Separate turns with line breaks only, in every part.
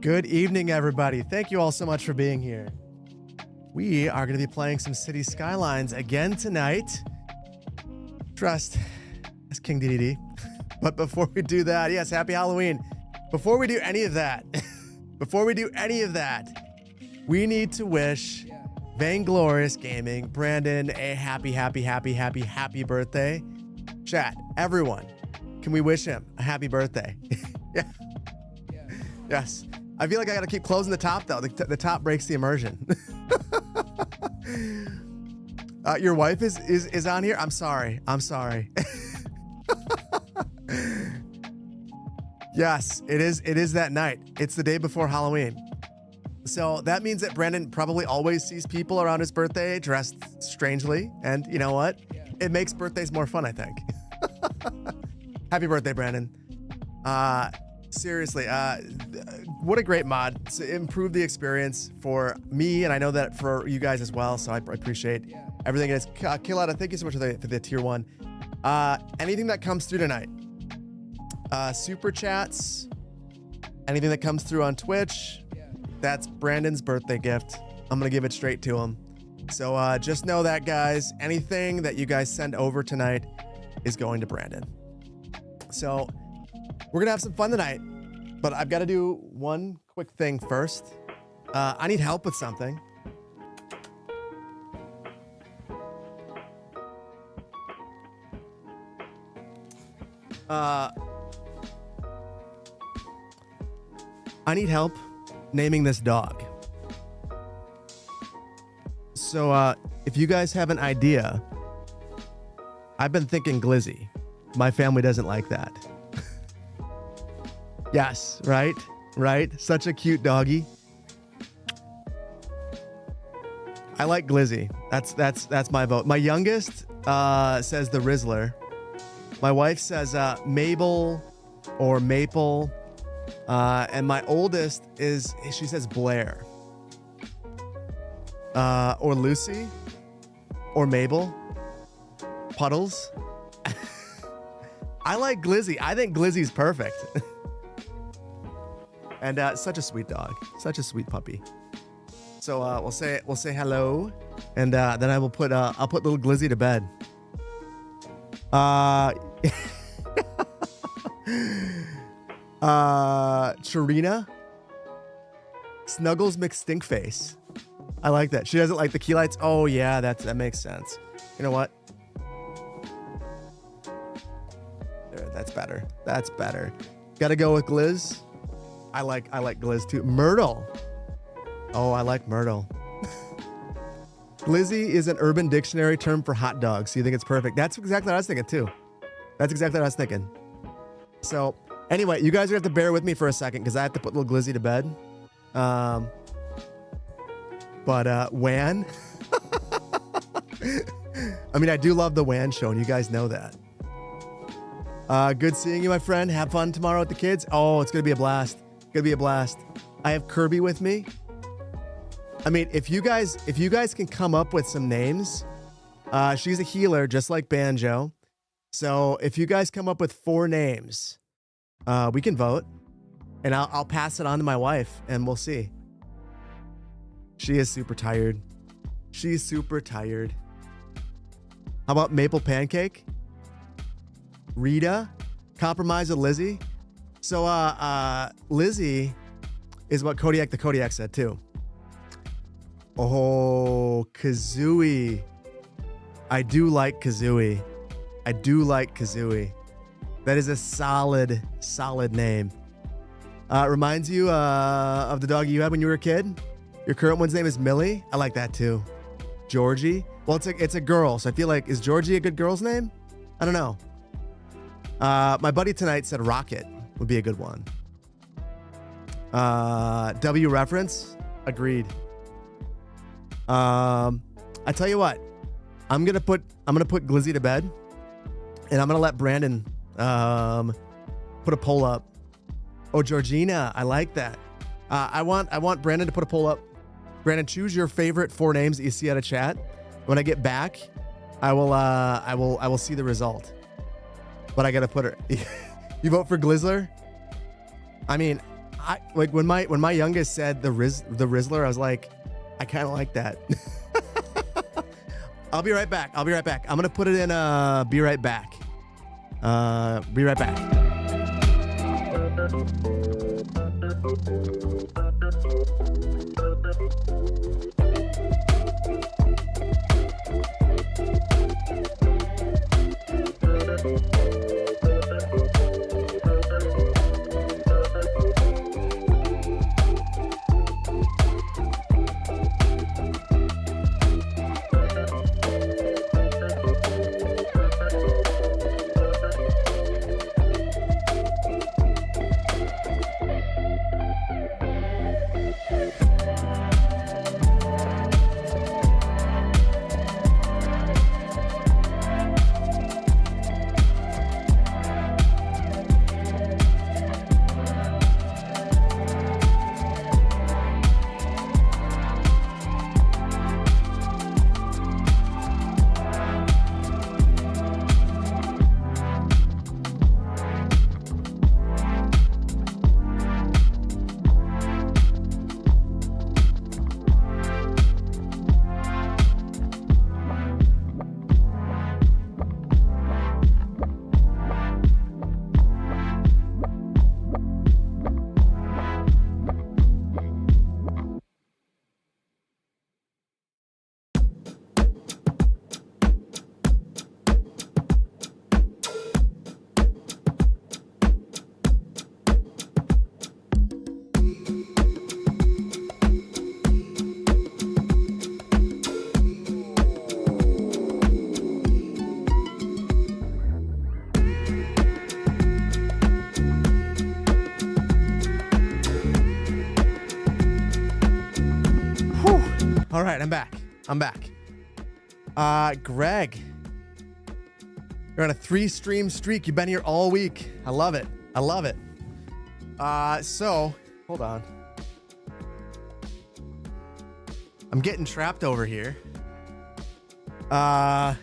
Good evening, everybody. Thank you all so much for being here. We are going to be playing some City Skylines again tonight, dressed as King Dedede. But before we do that, yes, happy Halloween. Before we do any of that, we need to wish Vainglorious Gaming, Brandon, a happy birthday. Chat, everyone, can we wish him a happy birthday? Yeah. Yes. I feel like I got to keep closing the top, though. The top breaks the immersion. Your wife is on here? I'm sorry. Yes, it is that night. It's the day before Halloween. So that means that Brandon probably always sees people around his birthday dressed strangely. And you know what? It makes birthdays more fun, I think. Happy birthday, Brandon. Seriously, what a great mod to improve the experience for me, and I know that for you guys as well, so I appreciate everything. It's Killada, thank you so much for the tier 1. Anything that comes through tonight, super chats, anything that comes through on Twitch, that's Brandon's birthday gift. I'm gonna give it straight to him. So just know that, guys, anything that you guys send over tonight is going to Brandon. So we're gonna have some fun tonight, but I've got to do one quick thing first. I need help with something. I need help naming this dog. So if you guys have an idea, I've been thinking Glizzy. My family doesn't like that. Yes, right? Such a cute doggy. I like Glizzy. That's my vote. My youngest says the Rizzler. My wife says Mabel or Maple. And my oldest she says Blair. Or Lucy. Or Mabel. Puddles. I like Glizzy. I think Glizzy's perfect. And such a sweet dog, such a sweet puppy. So we'll say hello, and then I'll put little Glizzy to bed. Charina. Snuggles McStinkface. I like that. She doesn't like the key lights. Oh yeah, that makes sense. You know what? There, that's better. That's better. Gotta go with Gliz. I like Gliz too. Myrtle. Oh, I like Myrtle. Glizzy is an Urban Dictionary term for hot dogs. So you think it's perfect? That's exactly what I was thinking too. That's exactly what I was thinking. So anyway, you guys are gonna have to bear with me for a second because I have to put little Glizzy to bed. But WAN. I mean, I do love the WAN show, and you guys know that. Good seeing you, my friend. Have fun tomorrow with the kids. Oh, it's gonna be a blast. Gonna be a blast. I have Kirby with me. I mean, if you guys can come up with some names, she's a healer just like Banjo. So if you guys come up with 4 names, we can vote, and I'll pass it on to my wife, and we'll see. She is super tired. She's super tired. How about Maple Pancake? Rita? Compromise with Lizzie? So Lizzie is what Kodiak the Kodiak said too. Oh, Kazooie. I do like Kazooie. I do like Kazooie. That is a solid name. Reminds you of the dog you had when you were a kid? Your current one's name is Millie. I like that too. Georgie. Well, it's a girl, so I feel like, is Georgie a good girl's name? I don't know. My buddy tonight said Rocket would be a good one. W reference. Agreed. I tell you what. I'm gonna put Glizzy to bed, and I'm gonna let Brandon put a poll up. Oh, Georgina, I like that. I want Brandon to put a poll up. Brandon, choose your favorite 4 names that you see out of chat. When I get back, I will see the result. But I gotta put her. You vote for Glizzler? I mean, I like when my youngest said the Rizzler, I was like, I kind of like that. I'll be right back. I'm gonna put it in. Be right back. Be right back. All right, I'm back. Greg, you're on a 3-stream streak. You've been here all week. I love it. So hold on. I'm getting trapped over here. I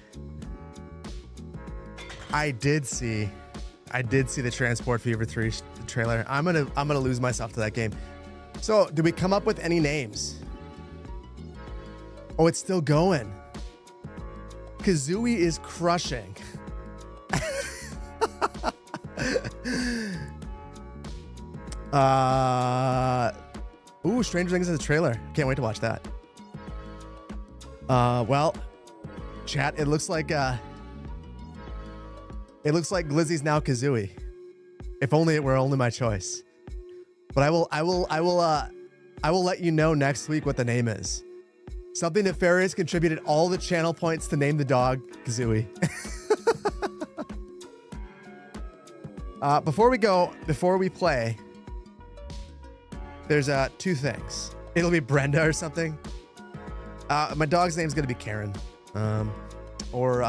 did see the Transport Fever 3 trailer. I'm gonna lose myself to that game. So, did we come up with any names? Oh, it's still going. Kazooie is crushing. Ooh, Stranger Things is a trailer. Can't wait to watch that. Well, chat, it looks like Glizzy's now Kazooie. If only it were only my choice. But I will let you know next week what the name is. Something Nefarious contributed all the channel points to name the dog Kazooie. Before we play, there's two things. It'll be Brenda or something. My dog's name's gonna be Karen, or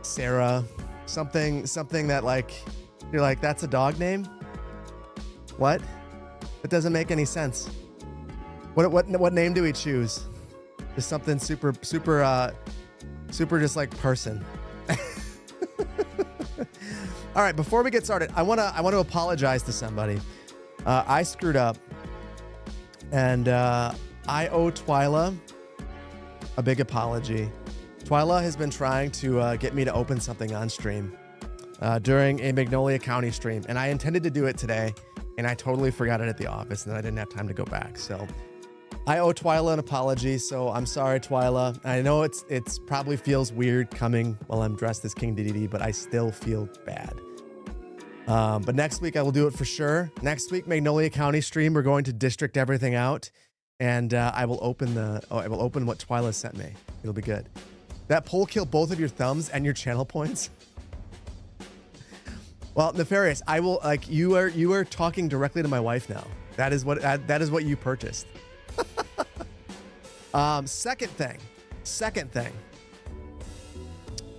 Sarah, something that like you're like, that's a dog name. What? It doesn't make any sense. What name do we choose? Just something super just like person. All right, before we get started, I want to apologize to somebody. I screwed up, and I owe Twyla a big apology. Twyla has been trying to get me to open something on stream during a Magnolia County stream, and I intended to do it today, and I totally forgot it at the office, and I didn't have time to go back. So I owe Twyla an apology. So I'm sorry, Twyla. I know it's probably feels weird coming while I'm dressed as King Dedede, but I still feel bad. But next week I will do it for sure. Next week, Magnolia County stream, we're going to district everything out, and I will open what Twyla sent me. It'll be good. That poll killed both of your thumbs and your channel points. Well, Nefarious, I will you are talking directly to my wife now. That is what you purchased. Second thing.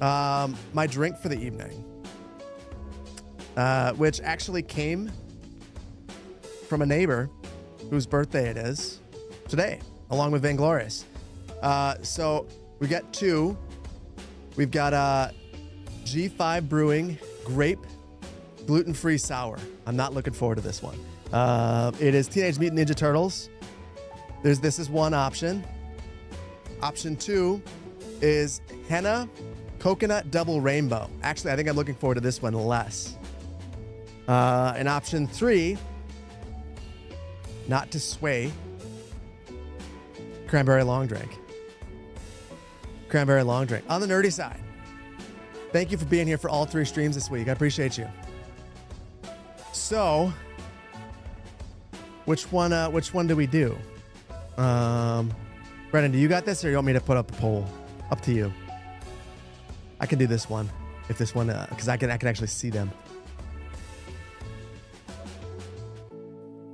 My drink for the evening, which actually came from a neighbor whose birthday it is today, along with Vainglorious. So we got two. We've got G5 Brewing Grape Gluten-Free Sour. I'm not looking forward to this one. It is Teenage Mutant Ninja Turtles. This is one option. Option two is Henna Coconut Double Rainbow. Actually, I think I'm looking forward to this one less. And option three, not to sway, Cranberry Long Drink. Cranberry Long Drink. On the nerdy side, thank you for being here for all three streams this week. I appreciate you. So, which one do we do? Brennan, do you got this, or you want me to put up a poll? Up to you. I can do this one, if this one, because I can actually see them.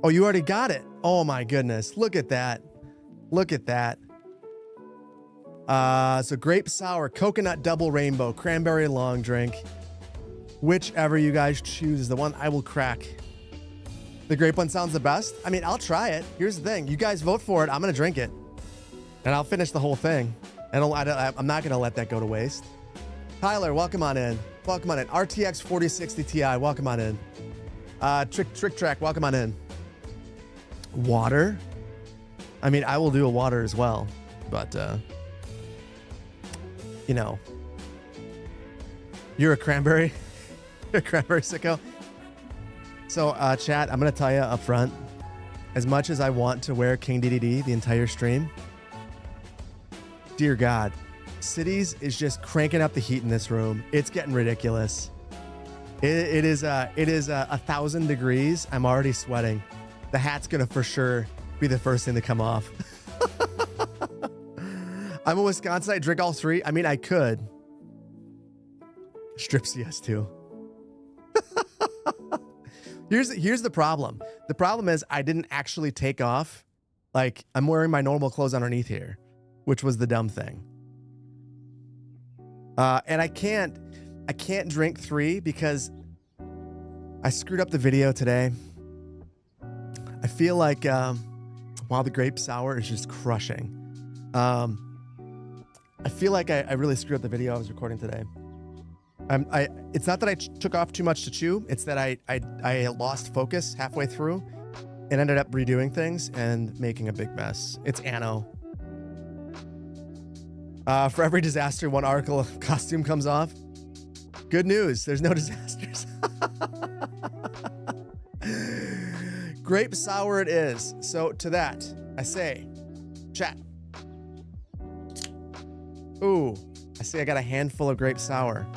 Oh, you already got it. Oh my goodness, look at that. Look at that. So grape sour, coconut double rainbow, cranberry long drink. Whichever you guys choose is the one I will crack. The grape one sounds the best. I mean, I'll try it. Here's the thing. You guys vote for it. I'm going to drink it. And I'll finish the whole thing. And I'm not going to let that go to waste. Tyler, welcome on in. Welcome on in. RTX 4060 Ti, welcome on in. Trick Track, welcome on in. Water? I mean, I will do a water as well. But, you know. You're a cranberry? You're a cranberry sicko? So, chat, I'm going to tell you up front, as much as I want to wear King Dedede the entire stream, dear God, Cities is just cranking up the heat in this room. It's getting ridiculous. It is 1,000 degrees. I'm already sweating. The hat's going to for sure be the first thing to come off. I'm a Wisconsinite. I drink all three. I mean, I could. Strip CS2. Here's the problem. The problem is I didn't actually take off. Like, I'm wearing my normal clothes underneath here, which was the dumb thing. And I can't drink three because I screwed up the video today. I feel like while the grape sour is just crushing, I feel like I really screwed up the video I was recording today. It's not that I took off too much to chew. It's that I lost focus halfway through and ended up redoing things and making a big mess. It's Anno. For every disaster, one article of costume comes off. Good news. There's no disasters. Grape sour it is. So to that, I say, chat. Ooh, I see I got a handful of grape sour.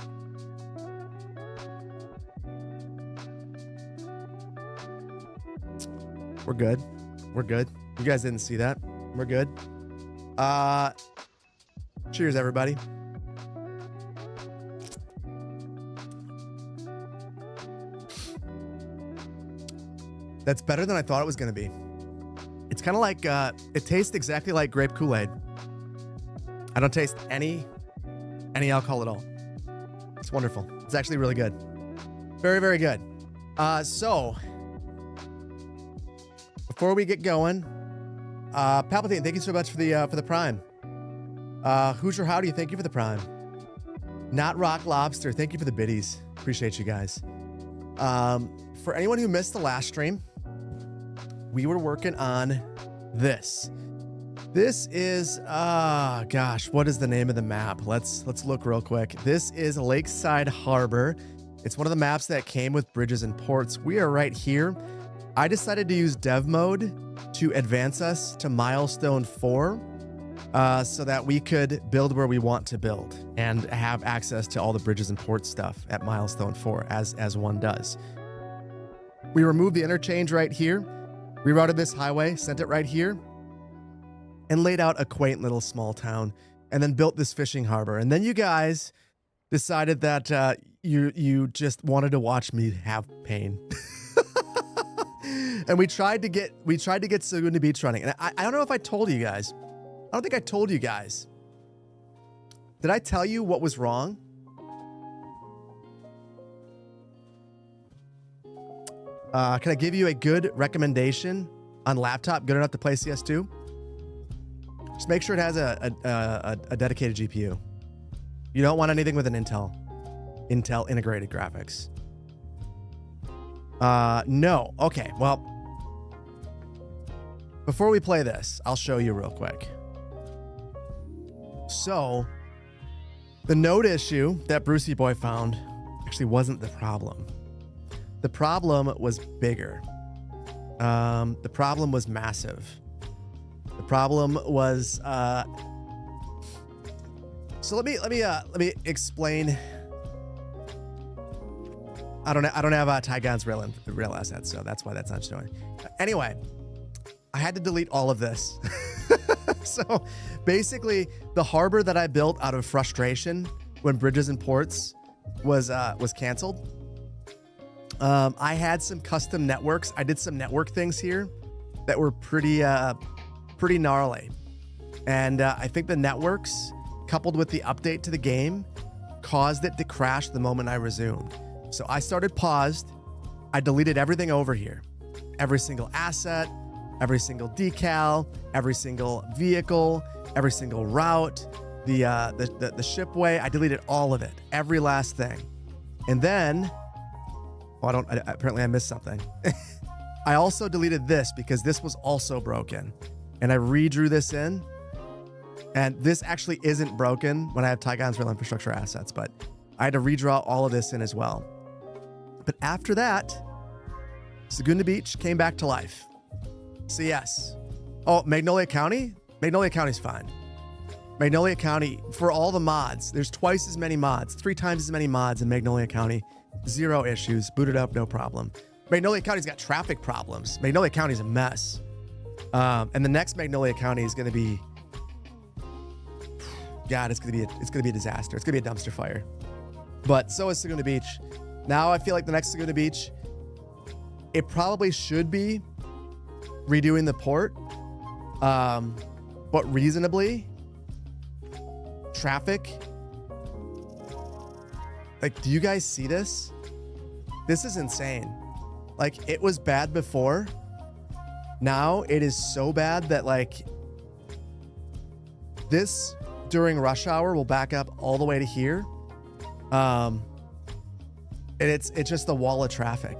We're good. We're good. You guys didn't see that. We're good. Cheers, everybody. That's better than I thought it was going to be. It's kind of like, it tastes exactly like grape Kool-Aid. I don't taste any alcohol at all. It's wonderful. It's actually really good. Very, very good. So, before we get going, Palpatine, thank you so much for the Prime. Hoosier Howdy, thank you for the Prime. Not Rock Lobster, thank you for the biddies. Appreciate you guys. For anyone who missed the last stream, we were working on this. This is, gosh, what is the name of the map? Let's look real quick. This is Lakeside Harbor. It's one of the maps that came with bridges and ports. We are right here. I decided to use dev mode to advance us to milestone 4 so that we could build where we want to build and have access to all the bridges and port stuff at milestone 4 as one does. We removed the interchange right here, rerouted this highway, sent it right here, and laid out a quaint little small town, and then built this fishing harbor. And then you guys decided that you just wanted to watch me have pain. And we tried to get Saguna Beach running. And I don't know if I told you guys. I don't think I told you guys. Did I tell you what was wrong? Can I give you a good recommendation on laptop, good enough to play CS2? Just make sure it has a dedicated GPU. You don't want anything with an Intel integrated graphics. No. Okay, well, before we play this, I'll show you real quick. So, the node issue that Brucey Boy found actually wasn't the problem. The problem was bigger. The problem was massive. The problem was, so let me explain. I don't have Tygon's real assets, so that's why that's not showing. Anyway, I had to delete all of this. So basically, the harbor that I built out of frustration when Bridges and Ports was canceled. I had some custom networks. I did some network things here that were pretty gnarly, and I think the networks, coupled with the update to the game, caused it to crash the moment I resumed. So I started paused. I deleted everything over here. Every single asset, every single decal, every single vehicle, every single route, the shipway. I deleted all of it, every last thing. And then, apparently I missed something. I also deleted this because this was also broken. And I redrew this in. And this actually isn't broken when I have Tygon's real infrastructure assets, but I had to redraw all of this in as well. But after that, Saguna Beach came back to life. So yes. Oh, Magnolia County? Magnolia County's fine. Magnolia County, for all the mods, there's twice as many mods, 3 times as many mods in Magnolia County. 0 issues, booted up, no problem. Magnolia County's got traffic problems. Magnolia County's a mess. And the next Magnolia County is going to be, God, it's going to be a disaster. It's going to be a dumpster fire. But so is Saguna Beach. Now I feel like the next Saguna Beach, it probably should be redoing the port, but reasonably. Traffic. Like, do you guys see this? This is insane. Like, it was bad before. Now it is so bad that, like, this during rush hour will back up all the way to here. And it's just a wall of traffic.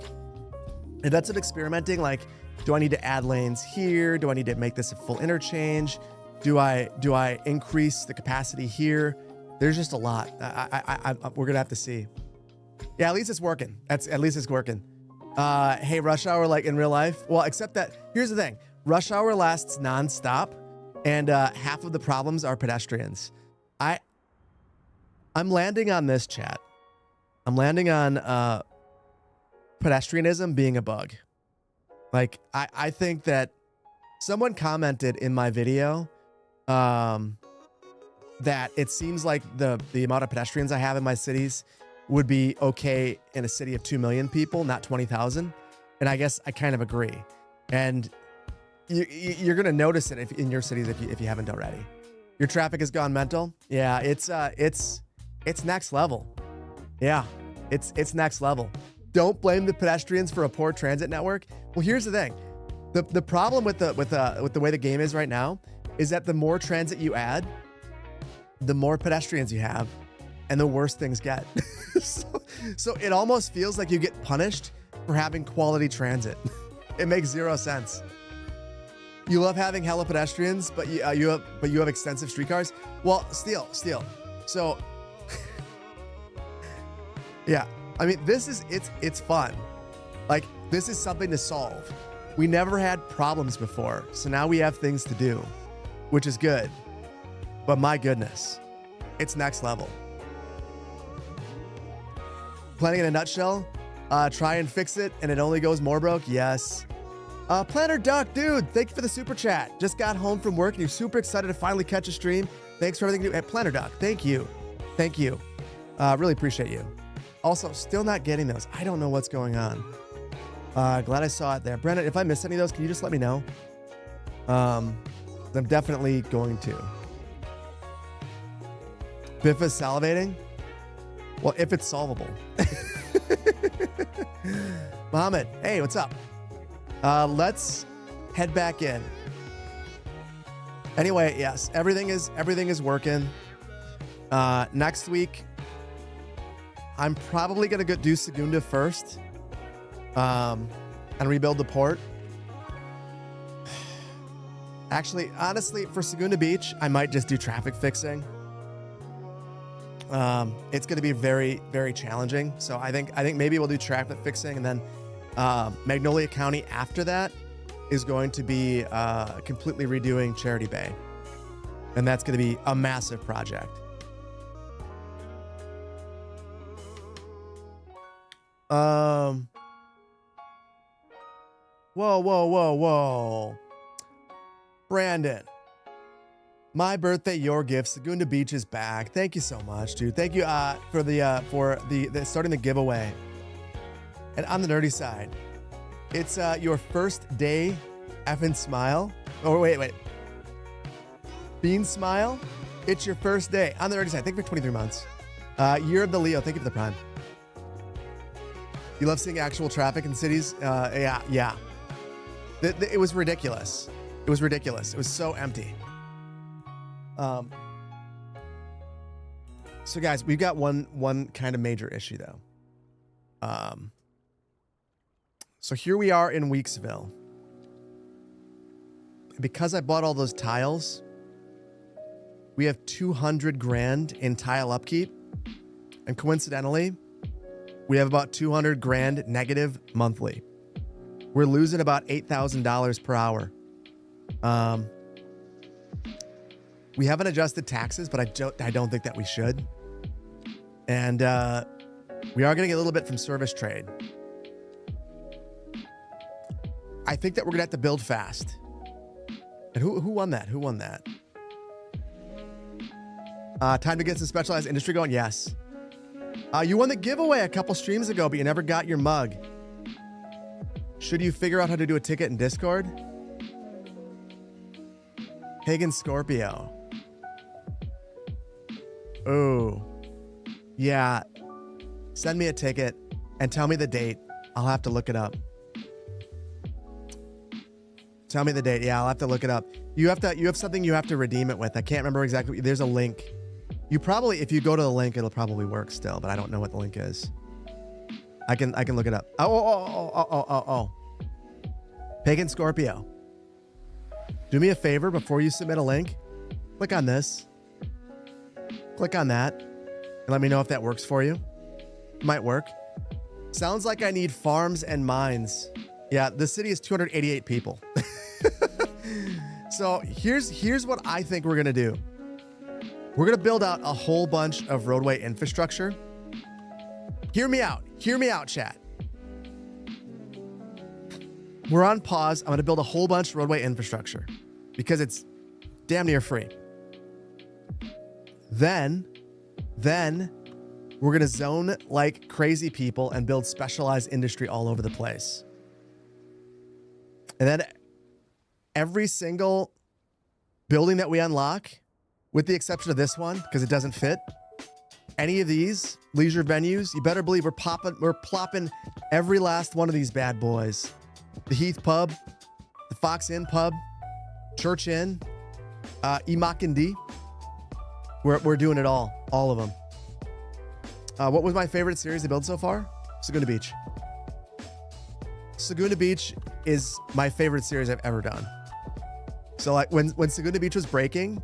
And that's an experimenting, like, do I need to add lanes here? Do I need to make this a full interchange? Do I increase the capacity here? There's just a lot. We're gonna have to see. Yeah, at least it's working. At least it's working. Hey, rush hour like in real life? Well, except that, here's the thing. Rush hour lasts nonstop, and half of the problems are pedestrians. I'm landing on this, chat. I'm landing on pedestrianism being a bug. Like, I think that someone commented in my video that it seems like the amount of pedestrians I have in my cities would be okay in a city of 2 million people, not 20,000. And I guess I kind of agree. And you're going to notice it in your cities if you haven't already. Your traffic has gone mental. Yeah, it's next level. Yeah, it's next level. Don't blame the pedestrians for a poor transit network. Well, here's the thing. The problem with the way the game is right now is that the more transit you add, the more pedestrians you have, and the worse things get. so it almost feels like you get punished for having quality transit. It makes zero sense. You love having hella pedestrians, but you have extensive streetcars. Well, steal. So yeah, I mean, it's fun. Like, this is something to solve. We never had problems before, so now we have things to do, which is good. But my goodness, it's next level. Planning in a nutshell, try and fix it, and it only goes more broke. Yes. Planner Duck, dude, thank you for the super chat. Just got home from work, and you're super excited to finally catch a stream. Thanks for everything you do. Hey, Planner Duck, thank you. Really appreciate you. Also, still not getting those. I don't know what's going on. Glad I saw it there. Brennan, if I missed any of those, can you just let me know? I'm definitely going to. Biff is salivating? Well, if it's solvable. Mohammed, hey, what's up? Let's head back in. Anyway, yes, everything is working. Next week, I'm probably gonna do Segunda first, and rebuild the port. Actually, honestly, for Segunda Beach, I might just do traffic fixing. It's going to be very, very challenging. So I think maybe we'll do traffic fixing, and then Magnolia County after that is going to be completely redoing Charity Bay, and that's going to be a massive project. Whoa. Brandon. My birthday, your gift. Segunda Beach is back. Thank you so much, dude. Thank you for the starting the giveaway. And on the nerdy side, it's your first day effing smile. Oh, wait. Bean smile. It's your first day on the nerdy side. Thank you for 23 months. Year of the Leo. Thank you for the prime. You love seeing actual traffic in cities? Yeah. It was ridiculous. It was so empty. So guys, we've got one kind of major issue though. So here we are in Weeksville. Because I bought all those tiles, we have 200 grand in tile upkeep. And coincidentally, we have about 200 grand negative monthly. We're losing about $8,000 per hour. We haven't adjusted taxes, but I don't think that we should. And we are going to get a little bit from service trade. I think that we're going to have to build fast. And who won that? Who won that? Time to get some specialized industry going? Yes. You won the giveaway a couple streams ago, but you never got your mug. Should you figure out how to do a ticket in Discord? Pagan Scorpio. Oh, yeah. Send me a ticket and tell me the date. I'll have to look it up. Tell me the date. Yeah, I'll have to look it up. You have something you have to redeem it with. I can't remember exactly. There's a link. If you go to the link, it'll probably work still, but I don't know what the link is. I can look it up. Oh. Pagan Scorpio. Do me a favor before you submit a link. Click on this. Click on that. And let me know if that works for you. It might work. Sounds like I need farms and mines. Yeah, the city is 288 people. So here's what I think we're gonna do. We're gonna build out a whole bunch of roadway infrastructure. Hear me out, chat. We're on pause. I'm gonna build a whole bunch of roadway infrastructure because it's damn near free. Then we're gonna zone like crazy people and build specialized industry all over the place. And then every single building that we unlock, with the exception of this one, because it doesn't fit, any of these leisure venues, you better believe we're plopping every last one of these bad boys. The Heath Pub, the Fox Inn Pub, Church Inn, Imakindi. We're doing it all of them. What was my favorite series to build so far? Saguna Beach. Saguna Beach is my favorite series I've ever done. So like when Saguna Beach was breaking,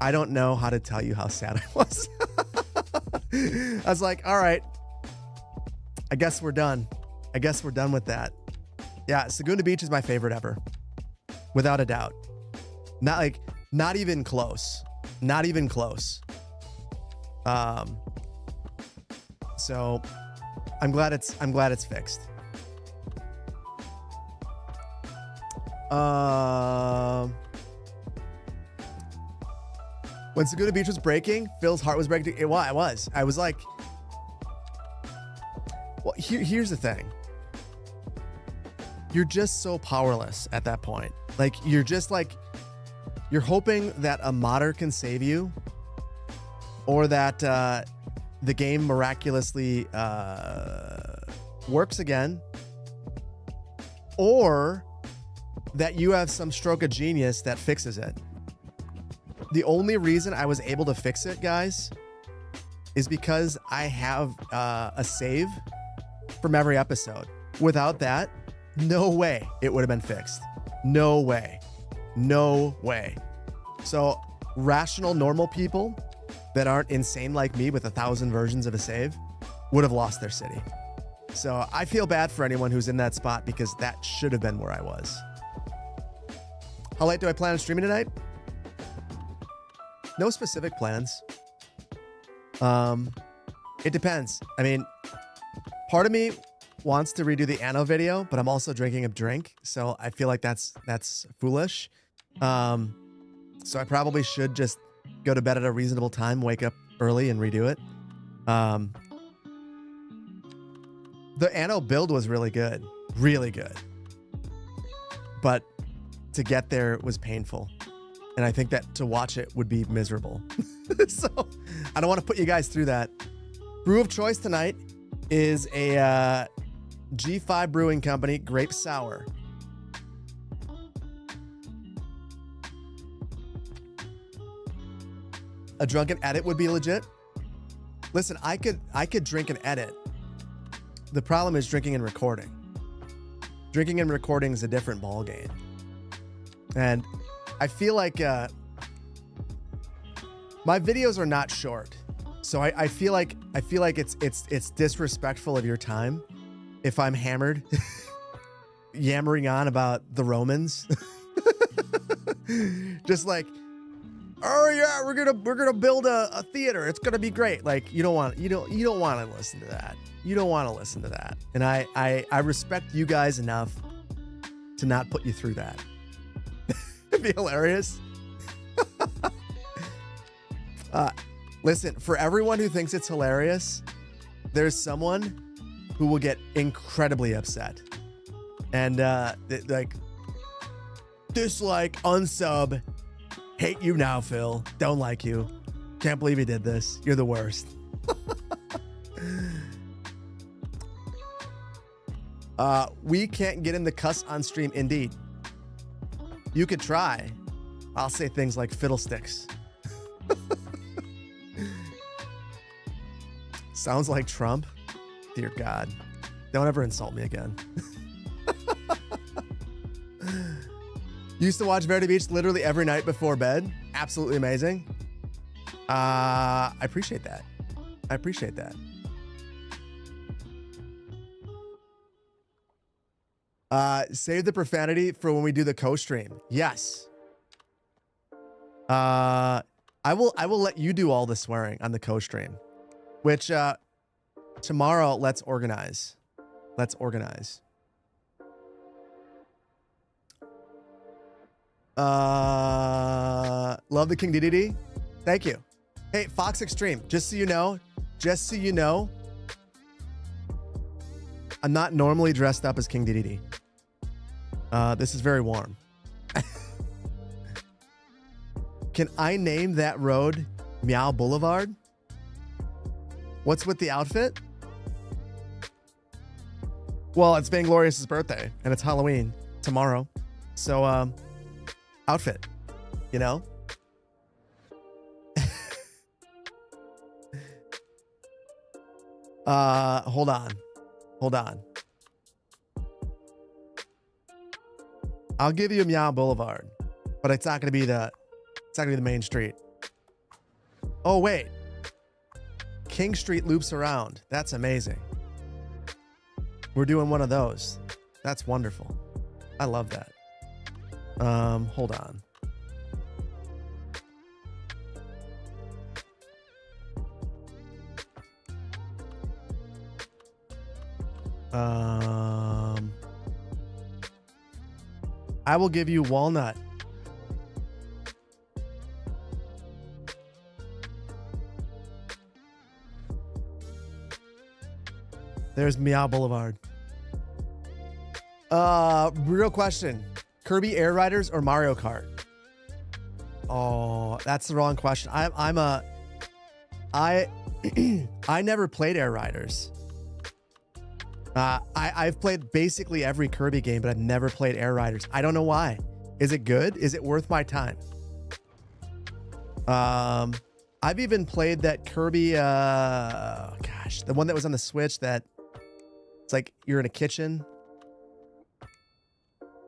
I don't know how to tell you how sad I was. I was like, all right, I guess we're done. I guess we're done with that. Yeah, Saguna Beach is my favorite ever. Without a doubt. Not even close. Not even close. So I'm glad it's fixed. When Saguna Beach was breaking, Phil's heart was breaking. It was. I was like, well, here's the thing. You're just so powerless at that point. Like, you're just like, you're hoping that a modder can save you, or that the game miraculously works again, or that you have some stroke of genius that fixes it. The only reason I was able to fix it, guys, is because I have a save from every episode. Without that, no way it would have been fixed. No way. No way. So rational, normal people that aren't insane like me with 1,000 versions of a save would have lost their city. So I feel bad for anyone who's in that spot, because that should have been where I was. How late do I plan on streaming tonight? No specific plans. It depends. I mean, part of me wants to redo the Anno video, but I'm also drinking a drink, so I feel like that's foolish. So I probably should just go to bed at a reasonable time, wake up early, and redo it. The Anno build was really good. Really good. But to get there was painful. And I think that to watch it would be miserable. So I don't want to put you guys through that. Brew of choice tonight is a G5 Brewing Company Grape Sour. A drunken edit would be legit. Listen, I could drink and edit. The problem is drinking and recording. Drinking and recording is a different ballgame. And I feel like my videos are not short, so I feel like it's disrespectful of your time if I'm hammered, yammering on about the Romans, just like, oh yeah, we're gonna build a theater, it's gonna be great. Like, you don't want to listen to that. You don't want to listen to that, and I respect you guys enough to not put you through that. It'd be hilarious. Listen, for everyone who thinks it's hilarious, there's someone who will get incredibly upset. And like, dislike, unsub, hate you now, Phil. Don't like you. Can't believe you did this. You're the worst. We can't get him to cuss on stream, indeed. You could try. I'll say things like fiddlesticks. Sounds like Trump. Dear God. Don't ever insult me again. Used to watch Verde Beach literally every night before bed. Absolutely amazing. I appreciate that. I appreciate that. Save the profanity for when we do the co-stream. Yes. I will let you do all the swearing on the co-stream, which tomorrow let's organize. Let's organize. Love the King Dedede. Thank you. Hey, Fox Extreme, just so you know, I'm not normally dressed up as King Dedede. This is very warm. Can I name that road Meow Boulevard? What's with the outfit? Well, it's Vainglorious's birthday, and it's Halloween tomorrow. So, outfit, you know? Hold on. I'll give you a Meow Boulevard, but it's not gonna be the main street. Oh wait, King Street loops around. That's amazing. We're doing one of those. That's wonderful. I love that. Hold on. I will give you Walnut. There's Meow Boulevard. Real question. Kirby Air Riders or Mario Kart? Oh, that's the wrong question. I never played Air Riders. I've played basically every Kirby game, but I've never played Air Riders. I don't know why. Is it good? Is it worth my time? I've even played that Kirby, gosh, the one that was on the Switch that it's like you're in a kitchen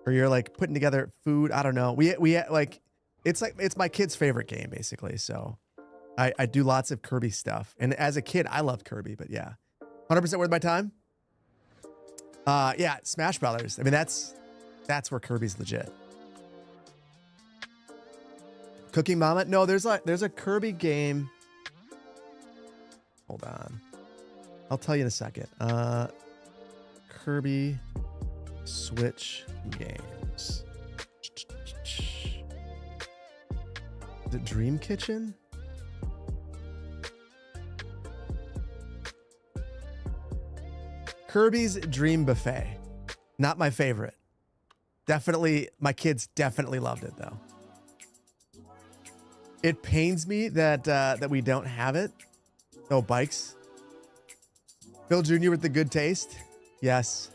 or you're like putting together food. I don't know. We like, it's my kid's favorite game basically. So I do lots of Kirby stuff. And as a kid, I loved Kirby, but yeah, 100% worth my time. Yeah, Smash Brothers. I mean, that's where Kirby's legit. Cooking Mama? No, there's a Kirby game. Hold on. I'll tell you in a second. Kirby Switch games. Is it Dream Kitchen? Kirby's Dream Buffet. Not my favorite. Definitely, my kids definitely loved it though. It pains me that we don't have it. Oh, bikes. Phil Jr. with the good taste. Yes.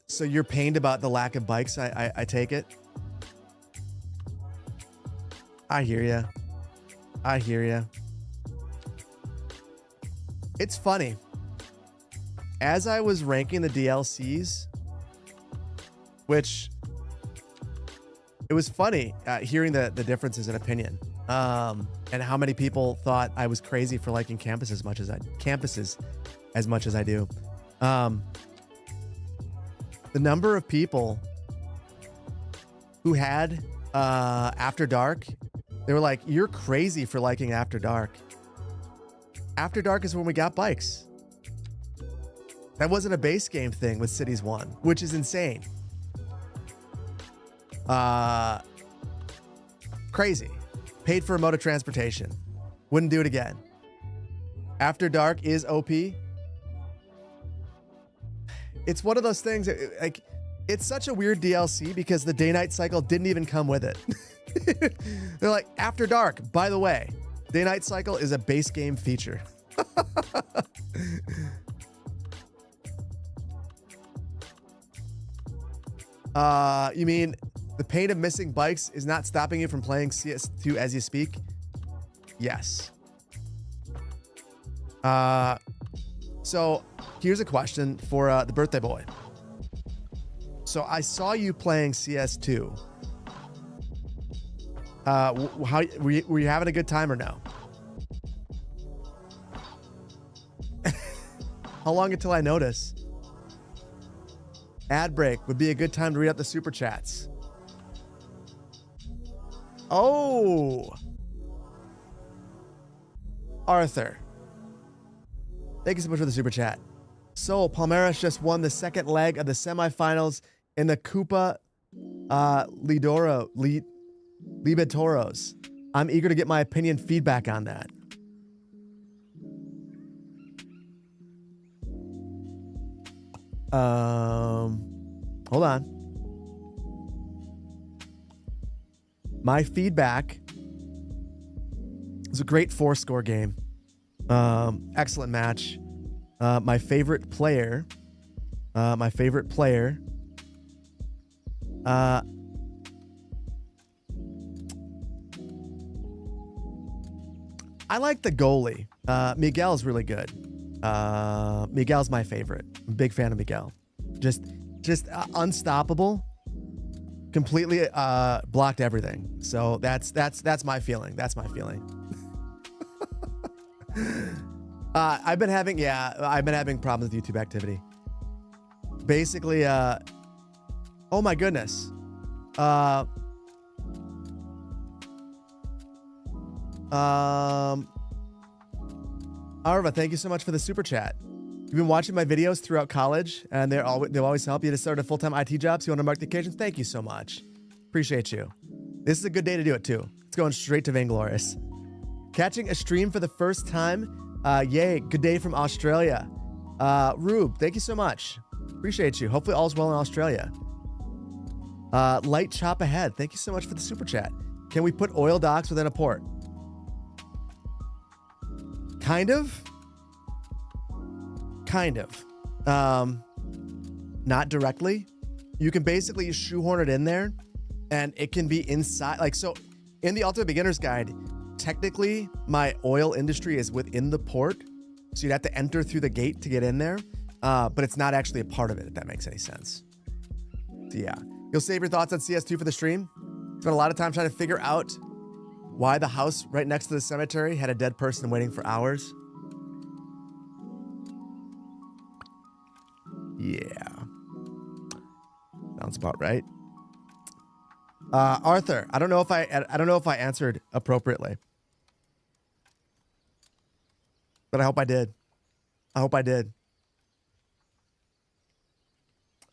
So you're pained about the lack of bikes, I take it. I hear ya. I hear ya. It's funny. As I was ranking the DLCs, which it was funny hearing the differences in opinion, and how many people thought I was crazy for liking campuses as much as I do. The number of people who had After Dark, they were like, "You're crazy for liking After Dark." After Dark is when we got bikes. That wasn't a base game thing with Cities 1, which is insane. Crazy. Paid for a mode of transportation. Wouldn't do it again. After Dark is OP. It's one of those things that, like, it's such a weird DLC because the day-night cycle didn't even come with it. They're like, After Dark, by the way, day-night cycle is a base game feature. You mean the pain of missing bikes is not stopping you from playing CS2 as you speak? Yes. So here's a question for the birthday boy. So I saw you playing CS2. How were you having a good time or no? How long until I notice? Ad break would be a good time to read out the super chats. Oh. Arthur. Thank you so much for the super chat. So, Palmeiras just won the second leg of the semifinals in the Copa Libertadores. I'm eager to get my opinion feedback on that. Hold on. My feedback was a great 4-score game. Excellent match. My favorite player. I like the goalie. Miguel's really good. Miguel's my favorite. I'm a big fan of Miguel. Just unstoppable. Completely blocked everything. So that's my feeling. That's my feeling. I've been having problems with YouTube activity. Basically, oh my goodness. Arva, thank you so much for the super chat. You've been watching my videos throughout college, and they'll always help you to start a full-time IT job, so you want to mark the occasion. Thank you so much. Appreciate you. This is a good day to do it, too. It's going straight to Vainglorious. Catching a stream for the first time. Yay. Good day from Australia. Rube, thank you so much. Appreciate you. Hopefully all's well in Australia. Light chop ahead. Thank you so much for the super chat. Can we put oil docks within a port? Kind of. Not directly. You can basically shoehorn it in there, and it can be inside. Like, so in the Ultimate Beginner's Guide, technically my oil industry is within the port, so you'd have to enter through the gate to get in there, but it's not actually a part of it, if that makes any sense. So yeah, you'll save your thoughts on CS2 for the stream. Spent a lot of time trying to figure out why the house right next to the cemetery had a dead person waiting for hours. Yeah. Sounds about right. Arthur, I don't know if I answered appropriately. But I hope I did.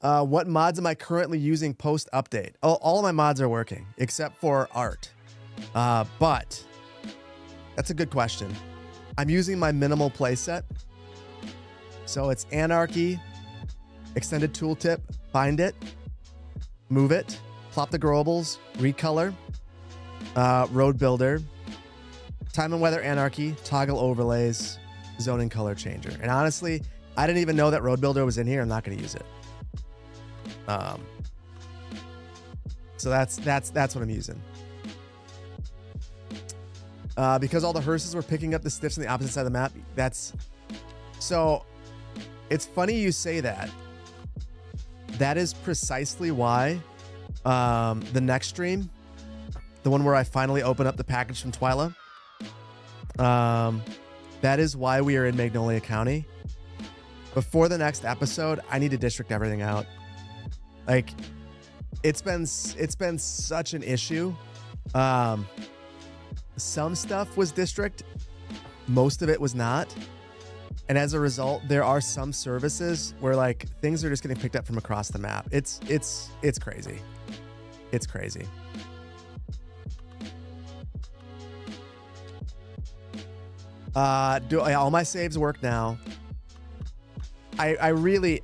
What mods am I currently using post update? Oh, all of my mods are working except for art. But that's a good question. I'm using my minimal playset. So it's Anarchy, Extended Tooltip, Bind It, Move It, Plop the Growables, Recolor, Road Builder, Time and Weather Anarchy, Toggle Overlays, Zoning Color Changer. And honestly, I didn't even know that Road Builder was in here. I'm not going to use it. So that's what I'm using. Because all the hearses were picking up the stiffs on the opposite side of the map. So it's funny you say that. That is precisely why the next stream, the one where I finally open up the package from Twyla, that is why we are in Magnolia County. Before the next episode, I need to district everything out. Like, it's been such an issue. Some stuff was district, most of it was not. And as a result, there are some services where like things are just getting picked up from across the map. It's crazy. It's crazy. All my saves work now. I really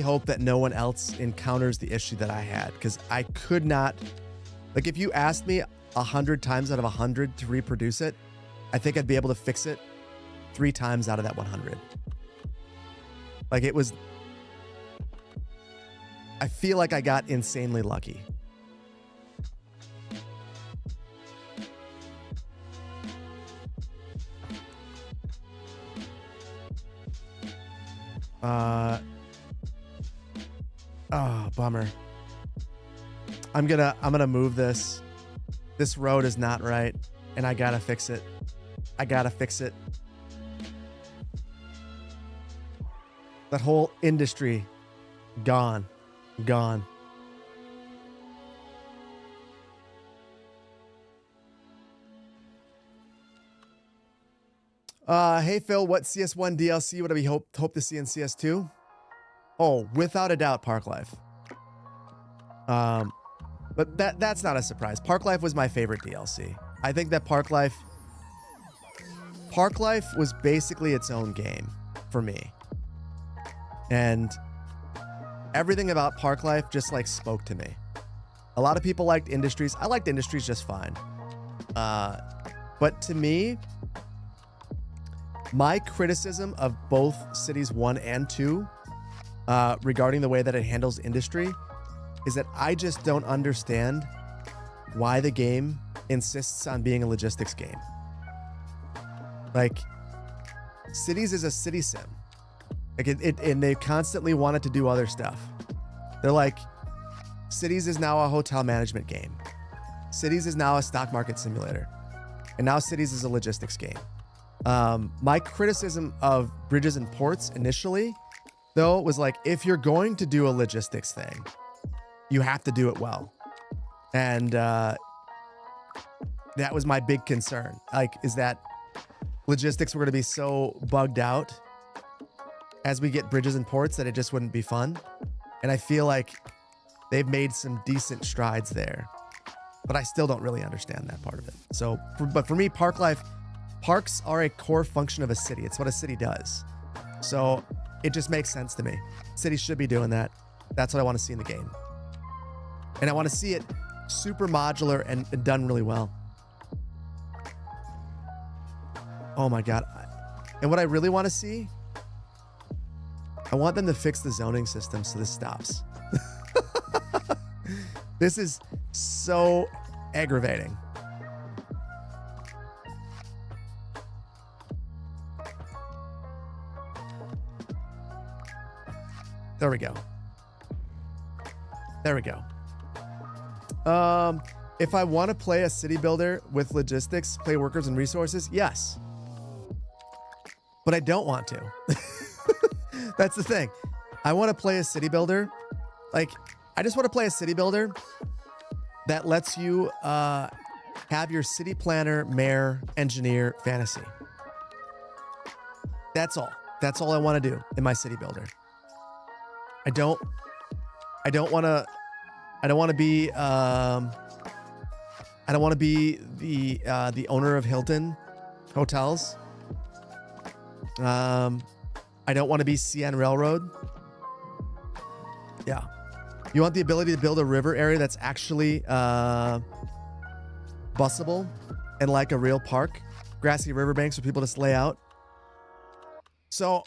hope that no one else encounters the issue that I had, because I could not, like, if you asked me 100 times out of 100 to reproduce it, I think I'd be able to fix it 3 times out of that 100. Like, it was, I feel like I got insanely lucky. Oh, bummer. I'm gonna move this. This road is not right, and I gotta fix it. That whole industry, gone. Hey Phil, what CS1 DLC would I hope to see in CS2? Oh, without a doubt, Park Life. But that's not a surprise. Park Life was my favorite DLC. I think that Park Life was basically its own game for me. And everything about Park Life just like spoke to me. A lot of people liked Industries. I liked Industries just fine. But to me, my criticism of both Cities 1 and 2 regarding the way that it handles industry is that I just don't understand why the game insists on being a logistics game. Like, Cities is a city sim. Like and they constantly wanted to do other stuff. They're like, Cities is now a hotel management game. Cities is now a stock market simulator. And now Cities is a logistics game. My criticism of Bridges and Ports initially, though, was like, if you're going to do a logistics thing, you have to do it well. And that was my big concern. Like, is that logistics were going to be so bugged out as we get Bridges and Ports that it just wouldn't be fun. And I feel like they've made some decent strides there, but I still don't really understand that part of it. So, but for me, parks are a core function of a city. It's what a city does. So it just makes sense to me. Cities should be doing that. That's what I want to see in the game. And I want to see it super modular and done really well. Oh my God. And what I really want to see, I want them to fix the zoning system so this stops. This is so aggravating. There we go. There we go. If I want to play a city builder with logistics, play workers and resources, yes. But I don't want to. That's the thing. I want to play a city builder. Like, I just want to play a city builder that lets you have your city planner, mayor, engineer fantasy. That's all. That's all I want to do in my city builder. I don't want to be the owner of Hilton hotels. I don't want to be CN Railroad. Yeah. You want the ability to build a river area that's actually busable and like a real park, grassy riverbanks for people to lay out. So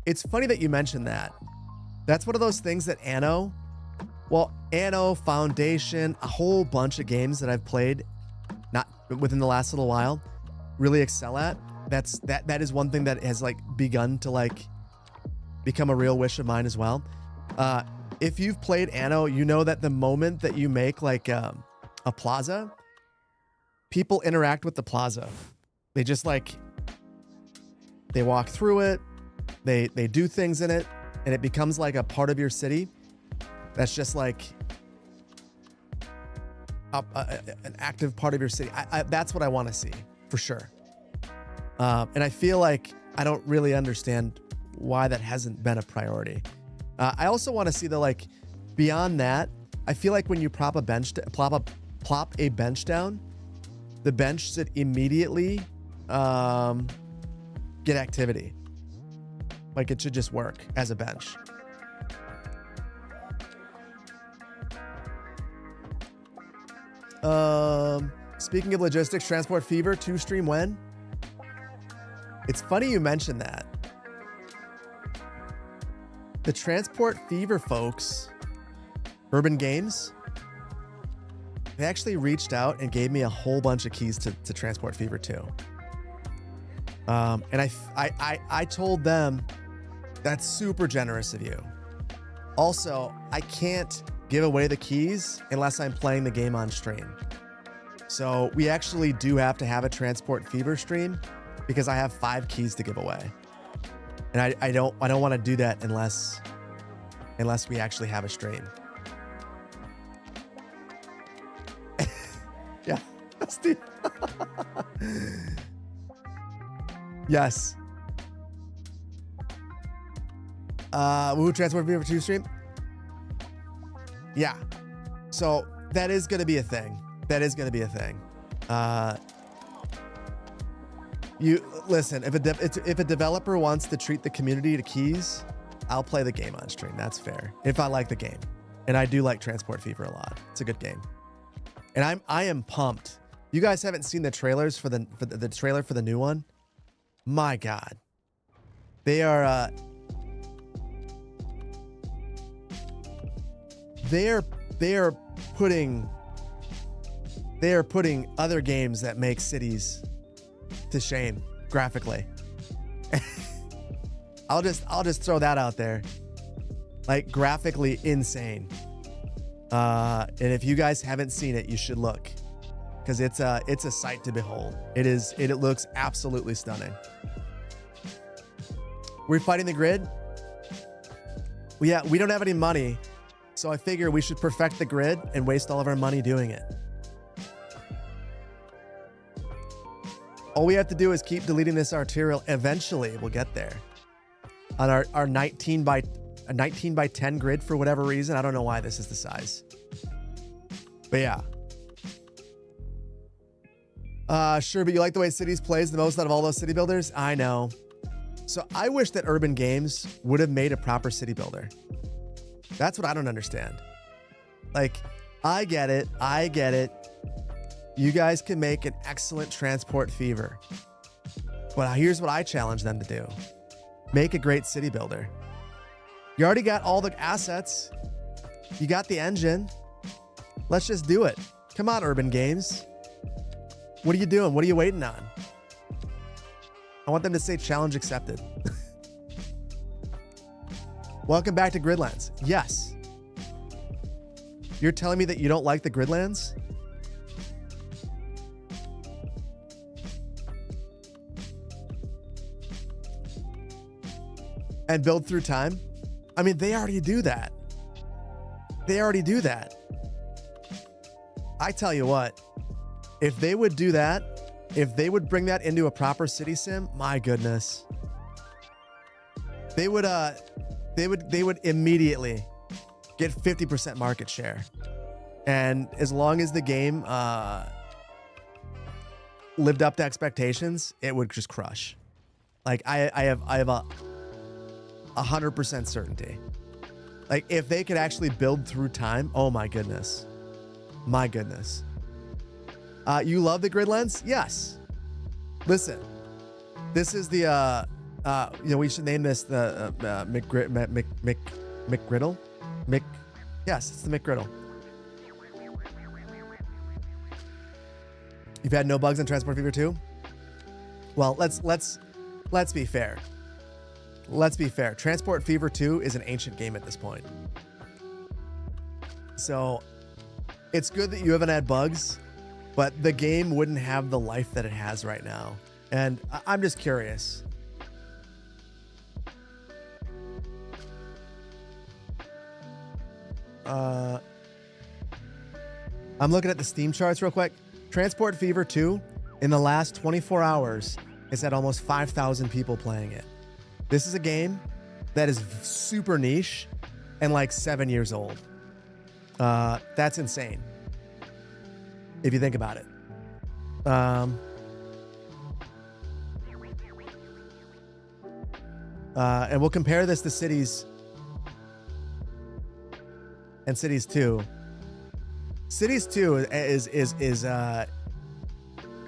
it's funny that you mentioned that. That's one of those things that Anno, Foundation, a whole bunch of games that I've played, not within the last little while, really excel at. That is one thing that has like begun to like become a real wish of mine as well. If you've played Anno, you know that the moment that you make like a plaza, people interact with the plaza. They just like, they walk through it, they do things in it, and it becomes like a part of your city. That's just like an active part of your city. That's what I want to see for sure. And I feel like I don't really understand why that hasn't been a priority. I also want to see the like beyond that. I feel like when you plop a bench down, the bench should immediately get activity. Like it should just work as a bench. Speaking of logistics, Transport Fever 2 stream when? It's funny you mentioned that. The Transport Fever folks, Urban Games, they actually reached out and gave me a whole bunch of keys to Transport Fever 2. And I told them, that's super generous of you. Also, I can't give away the keys unless I'm playing the game on stream. So we actually do have to have a Transport Fever stream because I have 5 keys to give away. And I don't want to do that unless we actually have a stream. Yeah. Steve. Yes. Woohoo Transport Fever 2 stream? Yeah. So that is going to be a thing. You listen, if a developer wants to treat the community to keys, I'll play the game on stream. That's fair. If I like the game. And I do like Transport Fever a lot. It's a good game. And I am pumped. You guys haven't seen the trailers for the trailer for the new one? My God. They are putting other games that make cities to shame graphically. I'll just throw that out there. Like graphically insane. And if you guys haven't seen it, you should look, because it's a sight to behold. It looks absolutely stunning. We're fighting the grid. Yeah, we don't have any money, so I figure we should perfect the grid and waste all of our money doing it. All we have to do is keep deleting this arterial. Eventually, we'll get there. On our 19 by 10 grid for whatever reason. I don't know why this is the size. But yeah. Sure, but you like the way Cities plays the most out of all those city builders? I know. So I wish that Urban Games would have made a proper city builder. That's what I don't understand. Like, I get it. You guys can make an excellent Transport Fever. But here's what I challenge them to do. Make a great city builder. You already got all the assets. You got the engine. Let's just do it. Come on, Urban Games. What are you doing? What are you waiting on? I want them to say challenge accepted. Welcome back to Gridlands. Yes. You're telling me that you don't like the Gridlands? And build through time? I mean, they already do that. I tell you what, if they would do that, if they would bring that into a proper city sim, my goodness. They would immediately get 50% market share. And as long as the game lived up to expectations, it would just crush. Like I have a 100% certainty. Like if they could actually build through time, oh my goodness. My goodness. You love the grid lens? Yes. Listen, this is the we should name this the McGriddle. Yes, it's the McGriddle. You've had no bugs in Transport Fever 2? Well, let's be fair. Let's be fair. Transport Fever 2 is an ancient game at this point. So it's good that you haven't had bugs, but the game wouldn't have the life that it has right now. And I'm just curious. I'm looking at the Steam charts real quick. Transport Fever 2, in the last 24 hours, has had almost 5,000 people playing it. This is a game that is super niche and like 7 years old. That's insane, if you think about it. And we'll compare this to Cities and Cities 2. Cities 2 is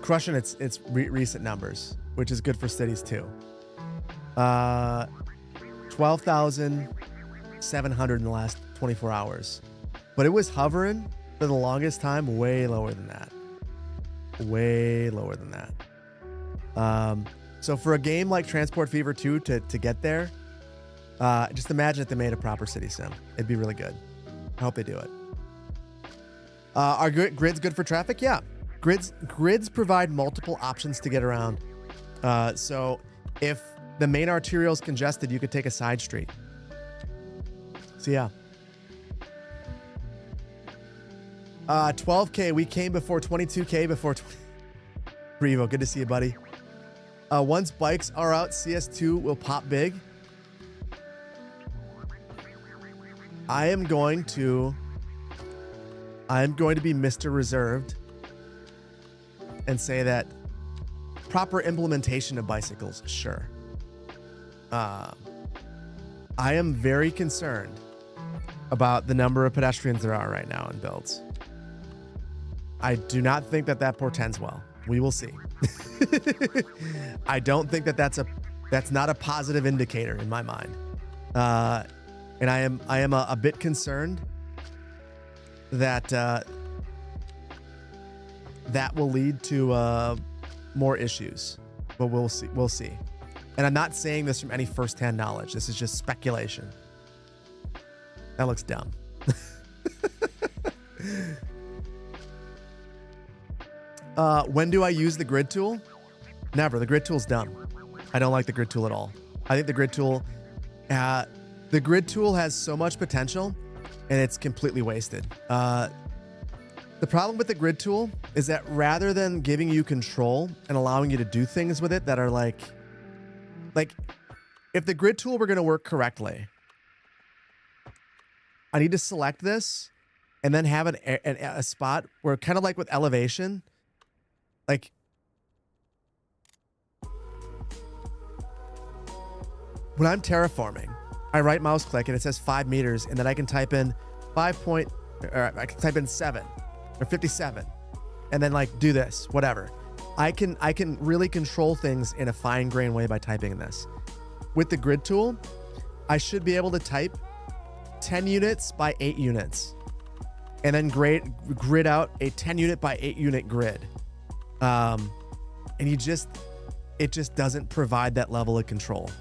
crushing its recent numbers, which is good for Cities 2. 12,700 in the last 24 hours. But it was hovering for the longest time way lower than that. Way lower than that. So for a game like Transport Fever 2 to get there, just imagine if they made a proper city sim. It'd be really good. I hope they do it. Are grids good for traffic? Yeah. Grids provide multiple options to get around. So if the main arterial is congested, you could take a side street. So yeah. 12K, we came before 22K before Revo, good to see you, buddy. Once bikes are out, CS2 will pop big. I am going to be Mr. Reserved and say that proper implementation of bicycles, sure. I am very concerned about the number of pedestrians there are right now in builds. I do not think that that portends well. We will see. I don't think that that's not a positive indicator in my mind. And I am a bit concerned that that will lead to more issues, but we'll see. We'll see. And I'm not saying this from any firsthand knowledge. This is just speculation. That looks dumb. When do I use the grid tool? Never. The grid tool's dumb. I don't like the grid tool at all. I think the grid tool has so much potential and it's completely wasted. The problem with the grid tool is that rather than giving you control and allowing you to do things with it that are like if the grid tool were going to work correctly, I need to select this and then have a spot where kind of like with elevation, like when I'm terraforming, I right mouse click and it says 5 meters and then I can type in 7 or 57 and then like do this, whatever. I can really control things in a fine grained way by typing in this. With the grid tool, I should be able to type 10 units by 8 units and then grid out a 10 unit by 8 unit grid. And it just doesn't provide that level of control.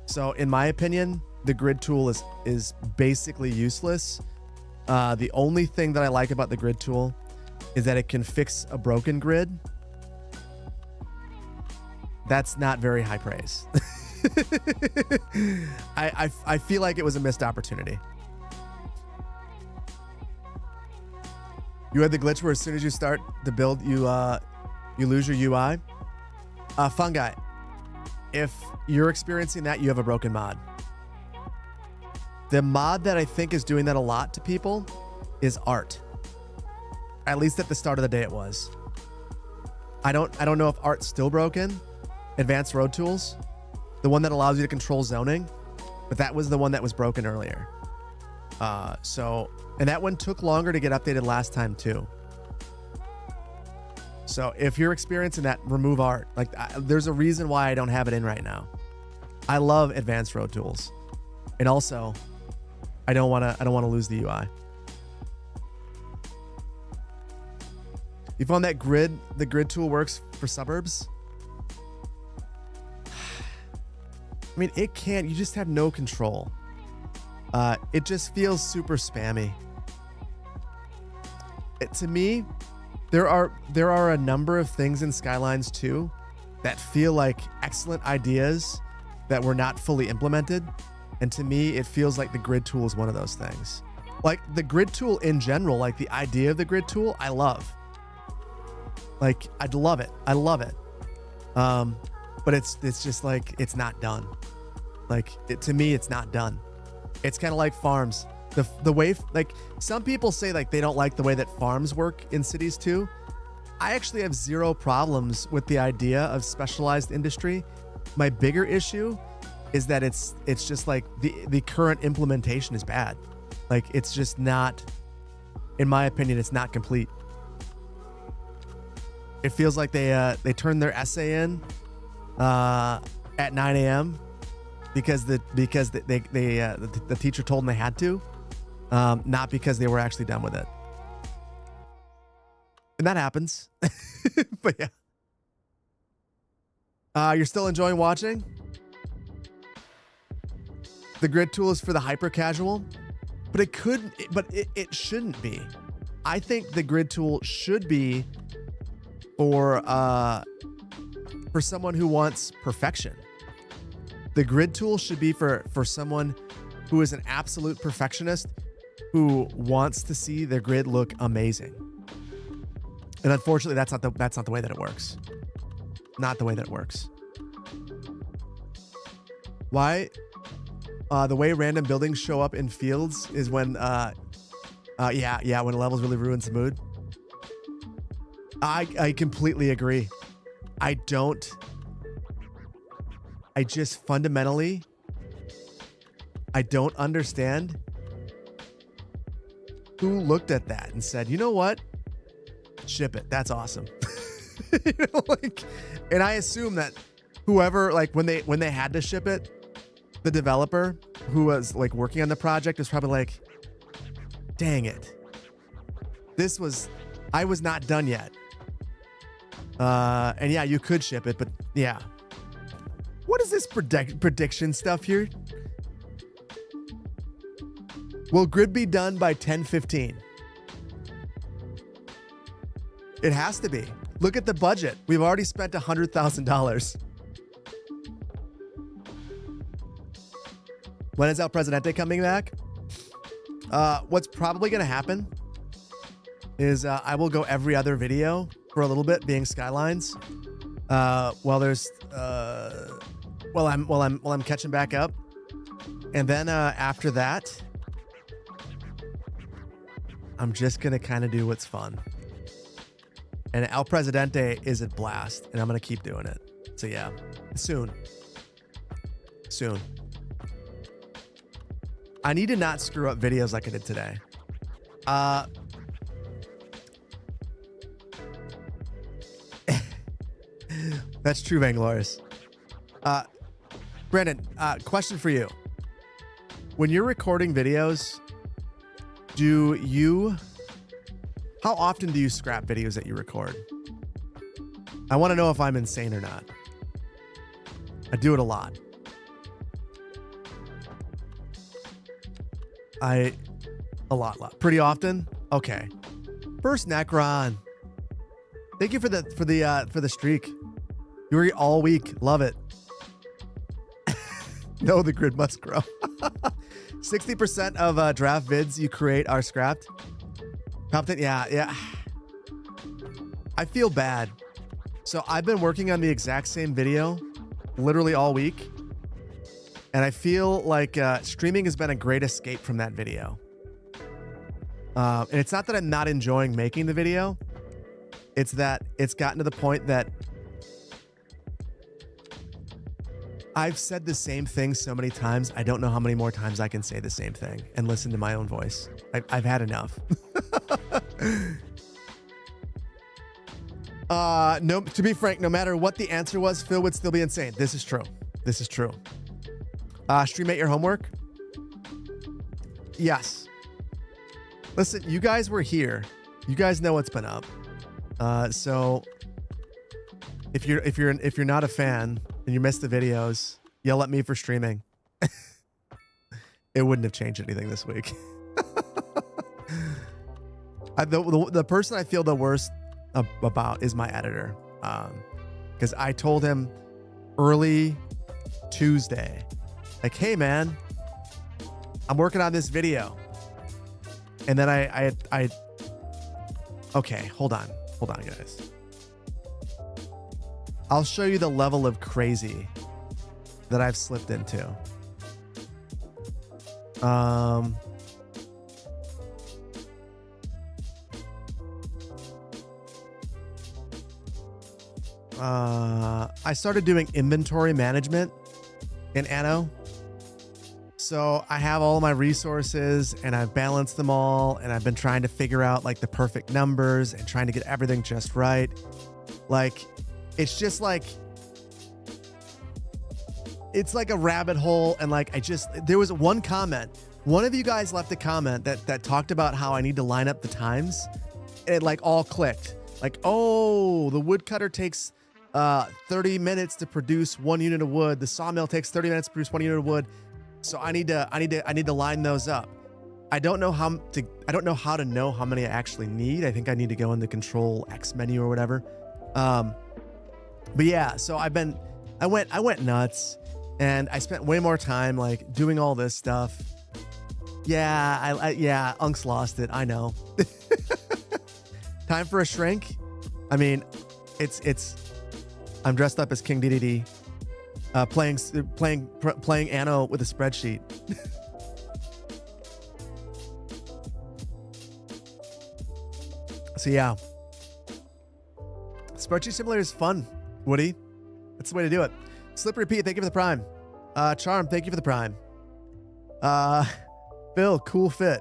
So in my opinion, the grid tool is basically useless. The only thing that I like about the grid tool is that it can fix a broken grid. That's not very high praise. I feel like it was a missed opportunity. You had the glitch where as soon as you start the build, you lose your UI. Fungi, if you're experiencing that, you have a broken mod. The mod that I think is doing that a lot to people is art. At least at the start of the day it was. I don't know if art's still broken. Advanced road tools, the one that allows you to control zoning, but that was the one that was broken earlier. And that one took longer to get updated last time too. So if you're experiencing that, remove art. Like there's a reason why I don't have it in right now. I love advanced road tools, and also I don't want to lose the UI. You found that the grid tool works for suburbs? I mean, it can. You just have no control. It just feels super spammy. To me, there are a number of things in Skylines 2 that feel like excellent ideas that were not fully implemented. And to me, it feels like the grid tool is one of those things. Like the grid tool in general, like the idea of the grid tool, I love. Like, I'd love it. I love it. But it's just like, it's not done. Like to me, it's not done. It's kind of like farms. The way, like some people say like they don't like the way that farms work in cities too. I actually have zero problems with the idea of specialized industry. My bigger issue is that it's just like the current implementation is bad. Like it's just not, in my opinion, it's not complete. It feels like they turned their essay in at 9 a.m. because the teacher told them they had to, not because they were actually done with it. And that happens. But yeah. You're still enjoying watching? The grid tool is for the hyper casual, but it shouldn't be. I think the grid tool should be for someone who wants perfection. The grid tool should be for someone who is an absolute perfectionist who wants to see their grid look amazing. And unfortunately, that's not the way that it works. Not the way that it works. Why? The way random buildings show up in fields is when, when a level's really ruins the mood. I completely agree. I just fundamentally, I don't understand who looked at that and said, you know what? Ship it. That's awesome. And I assume that whoever, when they had to ship it, the developer who was working on the project was probably like, dang it. I was not done yet. And yeah, you could ship it, but yeah. What is this prediction stuff here? Will grid be done by 10:15? It has to be. Look at the budget. We've already spent $100,000. When is El Presidente coming back? What's probably going to happen is I will go every other video for a little bit, being Skylines. While I'm catching back up, and then after that, I'm just gonna kind of do what's fun. And El Presidente is a blast, and I'm gonna keep doing it. So yeah, soon. I need to not screw up videos like I did today. That's true, Vangloris. Brandon, question for you. When you're recording videos, how often do you scrap videos that you record? I want to know if I'm insane or not. I do it a lot. A lot. Pretty often? Okay. First Necron. Thank you for the streak. You were here all week. Love it. No, the grid must grow. 60% of draft vids you create are scrapped. Compton, yeah. I feel bad. So I've been working on the exact same video literally all week. And I feel like streaming has been a great escape from that video. And it's not that I'm not enjoying making the video. It's that it's gotten to the point that I've said the same thing so many times. I don't know how many more times I can say the same thing and listen to my own voice. I've had enough. No, to be frank, no matter what the answer was, Phil would still be insane. This is true. Streammate your homework? Yes. Listen, you guys were here. You guys know what's been up. So if you're not a fan and you missed the videos, yell at me for streaming. It wouldn't have changed anything this week. The person I feel the worst about is my editor. Because I told him early Tuesday, like, hey man, I'm working on this video. And then I okay, hold on guys. I'll show you the level of crazy that I've slipped into. I started doing inventory management in Anno. So I have all my resources and I've balanced them all, and I've been trying to figure out like the perfect numbers and trying to get everything just right. Like, it's just like, it's like a rabbit hole. And like, there was one comment. One of you guys left a comment that talked about how I need to line up the times, and it like all clicked. Like, oh, the woodcutter takes 30 minutes to produce 1 unit of wood. The sawmill takes 30 minutes to produce 1 unit of wood. So I need to line those up. I don't know how to know how many I actually need. I think I need to go in the Control X menu or whatever. But yeah, so I went nuts, And I spent way more time like doing all this stuff. Yeah, yeah, Unks lost it. I know. Time for a shrink. I mean, I'm dressed up as King Dedede, playing Anno with a spreadsheet. So yeah, spreadsheet simulator is fun, Woody. That's the way to do it. Slippery Pete, thank you for the prime. Charm, thank you for the prime. Bill, cool fit.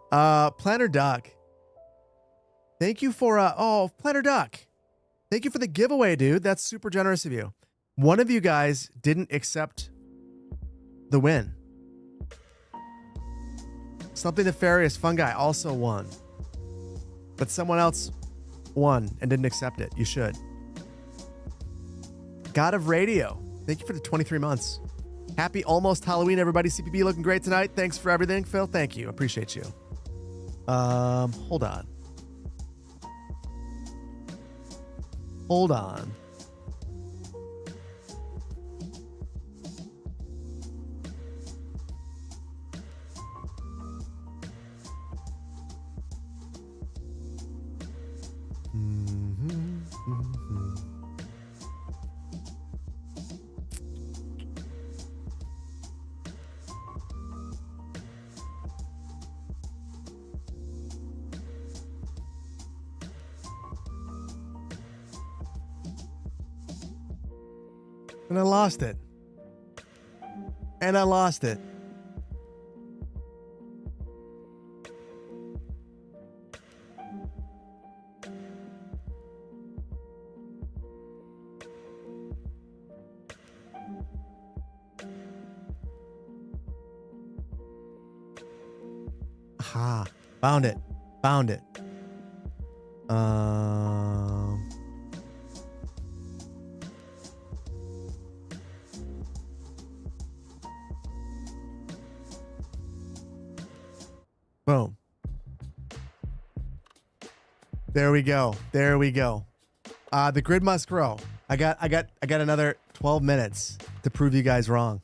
Planner Duck, thank you for Planner Duck, thank you for the giveaway, dude. That's super generous of you. One of you guys didn't accept the win. Something Nefarious Fun Guy also won, but someone else won and didn't accept it. You should. God of Radio, thank you for the 23 months. Happy almost Halloween, everybody. CPB looking great tonight. Thanks for everything, Phil. Thank you. Appreciate you. Hold on. Hold on. And I lost it. And I lost it. Aha. Found it. Found it. Boom. There we go. There we go. The grid must grow. I got another 12 minutes to prove you guys wrong.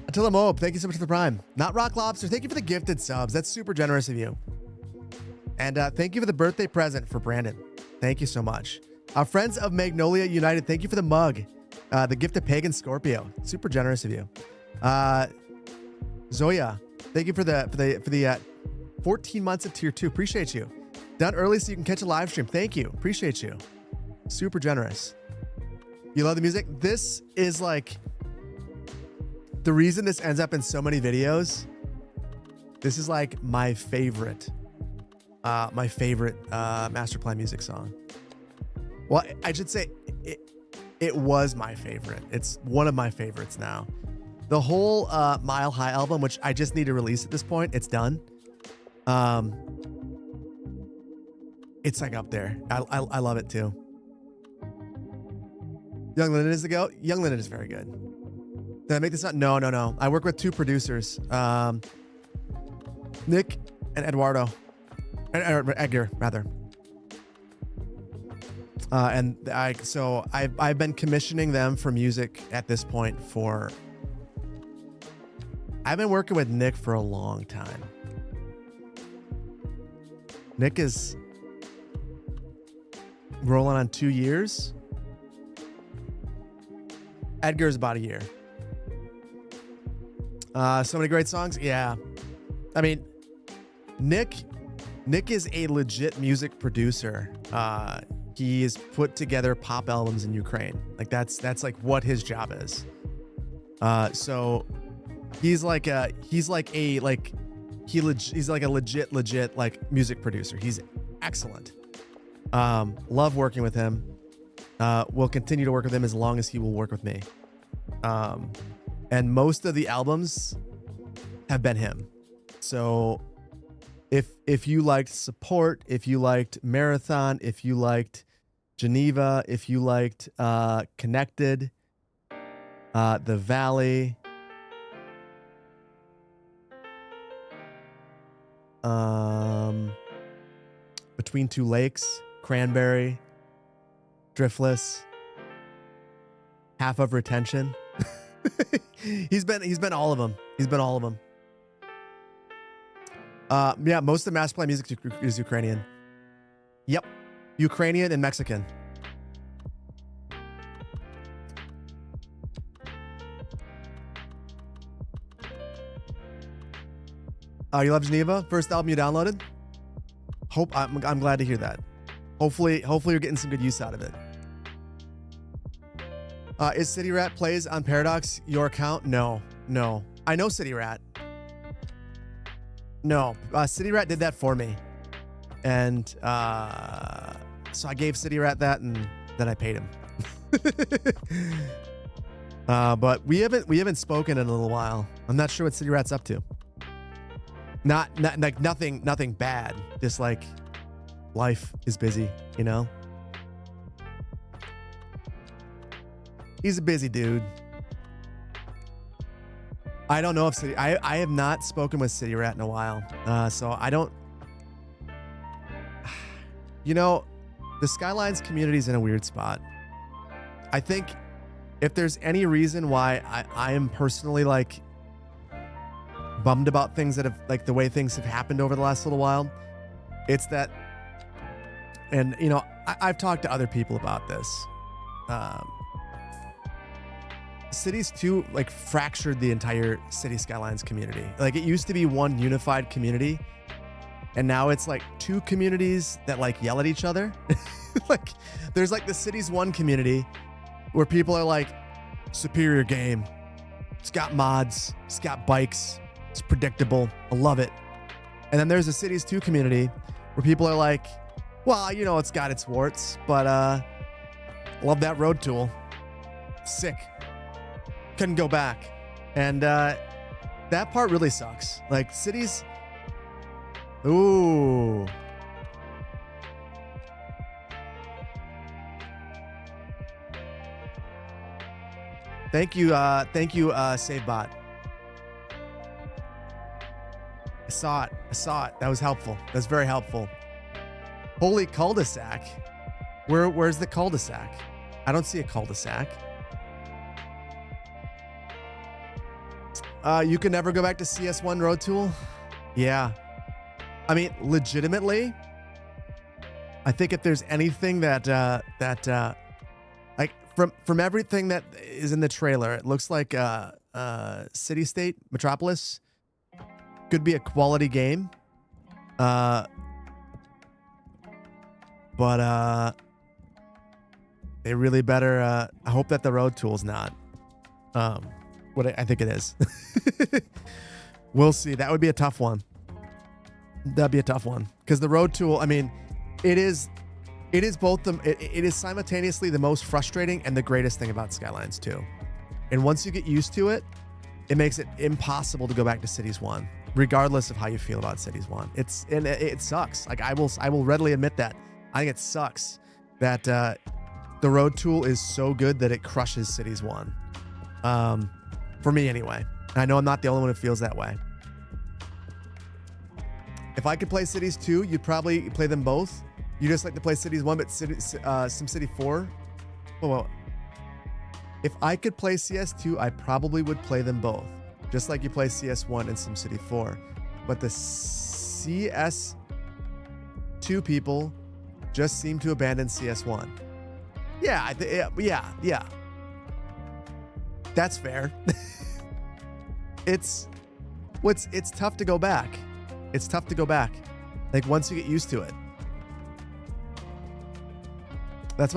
Attila Moab, thank you so much for the prime. Not Rock Lobster, thank you for the gifted subs. That's super generous of you. And thank you for the birthday present for Brandon. Thank you so much. Friends of Magnolia United, thank you for the mug. The gift of Pagan Scorpio. Super generous of you. Zoya, thank you for the 14 months of tier 2. Appreciate you. Done early so you can catch a live stream. Thank you. Appreciate you. Super generous. You love the music? This is like the reason this ends up in so many videos. This is like my favorite master plan music song. Well, I should say it was my favorite. It's one of my favorites now. The whole Mile High album, which I just need to release at this point, it's done. It's like up there. I love it too. Young Linden is the GOAT. Young Linden is very good. Did I make this up? No. I work with two producers, Nick and Eduardo, Edgar rather. And I've been commissioning them for music at this point for. I've been working with Nick for a long time. Nick is rolling on 2 years. Edgar's about a year. So many great songs. Yeah. I mean, Nick is a legit music producer. He's put together pop albums in Ukraine. Like that's like what his job is. So he's like a legit like music producer. He's excellent. Love working with him. We'll continue to work with him as long as he will work with me. And most of the albums have been him. So if you liked Support, if you liked Marathon, if you liked Geneva, if you liked Connected, The Valley, Between Two Lakes, Cranberry, Driftless, half of Retention. He's been all of them. He's been all of them. Yeah, most of the Master Plan music is Ukrainian. Yep, Ukrainian and Mexican. You love Geneva? First album you downloaded? I'm glad to hear that. Hopefully you're getting some good use out of it. Is City Rat plays on Paradox your account? No. I know City Rat. No, City Rat did that for me, and so I gave City Rat that, and then I paid him. But we haven't spoken in a little while. I'm not sure what City Rat's up to. Not like nothing bad. Just like life is busy, you know. He's a busy dude. I don't know if I have not spoken with City Rat in a while, so I don't. You know, the Skylines community is in a weird spot. I think if there's any reason why I am personally like bummed about things that have like the way things have happened over the last little while, it's that, and you know, I've talked to other people about this. Cities 2 like fractured the entire City Skylines community. Like it used to be one unified community, and now it's like two communities that like yell at each other. Like there's like the Cities 1 community where people are like, superior game, it's got mods, it's got bikes, it's predictable, I love it. And then there's the Cities 2 community where people are like, well, you know, it's got its warts, but love that road tool, sick, couldn't go back. And that part really sucks. Like cities, ooh. Thank you, SaveBot. I saw it. That was helpful. That's very helpful. Holy cul-de-sac. Where's the cul-de-sac? I don't see a cul-de-sac. You can never go back to CS1 Road Tool? Yeah. I mean, legitimately, I think if there's anything that like from everything that is in the trailer, it looks like City State Metropolis could be a quality game. But they really better I hope that the road tool's not what I think it is. We'll see. That would be a tough one. That'd be a tough one because the road tool, I mean, it is both it is simultaneously the most frustrating and the greatest thing about Skylines 2. And once you get used to it, it makes it impossible to go back to Cities 1, regardless of how you feel about Cities 1. It sucks. Like I will readily admit that. I think it sucks that the road tool is so good that it crushes Cities 1. For me anyway. I know I'm not the only one who feels that way. If I could play Cities 2, you'd probably play them both. You just like to play Cities 1, but SimCity 4. Well, if I could play CS2, I probably would play them both. Just like you play CS1 and SimCity 4. But the CS2 people just seem to abandon CS1. Yeah, yeah. That's fair. It's tough to go back. It's tough to go back. Like once you get used to it. That's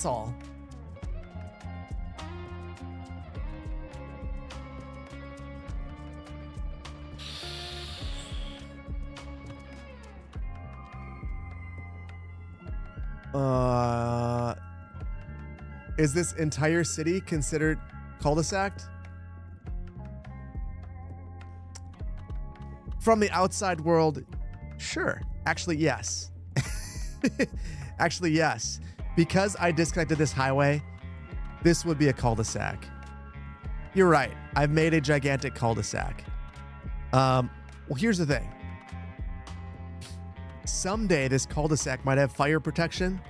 all. Is this entire city considered cul-de-sac? From the outside world, sure. Actually, yes. Actually, yes. Because I disconnected this highway, this would be a cul-de-sac. You're right. I've made a gigantic cul-de-sac. Well, here's the thing. Someday this cul-de-sac might have fire protection,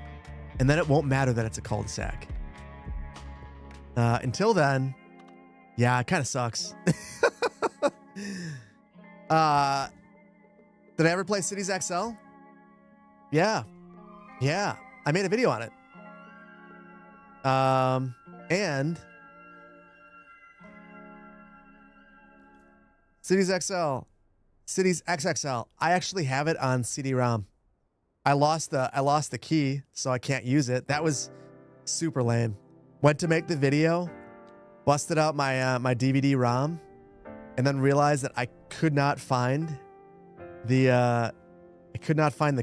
And then it won't matter that it's a cul-de-sac. Until then, yeah, it kind of sucks. Did I ever play Cities XL? Yeah. I made a video on it. And Cities XXL. I actually have it on CD-ROM. I lost the key, so I can't use it. That was super lame. Went to make the video, busted out my DVD-ROM, and then realized that I could not find the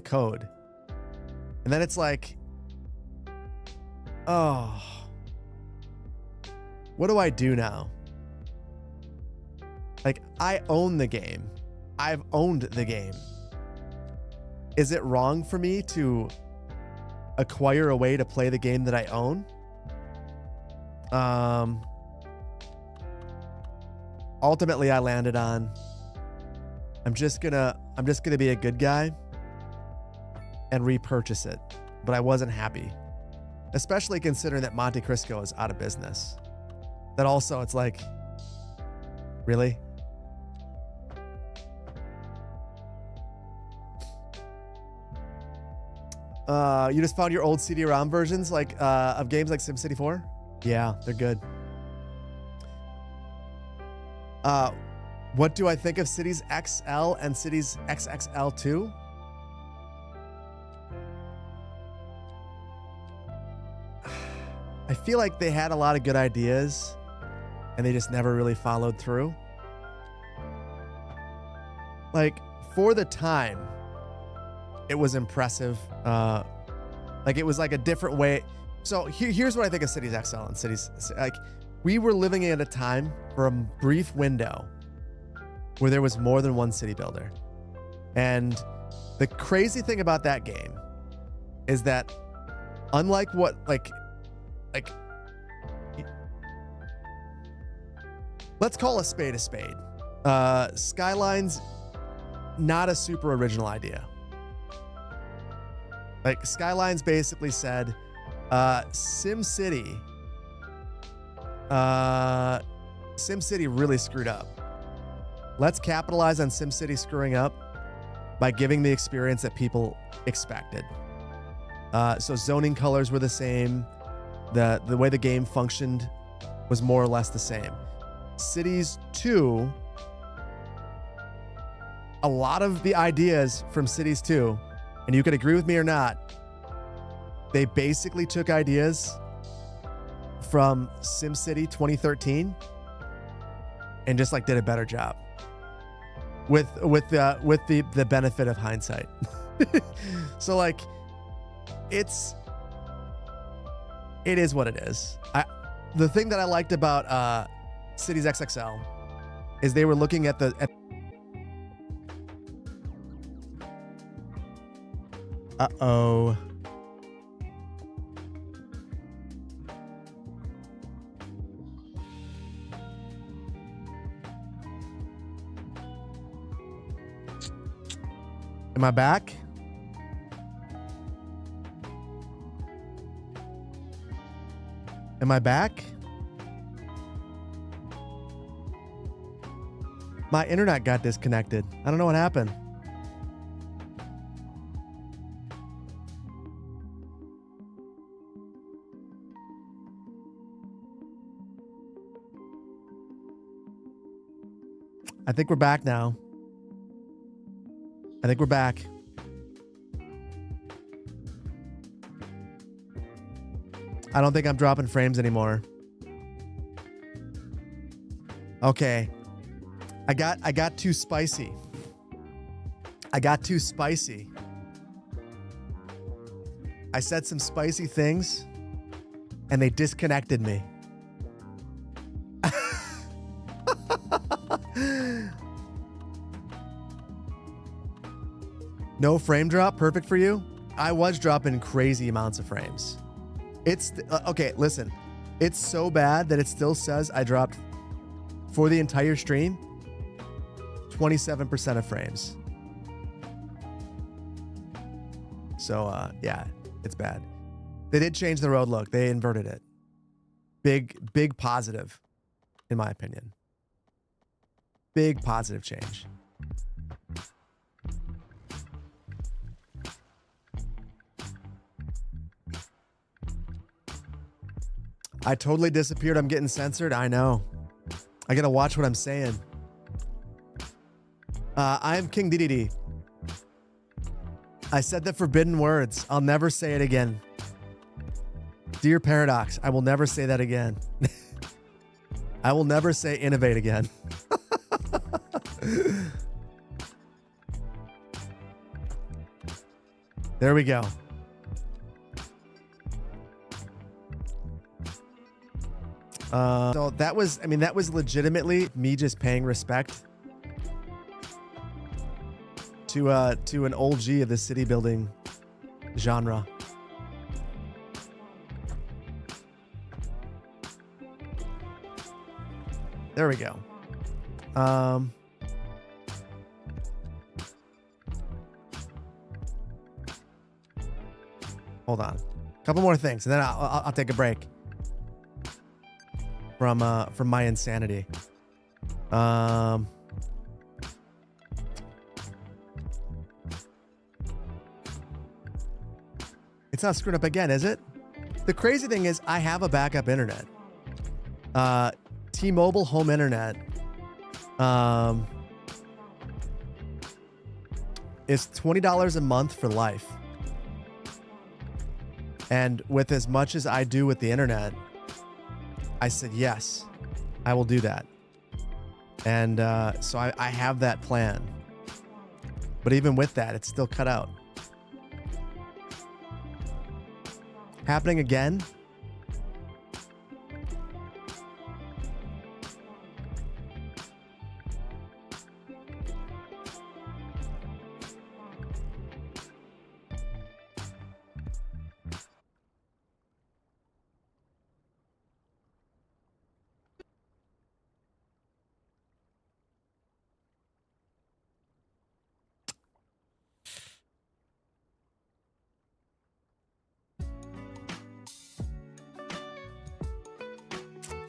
code. And then it's like, oh, what do I do now? Like, I own the game. I've owned the game. Is it wrong for me to acquire a way to play the game that I own? Ultimately, I landed on, I'm just gonna be a good guy and repurchase it. But I wasn't happy, especially considering that Monte Cristo is out of business. That also, it's like, really? You just found your old CD-ROM versions of games like SimCity 4? Yeah, they're good. What do I think of Cities XL and Cities XXL2? I feel like they had a lot of good ideas and they just never really followed through. Like, for the time, it was impressive. Like, it was like a different way. So here's what I think of Cities XL and Cities. Like, we were living at a time for a brief window where there was more than one city builder. And the crazy thing about that game is that, unlike what, let's call a spade a spade. Skyline's not a super original idea. Like, Skylines basically said, SimCity really screwed up. Let's capitalize on SimCity screwing up by giving the experience that people expected. So zoning colors were the same. The way the game functioned was more or less the same. Cities 2, a lot of the ideas from Cities 2, and you could agree with me or not, they basically took ideas from SimCity 2013 and just did a better job with the benefit of hindsight. So it is what it is. The thing that I liked about Cities XXL is they were looking at uh-oh. Am I back? Am I back? My internet got disconnected. I don't know what happened. I think we're back now. I think we're back. I don't think I'm dropping frames anymore. Okay. I got too spicy. I said some spicy things and they disconnected me. No frame drop, perfect for you? I was dropping crazy amounts of frames. It's, okay, listen. It's so bad that it still says I dropped, for the entire stream, 27% of frames. So, yeah, it's bad. They did change the road look. They inverted it. Big positive, in my opinion. Big positive change. I totally disappeared. I'm getting censored. I know. I gotta watch what I'm saying. I'm King Dedede. I said the forbidden words. I'll never say it again. Dear Paradox, I will never say that again. I will never say innovate again. There we go. So that was, I mean, that was legitimately me just paying respect to an OG of the city building genre. There we go. Hold on. A couple more things, and then I'll take a break from my insanity. It's not screwed up again, is it? The crazy thing is I have a backup internet. T-Mobile home internet is $20 a month for life. And with as much as I do with the internet, I said, yes, I will do that. And so I have that plan. But even with that, it's still cut out. Happening again?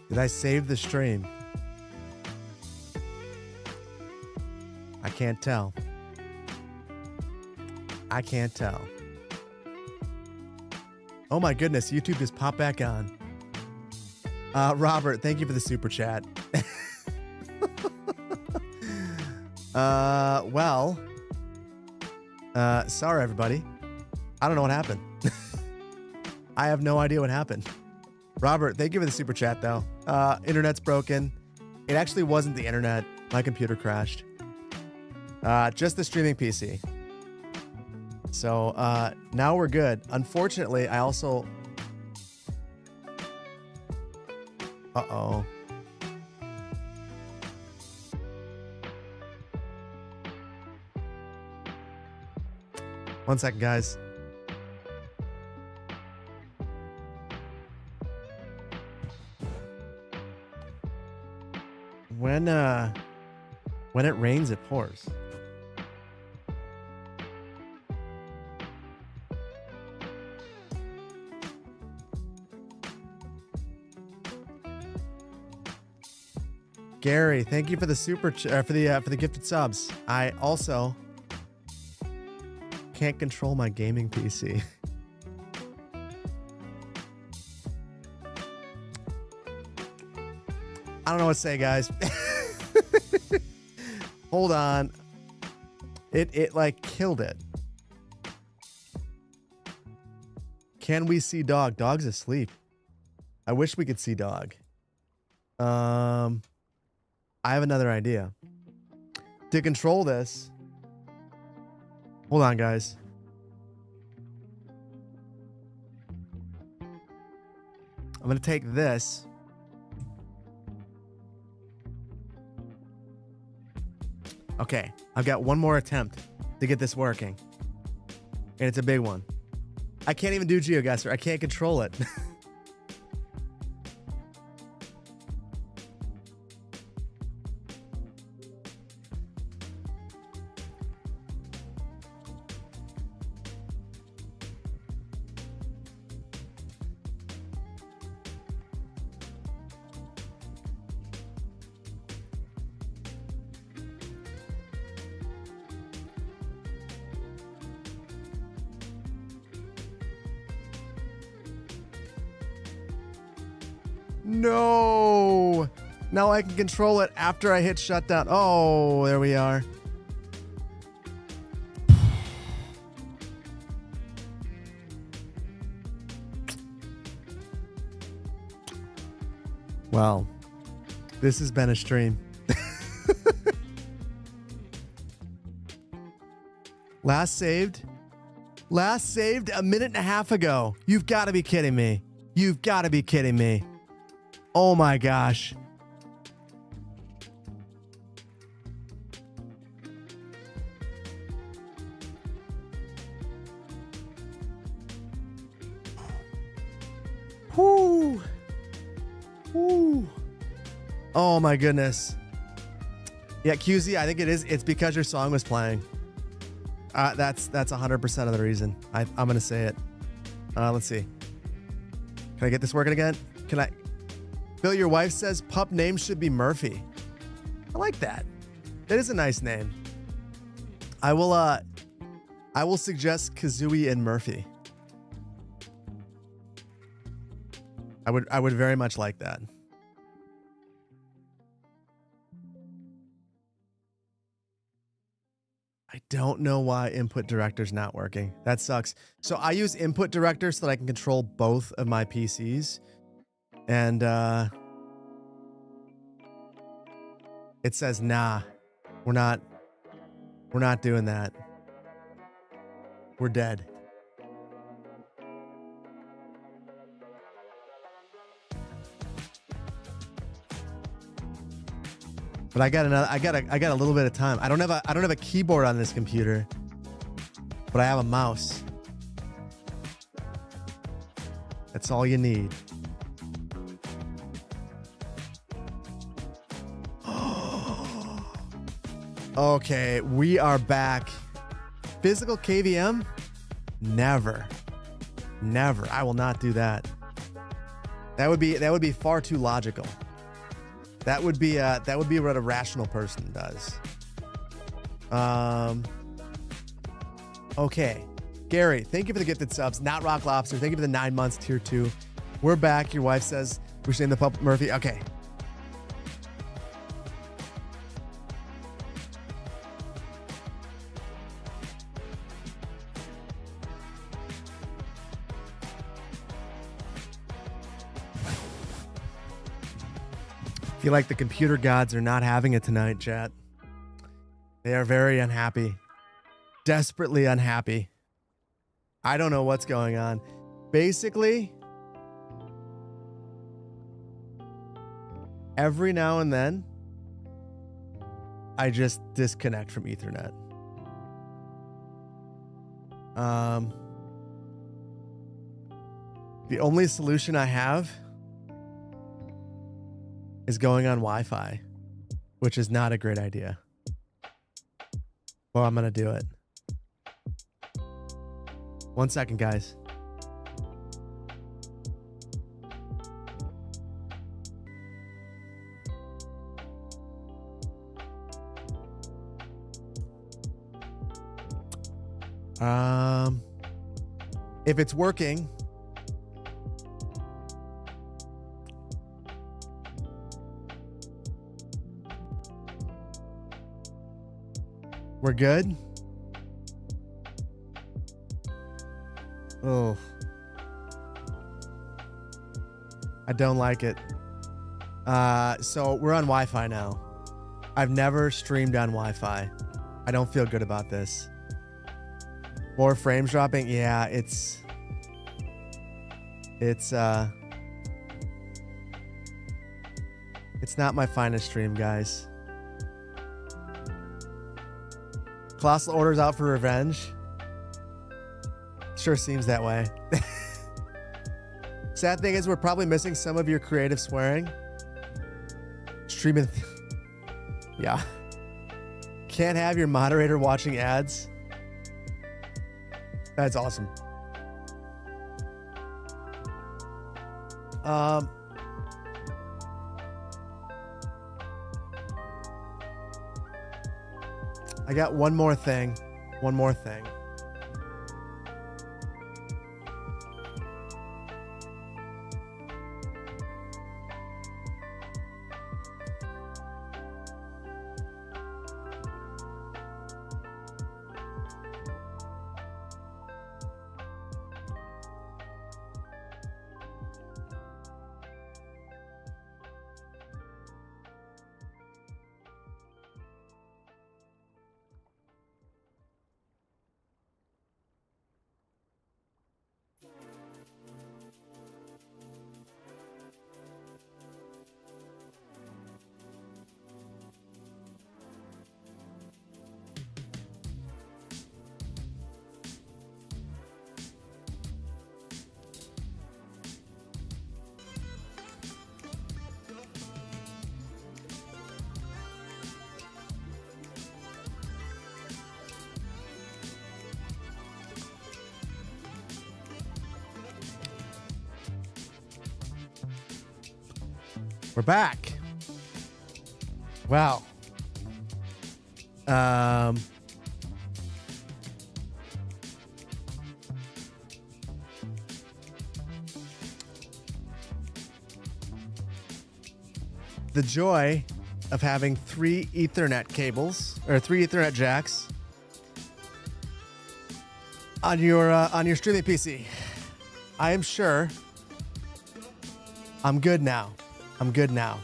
Did I save the stream? I can't tell. I can't tell. Oh my goodness, YouTube just popped back on. Robert, thank you for the super chat. Sorry everybody. I don't know what happened. I have no idea what happened. Robert, thank you for the super chat, though. Internet's broken. It actually wasn't the internet. My computer crashed. Just the streaming PC. So now we're good. Unfortunately, I also... Uh-oh. One second, guys. When it rains, it pours. Gary, thank you for the for the gifted subs. I also can't control my gaming PC. I don't know what to say, guys. Hold on. It like killed it. Can we see dog? Dog's asleep. I wish we could see dog. I have another idea. To control this. Hold on, guys. I'm going to take this. Okay, I've got one more attempt to get this working. And it's a big one. I can't even do GeoGuessr. I can't control it. No. Now I can control it after I hit shutdown. Oh, there we are. Well, this has been a stream. Last saved a minute and a half ago. You've got to be kidding me. You've got to be kidding me. Oh my gosh. Whoo. Whoo. Oh my goodness. Yeah, QZ, I think it is. It's because your song was playing. That's 100% of the reason. I'm gonna say it. Let's see. Can I get this working again? Can I? Bill, your wife says pup name should be Murphy. I like that. That is a nice name. I will suggest Kazooie and Murphy. I would very much like that. I don't know why Input Director's not working. That sucks. So I use Input Director so that I can control both of my PCs. And it says, nah, we're not doing that. We're dead. But I got a little bit of time. I don't have a keyboard on this computer, but I have a mouse. That's all you need. Okay, we are back. Physical KVM? Never. Never. I will not do that. That would be far too logical. That would be what a rational person does. Okay. Gary, thank you for the gifted subs. Not Rock Lobster, thank you for the 9 months, tier 2. We're back. Your wife says we're saying the pup Murphy. Okay. I feel like the computer gods are not having it tonight, chat. They are very unhappy. Desperately unhappy. I don't know what's going on. Basically, every now and then, I just disconnect from Ethernet. The only solution I have is going on Wi-Fi, which is not a great idea. Well, I'm gonna do it. 1 second, guys. If it's working, we're good. Oh, I don't like it. So we're on Wi-Fi now. I've never streamed on Wi-Fi. I don't feel good about this. More frames dropping. Yeah, it's not my finest stream, guys. Colossal orders out for revenge. Sure seems that way. Sad thing is we're probably missing some of your creative swearing. Streaming. Yeah. Can't have your moderator watching ads. That's awesome. I got one more thing. One more thing. We're back. Wow. The joy of having 3 Ethernet cables or 3 Ethernet jacks on your streaming PC. I am sure I'm good now. I'm good now.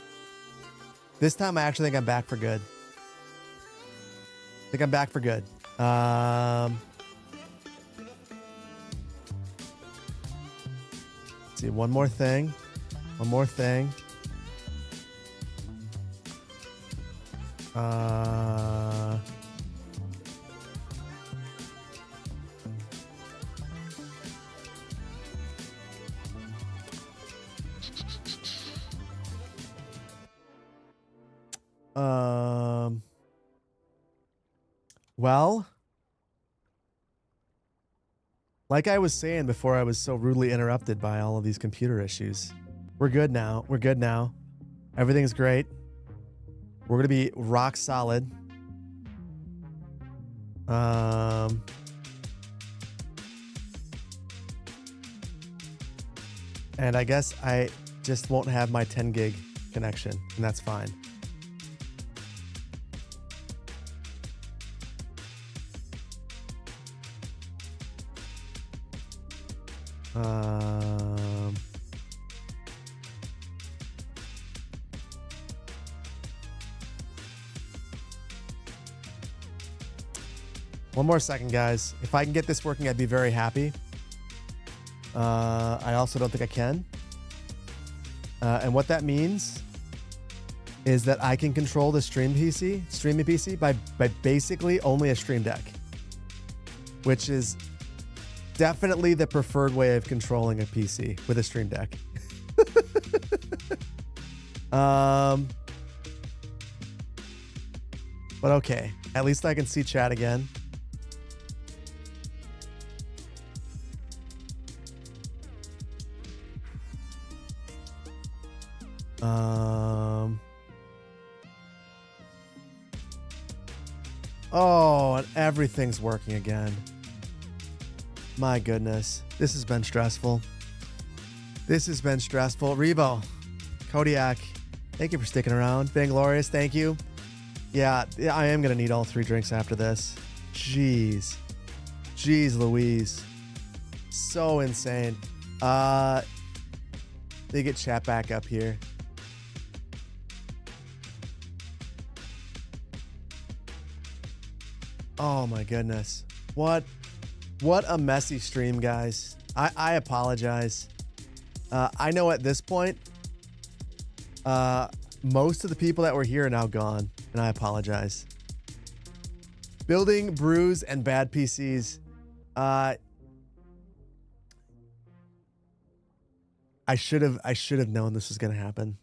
This time I actually think I'm back for good. I think I'm back for good. Let's see, one more thing. One more thing. Well, like I was saying before I was so rudely interrupted by all of these computer issues, we're good now. We're good now. Everything's great. We're going to be rock solid. And I guess I just won't have my 10 gig connection, and that's fine. One more second, guys. If I can get this working, I'd be very happy. I also don't think I can. And what that means is that I can control the streaming PC by basically only a Stream Deck, which is definitely the preferred way of controlling a PC with a Stream Deck. But okay, at least I can see chat again. Oh, and everything's working again. My goodness. This has been stressful. This has been stressful. Revo, Kodiak, thank you for sticking around. Banglorious, thank you. Yeah, I am going to need all 3 drinks after this. Jeez. Jeez Louise. So insane. They get chat back up here. Oh my goodness. What a messy stream, guys. I apologize. I know at this point, most of the people that were here are now gone, and I apologize. Building brews and bad PCs. I should have known this was gonna happen.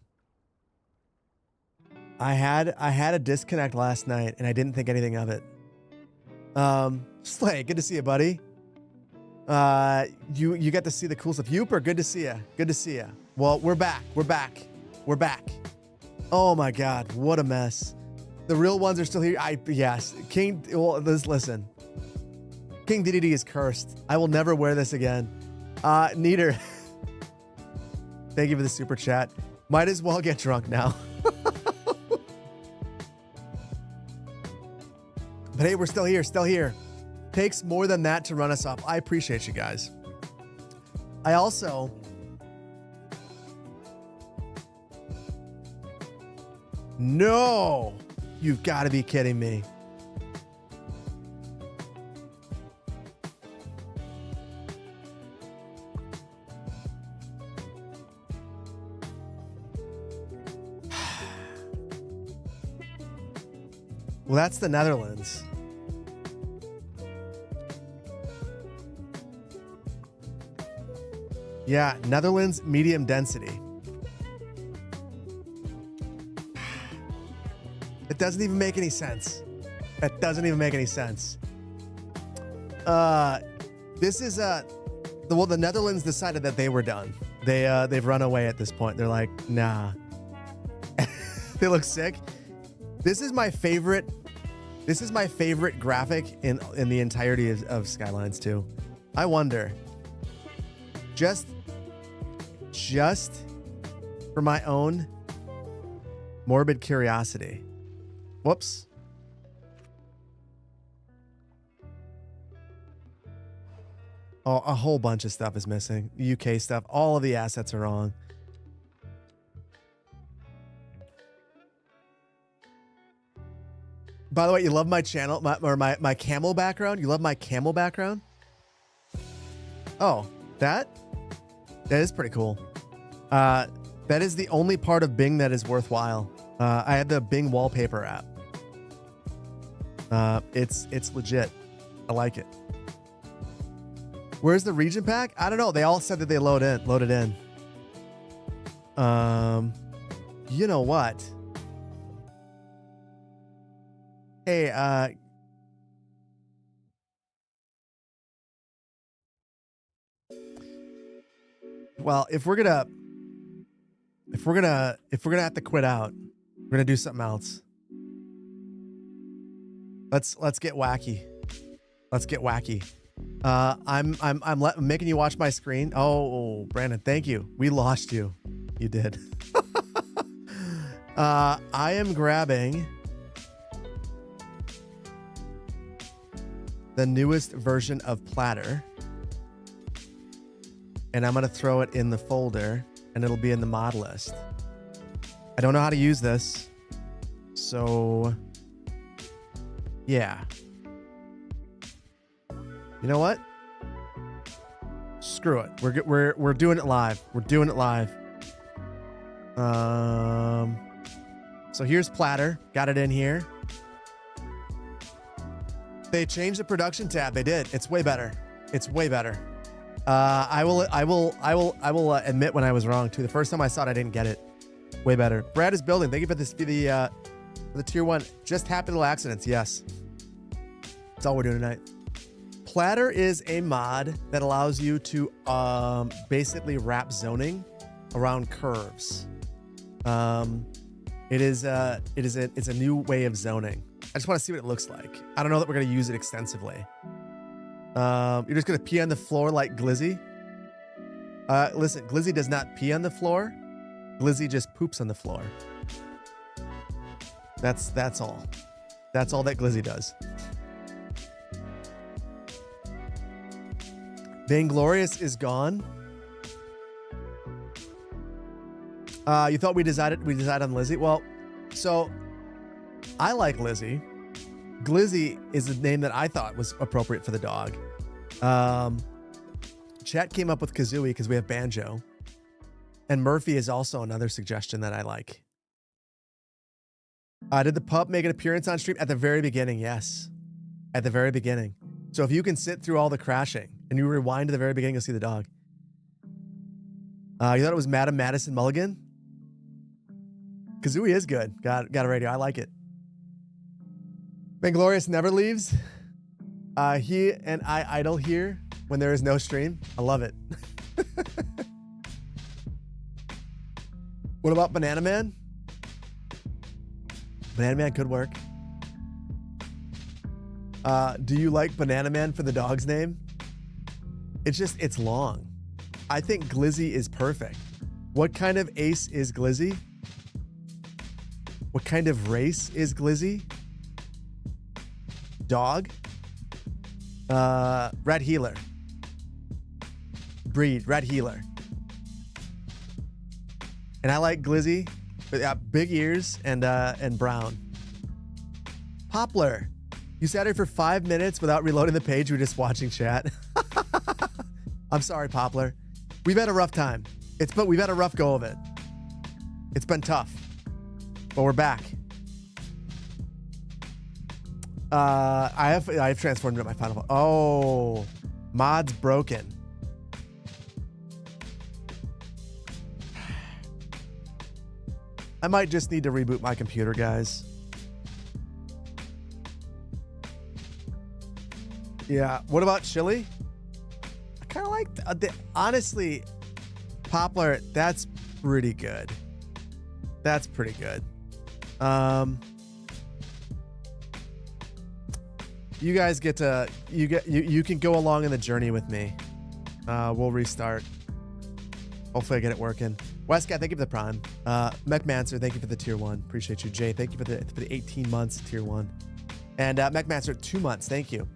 I had a disconnect last night, and I didn't think anything of it. Slay, good to see you, buddy. You got to see the cool stuff. Youper, good to see you. Good to see you. Well, we're back. We're back. We're back. Oh my God, what a mess. The real ones are still here. Yes, King. Well, listen. King Dedede is cursed. I will never wear this again. Neater. Thank you for the super chat. Might as well get drunk now. But hey, we're still here, still here. Takes more than that to run us off. I appreciate you guys. I also... No! You've got to be kidding me. Well, that's the Netherlands. Yeah, Netherlands, medium density. It doesn't even make any sense. It doesn't even make any sense. This is the Netherlands decided that they were done. They've run away at this point. They're like, nah, They look sick. This is my favorite. This is my favorite graphic in the entirety of Skylines 2. I wonder, just for my own morbid curiosity. Whoops. Oh, a whole bunch of stuff is missing. UK stuff. All of the assets are wrong. By the way, you love my channel, my camel background? You love my camel background? Oh, that is pretty cool. That is the only part of Bing that is worthwhile. I have the Bing wallpaper app. It's legit. I like it. Where's the region pack? I don't know. They all said that they loaded in. You know what? Hey, well, if we're gonna have to quit out, we're gonna do something else. Let's get wacky. Let's get wacky. I'm making you watch my screen. Oh, Brandon, thank you. We lost you. You did. I am grabbing the newest version of Platter, and I'm going to throw it in the folder, and it'll be in the mod list. I don't know how to use this, so yeah. You know what? Screw it. We're doing it live. We're doing it live. So here's Platter. Got it in here. They changed the production tab. They did. It's way better. It's way better. I will admit when I was wrong too. The first time I saw it, I didn't get it. Way better. Brad is building. Thank you for the tier 1. Just happy little accidents. Yes. That's all we're doing tonight. Platter is a mod that allows you to basically wrap zoning around curves. It's a new way of zoning. I just want to see what it looks like. I don't know that we're going to use it extensively. You're just going to pee on the floor like Glizzy. Listen, Glizzy does not pee on the floor. Glizzy just poops on the floor. That's all. That's all that Glizzy does. Vainglorious is gone. You thought we decided on Lizzie? Well, so I like Lizzie. Glizzy is the name that I thought was appropriate for the dog. Chat came up with Kazooie because we have Banjo. And Murphy is also another suggestion that I like. Did the pup make an appearance on stream? At the very beginning, yes. At the very beginning. So if you can sit through all the crashing and you rewind to the very beginning, you'll see the dog. You thought it was Madam Madison Mulligan? Kazooie is good. Got a radio. I like it. Vainglorious never leaves. He and I idle here when there is no stream. I love it. What about Banana Man? Banana Man could work. Do you like Banana Man for the dog's name? It's long. I think Glizzy is perfect. What kind of ace is Glizzy? What kind of race is Glizzy? Dog? Red Healer. Breed, Red Healer. And I like Glizzy, but big ears and brown. Poplar. You sat here for 5 minutes without reloading the page. You were just watching chat. I'm sorry, Poplar. We've had a rough time. But we've had a rough go of it. It's been tough, but we're back. I have transformed into my final. Oh, mod's broken. I might just need to reboot my computer, guys. Yeah. What about chili? I kind of like honestly, Poplar. That's pretty good. That's pretty good. You guys get to you can go along in the journey with me. We'll restart. Hopefully I get it working. Westcat, thank you for the prime. MechMancer, thank you for the tier 1. Appreciate you. Jay, thank you for the 18 months tier 1. And MechMancer, 2 months. Thank you.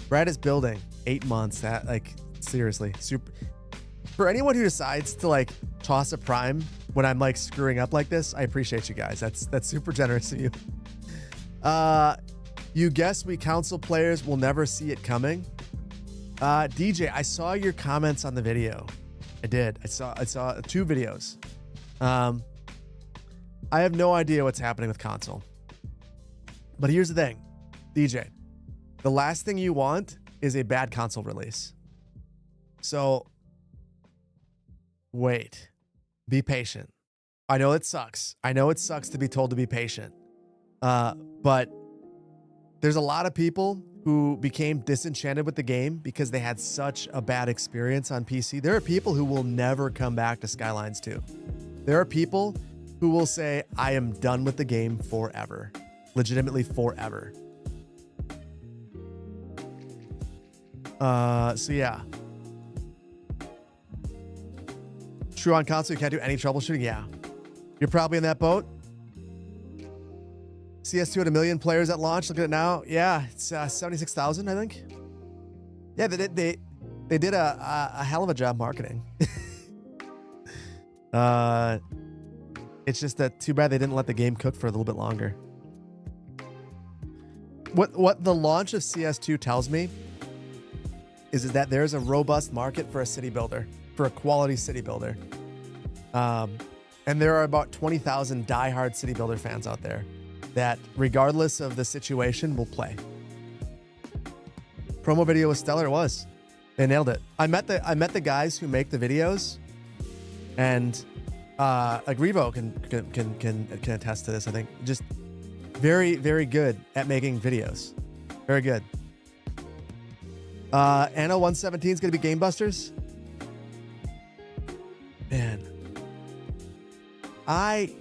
Brad is building 8 months. That, like, seriously, super. For anyone who decides to like toss a prime when I'm like screwing up like this, I appreciate you guys. That's super generous of you. You guess we counsel players will never see it coming. DJ, I saw your comments on the video. I did. I saw 2 videos. I have no idea what's happening with console. But here's the thing, DJ. The last thing you want is a bad console release. So wait. Be patient. I know it sucks. I know it sucks to be told to be patient. But there's a lot of people who became disenchanted with the game because they had such a bad experience on PC. There are people who will never come back to Skylines 2. There are people who will say, I am done with the game forever. Legitimately forever. So yeah. True on console, you can't do any troubleshooting? Yeah. You're probably in that boat. CS2 had 1 million players at launch. Look at it now. Yeah, it's 76,000, I think. Yeah, they did a hell of a job marketing. It's just that too bad they didn't let the game cook for a little bit longer. What the launch of CS2 tells me is that there's a robust market for a city builder, for a quality city builder. And there are about 20,000 diehard city builder fans out there that, regardless of the situation, will play. Promo video was stellar. It was. They nailed it. I met the guys who make the videos, and like Revo can attest to this. I think just very, very good at making videos. Very good. Anno 117 is gonna be Game Busters. Man, I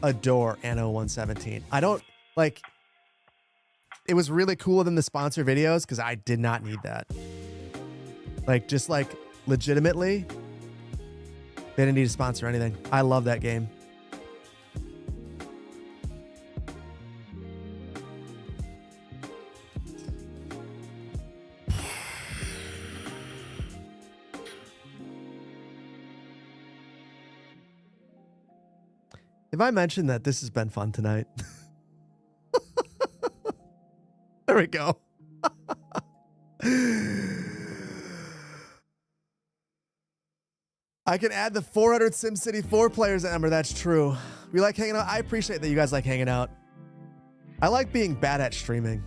adore Anno 117. I don't like. It was really cooler than the sponsor videos because I did not need that. Like, just like legitimately, they didn't need to sponsor anything. I love that game. If I mentioned that this has been fun tonight. There we go. I can add the 400 SimCity 4 players, Ember. That's true. We like hanging out. I appreciate that you guys like hanging out. I like being bad at streaming.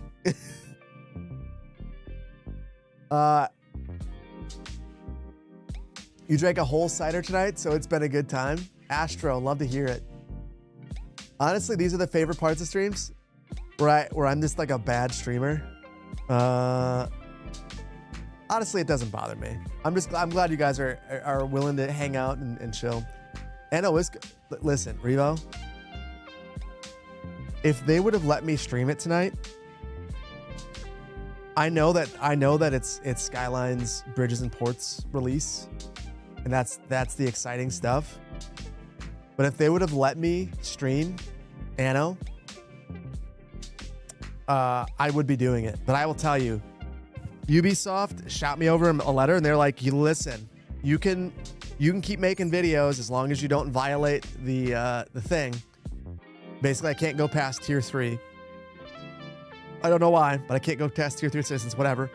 You drank a whole cider tonight, so it's been a good time. Astro, love to hear it. Honestly, these are the favorite parts of streams where I'm just like a bad streamer. Honestly, it doesn't bother me. I'm glad you guys are willing to hang out and chill. And listen, Revo, if they would have let me stream it tonight, I know that it's Skylines Bridges and Ports release, and that's the exciting stuff. But if they would have let me stream Anno, I would be doing it. But I will tell you, Ubisoft shot me over a letter, and they're like, "You listen, you can keep making videos as long as you don't violate the thing. Basically, I can't go past tier 3. I don't know why, but I can't go past tier 3 citizens. Whatever.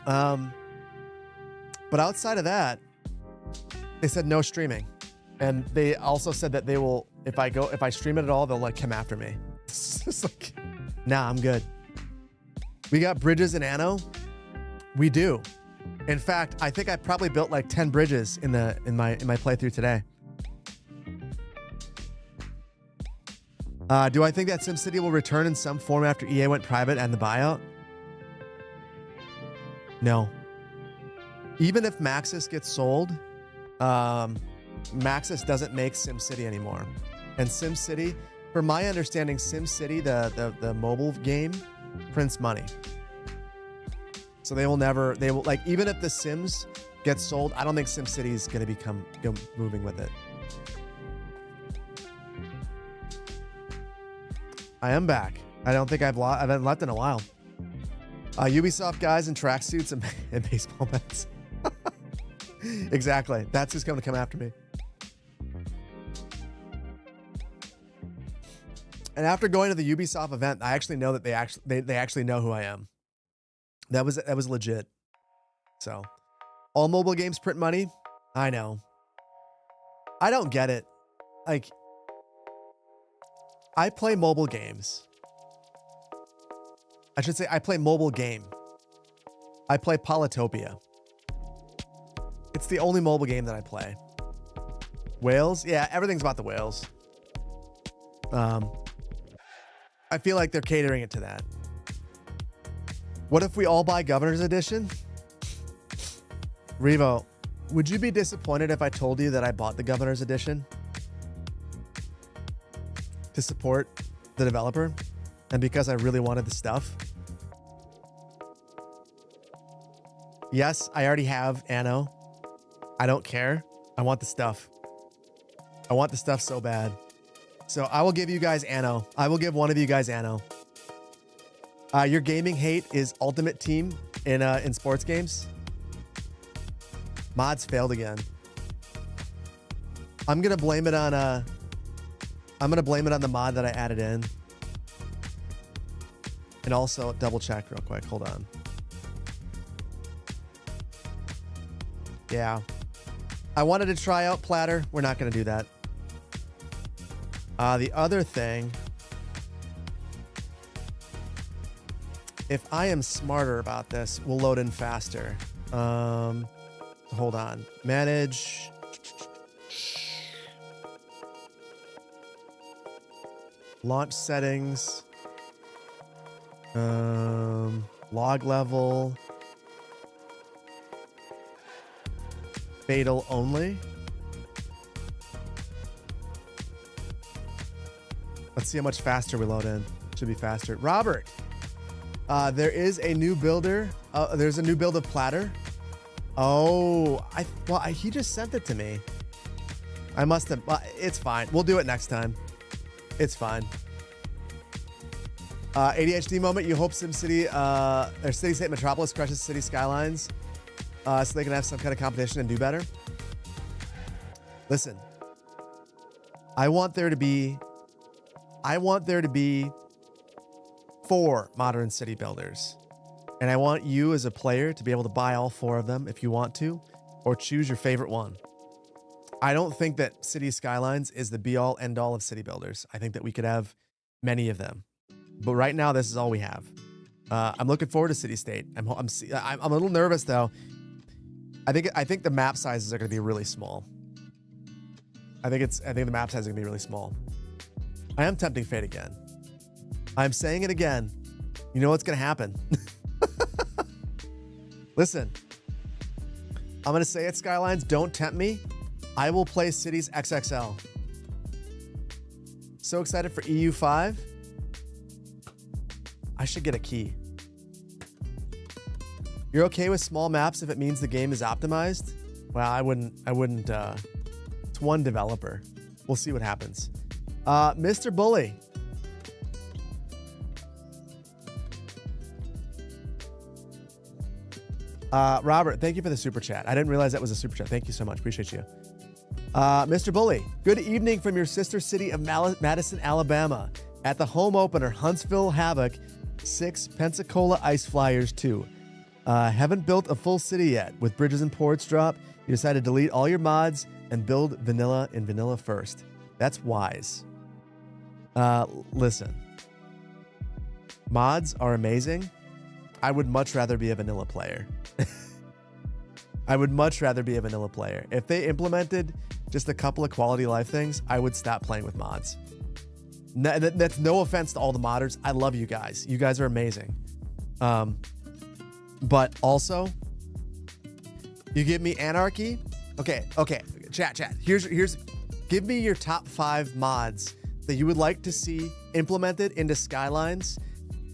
But outside of that, they said no streaming, and they also said that they will, if I stream it at all, they'll like come after me. It's just like, nah, I'm good. We got bridges in Anno. We do. In fact, I think I probably built like 10 bridges in my playthrough today. Do I think that SimCity will return in some form after EA went private and the buyout? No. Even if Maxis gets sold, Maxis doesn't make SimCity anymore. And SimCity from my understanding, SimCity, the mobile game, prints money. So they will like, even if The Sims gets sold, I don't think SimCity is going to moving with it. I am back. I don't think I've left in a while. Ubisoft guys in tracksuits and baseball bats. Exactly. That's who's going to come after me. And after going to the Ubisoft event, I actually know that they actually know who I am. That was legit. So, all mobile games print money. I know. I don't get it. Like, I play mobile games. I should say I play mobile game. I play Polytopia. It's the only mobile game that I play. Whales? Yeah, everything's about the whales. I feel like they're catering it to that. What if we all buy Governor's Edition? Revo, would you be disappointed if I told you that I bought the Governor's Edition to support the developer and because I really wanted the stuff? Yes, I already have Anno. I don't care. I want the stuff. I want the stuff so bad. So I will give you guys Anno. I will give one of you guys Anno. Your gaming hate is Ultimate Team in sports games. Mods failed again. I'm gonna blame it on the mod that I added in. And also double check real quick. Hold on. Yeah. I wanted to try out Platter. We're not gonna do that. The other thing, if I am smarter about this, we'll load in faster. Hold on. Manage. Launch settings. Log level. Fatal only. Let's see how much faster we load in. Should be faster. Robert, there is a new builder. There's a new build of Platter. Oh, he just sent it to me. I must have. It's fine. We'll do it next time. It's fine. ADHD moment. You hope SimCity or City State Metropolis crushes city skylines, so they can have some kind of competition and do better. Listen, I want there to be 4 modern city builders. And I want you as a player to be able to buy all 4 of them if you want to, or choose your favorite one. I don't think that City Skylines is the be all end all of city builders. I think that we could have many of them. But right now, this is all we have. I'm looking forward to City State. I'm a little nervous though. I think the map sizes are going to be really small. I think the map size is going to be really small. I am tempting fate again. I'm saying it again. You know what's going to happen. Listen, I'm going to say it, Skylines. Don't tempt me. I will play Cities XXL. So excited for EU5. I should get a key. You're okay with small maps if it means the game is optimized? Well, I wouldn't. It's one developer. We'll see what happens. Mr. Bully. Robert, thank you for the super chat. I didn't realize that was a super chat. Thank you so much. Appreciate you. Mr. Bully, good evening from your sister city of Madison, Alabama. At the home opener, Huntsville Havoc 6, Pensacola Ice Flyers 2. Haven't built a full city yet. With bridges and ports drop, you decided to delete all your mods and build vanilla in vanilla first. That's wise. Listen. Mods are amazing. I would much rather be a vanilla player. I would much rather be a vanilla player. If they implemented just a couple of quality of life things, I would stop playing with mods. That's no offense to all the modders. I love you guys. You guys are amazing. But also, you give me anarchy. Okay. Chat. Here's. Give me your top 5 mods that you would like to see implemented into Skylines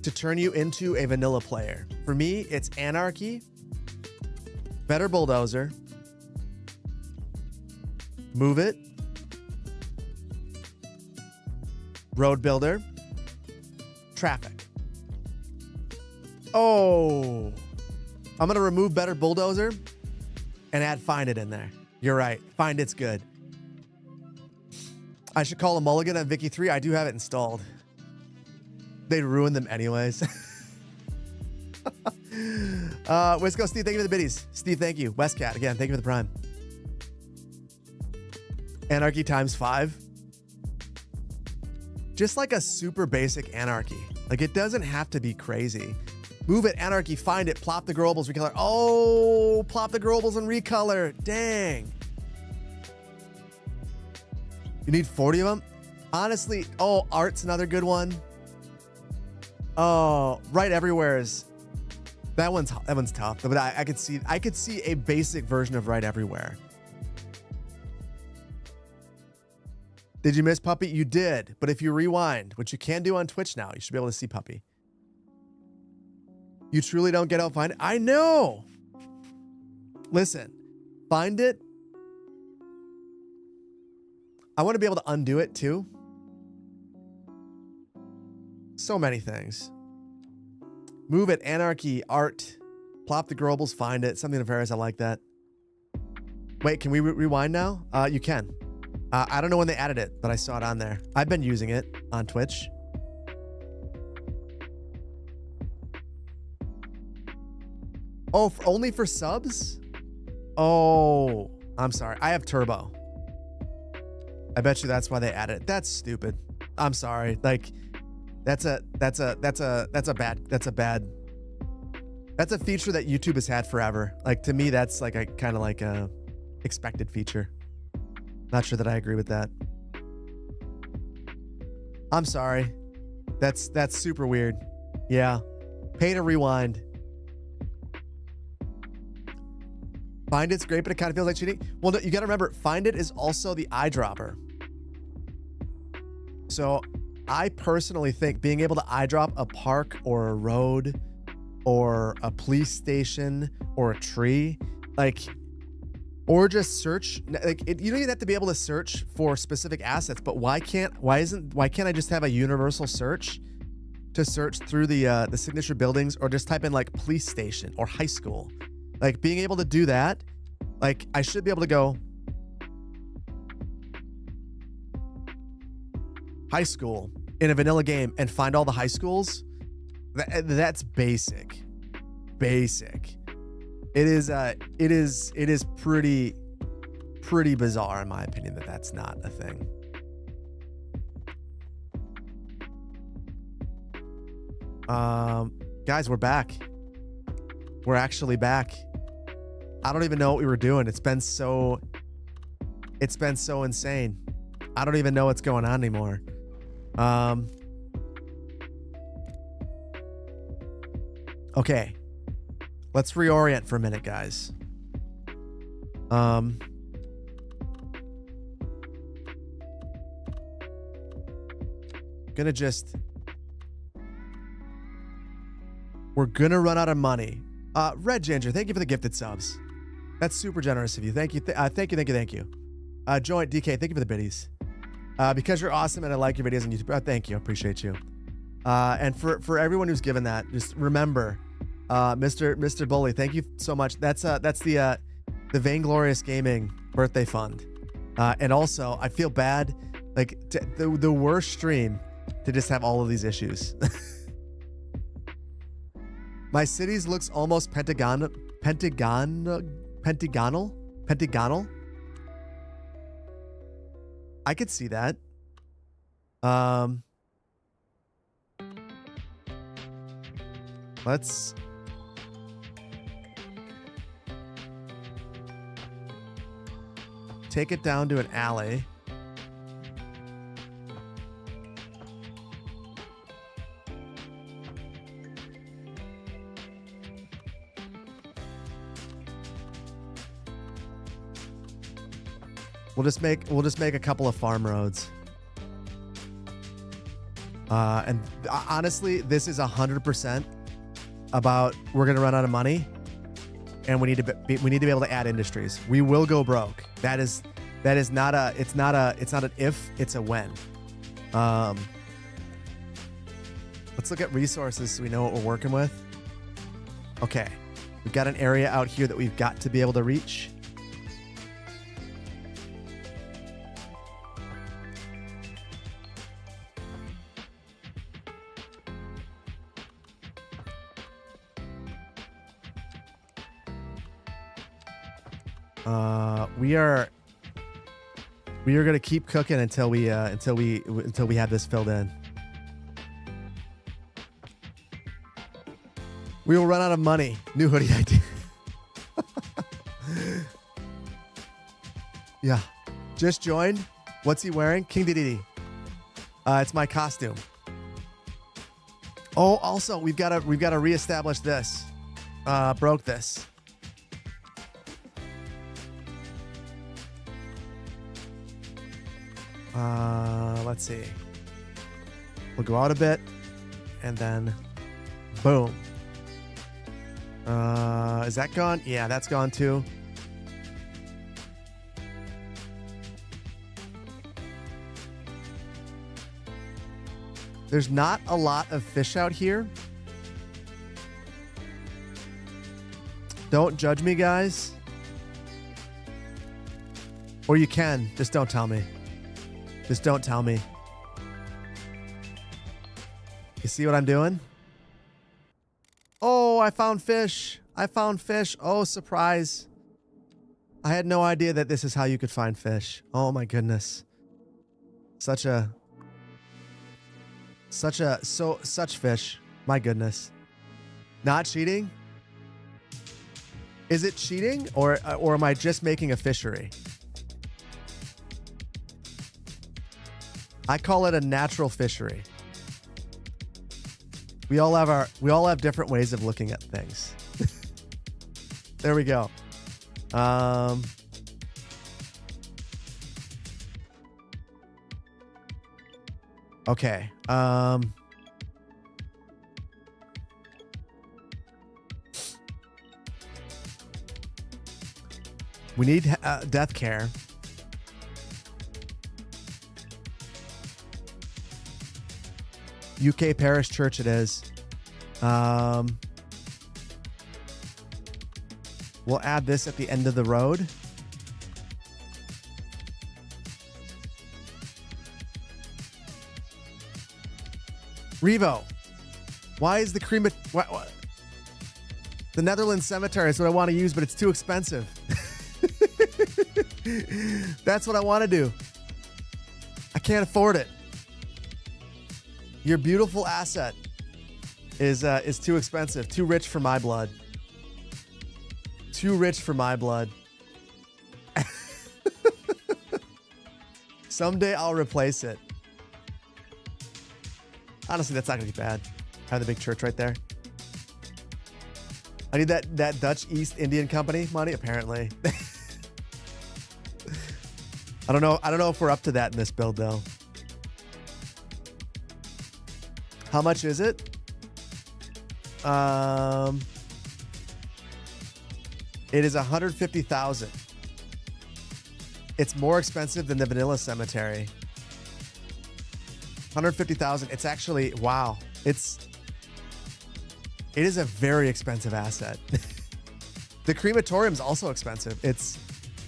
to turn you into a vanilla player. For me, it's Anarchy, Better Bulldozer, Move It, Road Builder, Traffic. Oh, I'm going to remove Better Bulldozer and add Find It in there. You're right. Find It's good. I should call a mulligan on Vicky 3. I do have it installed. They'd ruin them anyways. Let's go, Steve. Thank you for the biddies. Steve, thank you. Westcat, again, thank you for the prime. Anarchy times 5. Just like a super basic Anarchy. Like, it doesn't have to be crazy. Move It, Anarchy, Find It, plop the Grobles, recolor. Oh, plop the Grobles and recolor. Dang. You need 40 of them? Honestly, oh, Art's another good one. Oh, Right Everywhere is that one's tough. But I could see a basic version of Right Everywhere. Did you miss Puppy? You did, but if you rewind, which you can do on Twitch now, you should be able to see Puppy. You truly don't get out Find It? I know. Listen, Find It. I want to be able to undo it too. So many things. Move It, Anarchy, Art, plop the Grobles, Find It, something nefarious. I like that. Wait, can we rewind now? You can. I don't know when they added it, but I saw it on there. I've been using it on Twitch. Oh, only for subs? Oh, I'm sorry. I have Turbo. I bet you that's why they added it. That's stupid. I'm sorry. Like, that's a feature that YouTube has had forever. Like, to me, that's like a kind of like a expected feature. Not sure that I agree with that. I'm sorry. That's super weird. Yeah. Pay to rewind. Find It's great, but it kind of feels like cheating. Well, no, you got to remember, Find It is also the eyedropper. So I personally think being able to eyedrop a park or a road or a police station or a tree, like, or just search, like, you don't even have to be able to search for specific assets, but why can't I just have a universal search to search through the signature buildings, or just type in like police station or high school? Like, being able to do that, like, I should be able to go high school in a vanilla game and find all the high schools. That's basic. Basic. It is pretty bizarre, in my opinion, that that's not a thing. Guys, we're back. We're actually back. I don't even know what we were doing. It's been so insane. I don't even know what's going on anymore. Okay. Let's reorient for a minute, guys. We're gonna run out of money. Red Ginger, thank you for the gifted subs. That's super generous of you. Thank you. Thank you. Joint DK, thank you for the biddies. Because you're awesome and I like your videos on YouTube. Thank you. I appreciate you. And for everyone who's given that, just remember, Mr. Bully, thank you so much. That's the Vainglorious Gaming birthday fund. And also, I feel bad, like, the worst stream to just have all of these issues. My cities looks almost pentagonal. I could see that. Let's take it down to an alley. We'll just make a couple of farm roads. And honestly, this is 100% about we're gonna run out of money, and we need to be able to add industries. We will go broke. That is not an if, it's a when. Let's look at resources so we know what we're working with. Okay, we've got an area out here that we've got to be able to reach. We are gonna keep cooking until we have this filled in. We will run out of money. New hoodie idea. Yeah, just joined. What's he wearing? King Dedede. It's my costume. Oh, also we've got to reestablish this. Broke this. Let's see. We'll go out a bit, and then, boom. Is that gone? Yeah, that's gone too. There's not a lot of fish out here. Don't judge me, guys. Or you can. Just don't tell me. Just don't tell me. You see what I'm doing? Oh, I found fish. I found fish. Oh, surprise. I had no idea that this is how you could find fish. Oh my goodness. Such fish. My goodness. Not cheating? Is it cheating or am I just making a fishery? I call it a natural fishery. We all have different ways of looking at things. There we go. Okay. We need death care. UK Parish Church it is. We'll add this at the end of the road. Revo, why is the the Netherlands Cemetery is what I want to use, but it's too expensive. That's what I want to do. I can't afford it. Your beautiful asset is too expensive, too rich for my blood. Too rich for my blood. Someday I'll replace it. Honestly, that's not gonna be bad. Have the big church right there. I need that Dutch East Indian Company money, apparently. I don't know if we're up to that in this build though. How much is it? It is 150,000. It's more expensive than the vanilla cemetery. 150,000. It's actually, wow. It is a very expensive asset. The crematorium is also expensive. It's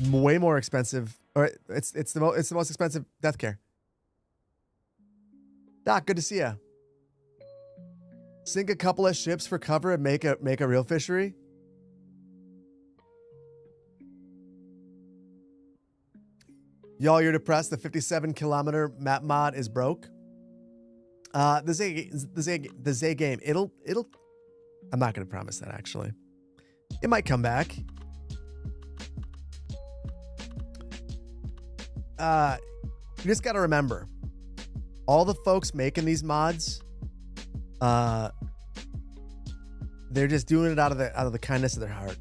way more expensive, or it's the most expensive death care. Doc, good to see you. Sink a couple of ships for cover and make a real fishery. Y'all, you're depressed. The 57-kilometer map mod is broke. The Z game. It'll. I'm not gonna promise that actually. It might come back. You just gotta remember, all the folks making these mods, they're just doing it out of the kindness of their heart.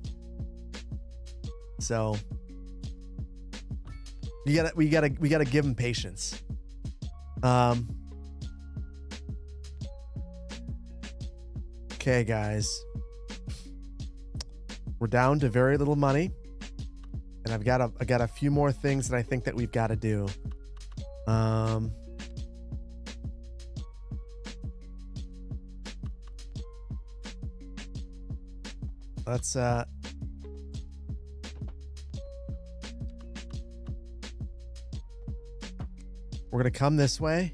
So we gotta give them patience. Okay, guys. We're down to very little money. And I got a few more things that I think that we've got to do. Let's we're gonna come this way.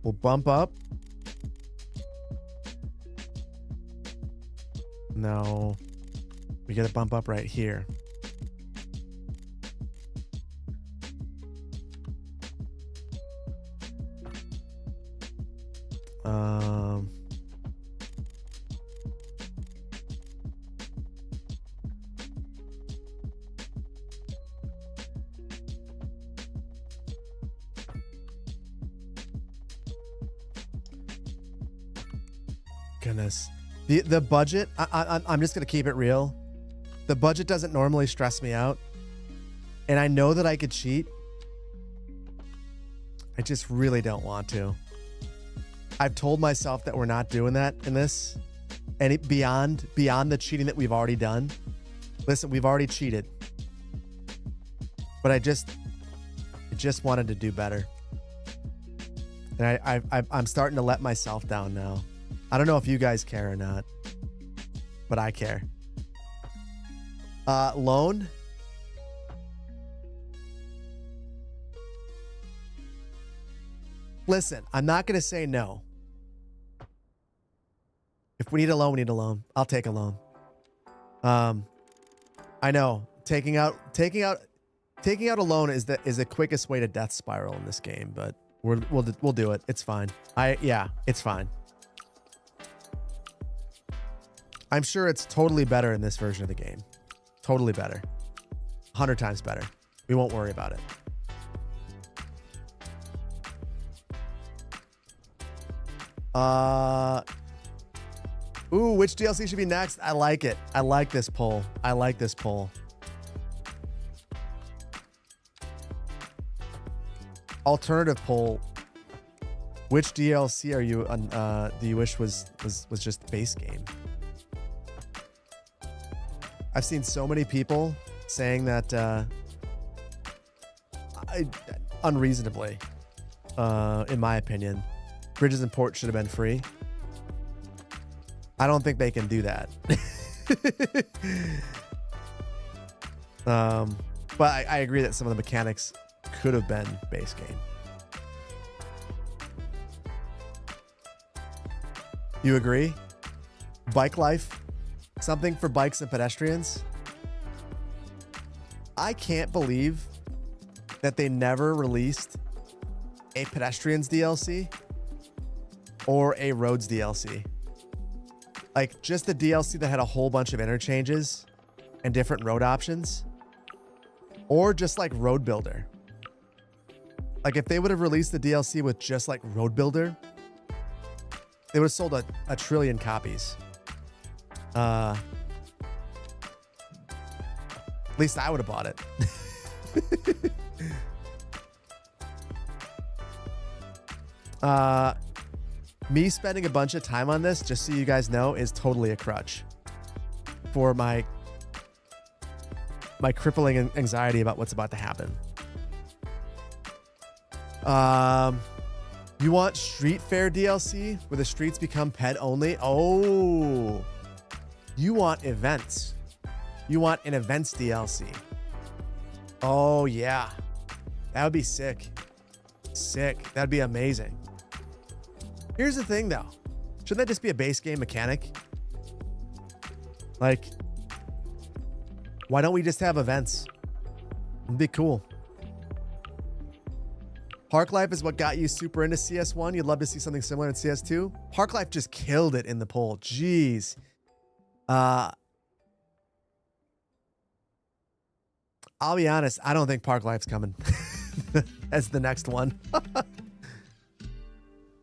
We'll bump up. No, we gotta bump up right here. Goodness. The budget, I'm just going to keep it real. The budget doesn't normally stress me out. And I know that I could cheat. I just really don't want to. I've told myself that we're not doing that in this. And beyond the cheating that we've already done. Listen, we've already cheated. But I just wanted to do better. And I'm starting to let myself down now. I don't know if you guys care or not, but I care. Loan. Listen, I'm not going to say no. If we need a loan, we need a loan. I'll take a loan. I know taking out a loan is the quickest way to death spiral in this game, but we'll do it. It's fine. It's fine. I'm sure it's totally better in this version of the game. Totally better. 100 times better. We won't worry about it. Ooh, which DLC should be next? I like it. I like this poll. I like this poll. Alternative poll. Which DLC are you do you wish was just base game? I've seen so many people saying that unreasonably, in my opinion, Bridges and Ports should have been free. I don't think they can do that. But I agree that some of the mechanics could have been base game. You agree? Bike life? Something for bikes and pedestrians? I can't believe that they never released a pedestrians DLC or a roads DLC. Like just the DLC that had a whole bunch of interchanges and different road options, or just like Road Builder. Like if they would have released the DLC with just like Road Builder, they would have sold a trillion copies. At least I would have bought it. Me spending a bunch of time on this, just so you guys know, is totally a crutch for my crippling anxiety about what's about to happen. You want Street Fair DLC where the streets become pet only? Oh, you want events. You want an events DLC. Oh yeah, that would be sick. Sick. That'd be amazing. Here's the thing though. Shouldn't that just be a base game mechanic? Like, why don't we just have events? It'd be cool. Park Life is what got you super into CS1. You'd love to see something similar in CS2. Park Life just killed it in the poll. Jeez. I'll be honest. I don't think Park Life's coming as the next one.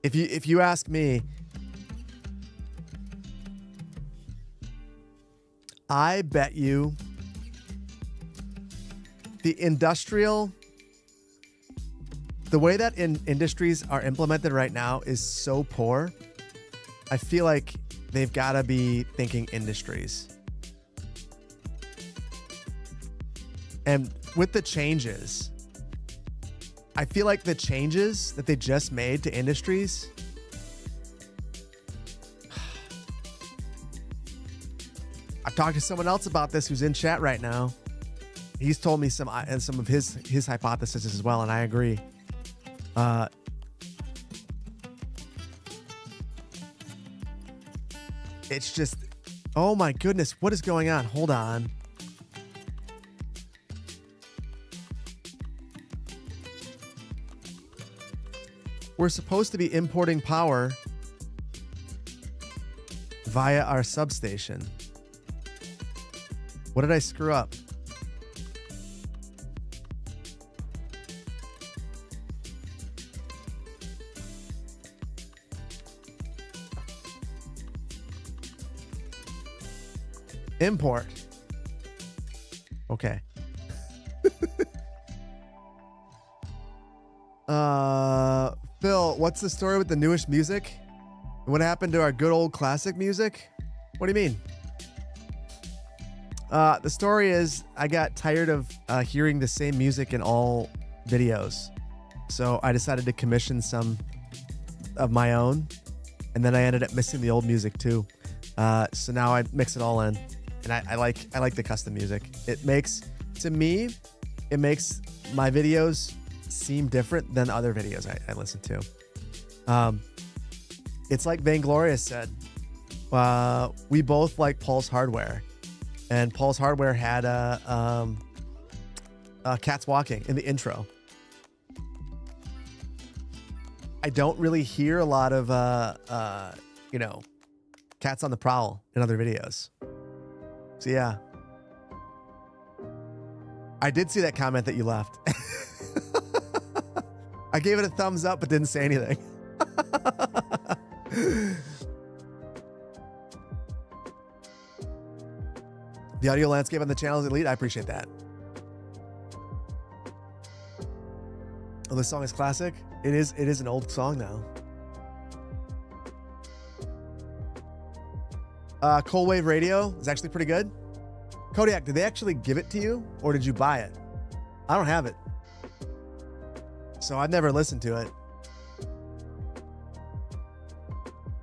If you ask me, I bet you the industrial the way that industries are implemented right now is so poor. I feel like they've got to be thinking industries. And with the changes, I feel like the changes that they just made to industries, I've talked to someone else about this who's in chat right now. He's told me some of his hypotheses as well, and I agree. It's just, oh my goodness, what is going on? Hold on. We're supposed to be importing power via our substation. What did I screw up? Import. Okay. Phil, what's the story with the newest music? What happened to our good old classic music? What do you mean? The story is I got tired of hearing the same music in all videos. So I decided to commission some of my own. And then I ended up missing the old music too. So now I mix it all in. And I like the custom music. It makes, to me, it makes my videos seem different than other videos I listen to. It's like Vainglorious said. We both like Paul's Hardware. And Paul's Hardware had cats walking in the intro. I don't really hear a lot of, cats on the prowl in other videos. So yeah. I did see that comment that you left. I gave it a thumbs up, but didn't say anything. The audio landscape on the channel is elite. I appreciate that. Oh, this song is classic. It is an old song now. Cold Wave Radio is actually pretty good. Kodiak, did they actually give it to you or did you buy it? I don't have it. So I've never listened to it.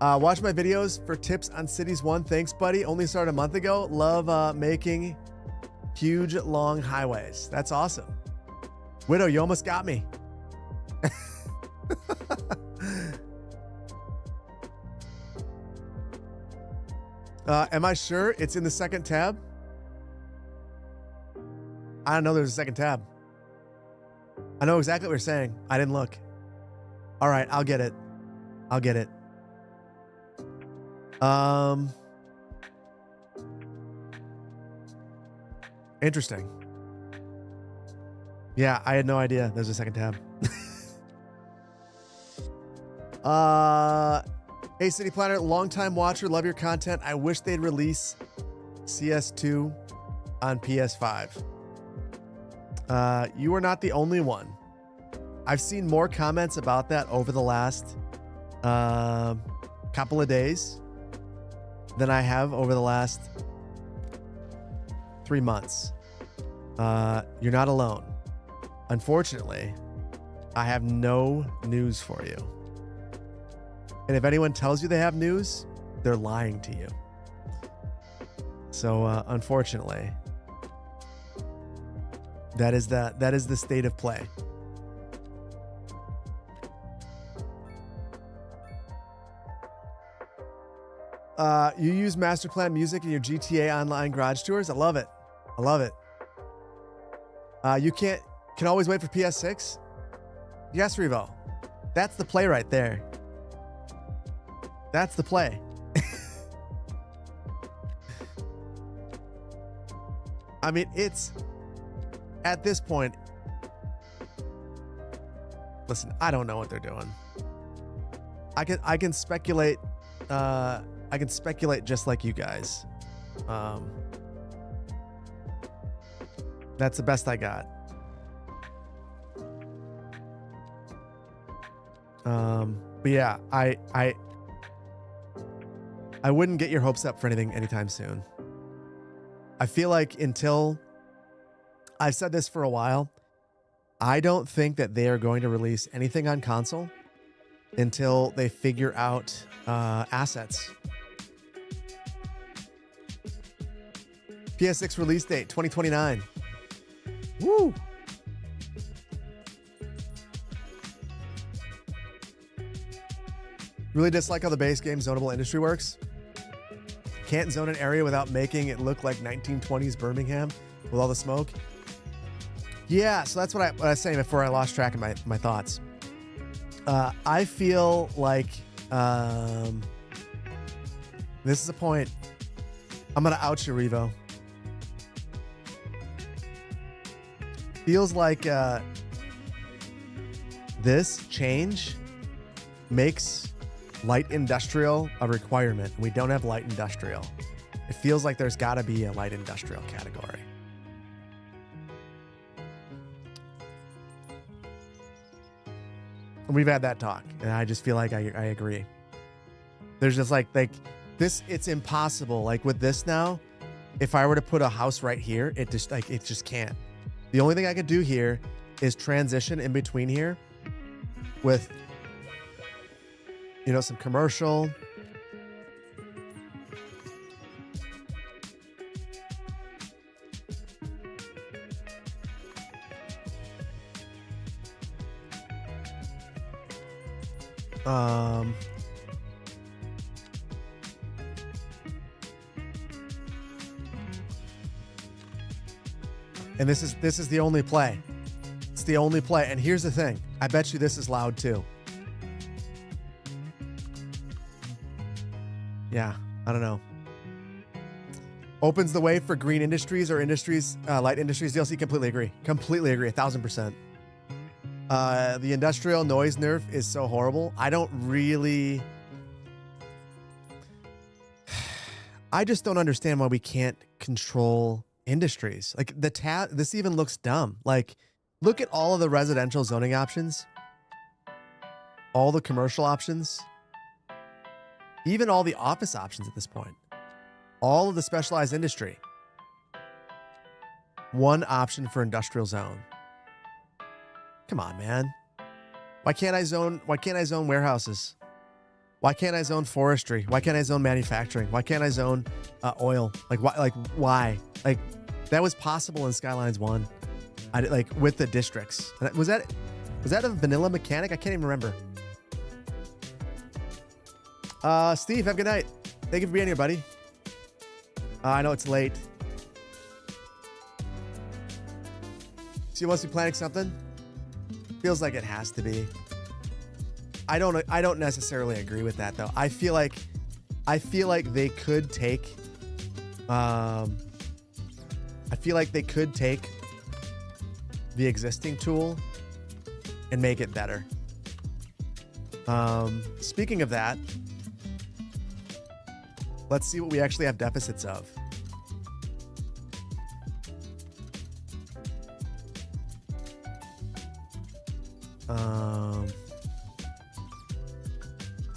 Watch my videos for tips on Cities 1. Thanks, buddy. Only started a month ago. Love making huge, long highways. That's awesome. Widow, you almost got me. Am I sure it's in the second tab? I don't know there's a second tab. I know exactly what you're saying. I didn't look. All right, I'll get it. I'll get it. Interesting. Yeah, I had no idea there's a second tab. Hey, City Planner, longtime watcher, love your content. I wish they'd release CS2 on PS5. You are not the only one. I've seen more comments about that over the last couple of days than I have over the last 3 months. You're not alone. Unfortunately, I have no news for you. And if anyone tells you they have news, they're lying to you. So, unfortunately, that is the state of play. You use master plan music in your GTA Online garage tours? I love it. I love it. You can always wait for PS6? Yes, Revo. That's the play right there. That's the play. I mean, it's at this point. Listen, I don't know what they're doing. I can speculate. I can speculate just like you guys. That's the best I got. But yeah, I wouldn't get your hopes up for anything anytime soon. I feel like until, I've said this for a while, I don't think that they are going to release anything on console until they figure out assets. PS6 release date 2029. Woo! Really dislike how the base game zonable industry works. Can't zone an area without making it look like 1920s Birmingham with all the smoke. Yeah, so that's what I was saying before I lost track of my thoughts. I feel like this is a point. I'm going to out you, Revo. Feels like this change makes light industrial a requirement. We don't have light industrial. It feels like there's got to be a light industrial category. We've had that talk, and I just feel like I agree. There's just like this, it's impossible. Like with this now, if I were to put a house right here, it just can't. The only thing I could do here is transition in between here with, you know, some commercial. And this is the only play. It's the only play. And here's the thing. I bet you this is loud too. Yeah, I don't know. Opens the way for green industries or industries, light industries DLC. Completely agree. Completely agree. 1000%. The industrial noise nerf is so horrible. I don't really. I just don't understand why we can't control industries. Like this even looks dumb. Like, look at all of the residential zoning options, all the commercial options, even all the office options at this point, all of the specialized industry. One option for industrial zone. Come on, man. Why can't I zone warehouses? Why can't I zone forestry? Why can't I zone manufacturing? Why can't I zone oil? Like why? Like that was possible in Skylines 1. With the districts. Was that a vanilla mechanic? I can't even remember. Steve, have a good night. Thank you for being here, buddy. I know it's late. So you must be planning something? Feels like it has to be. I don't necessarily agree with that though. I feel like they could take the existing tool and make it better. Speaking of that, let's see what we actually have deficits of.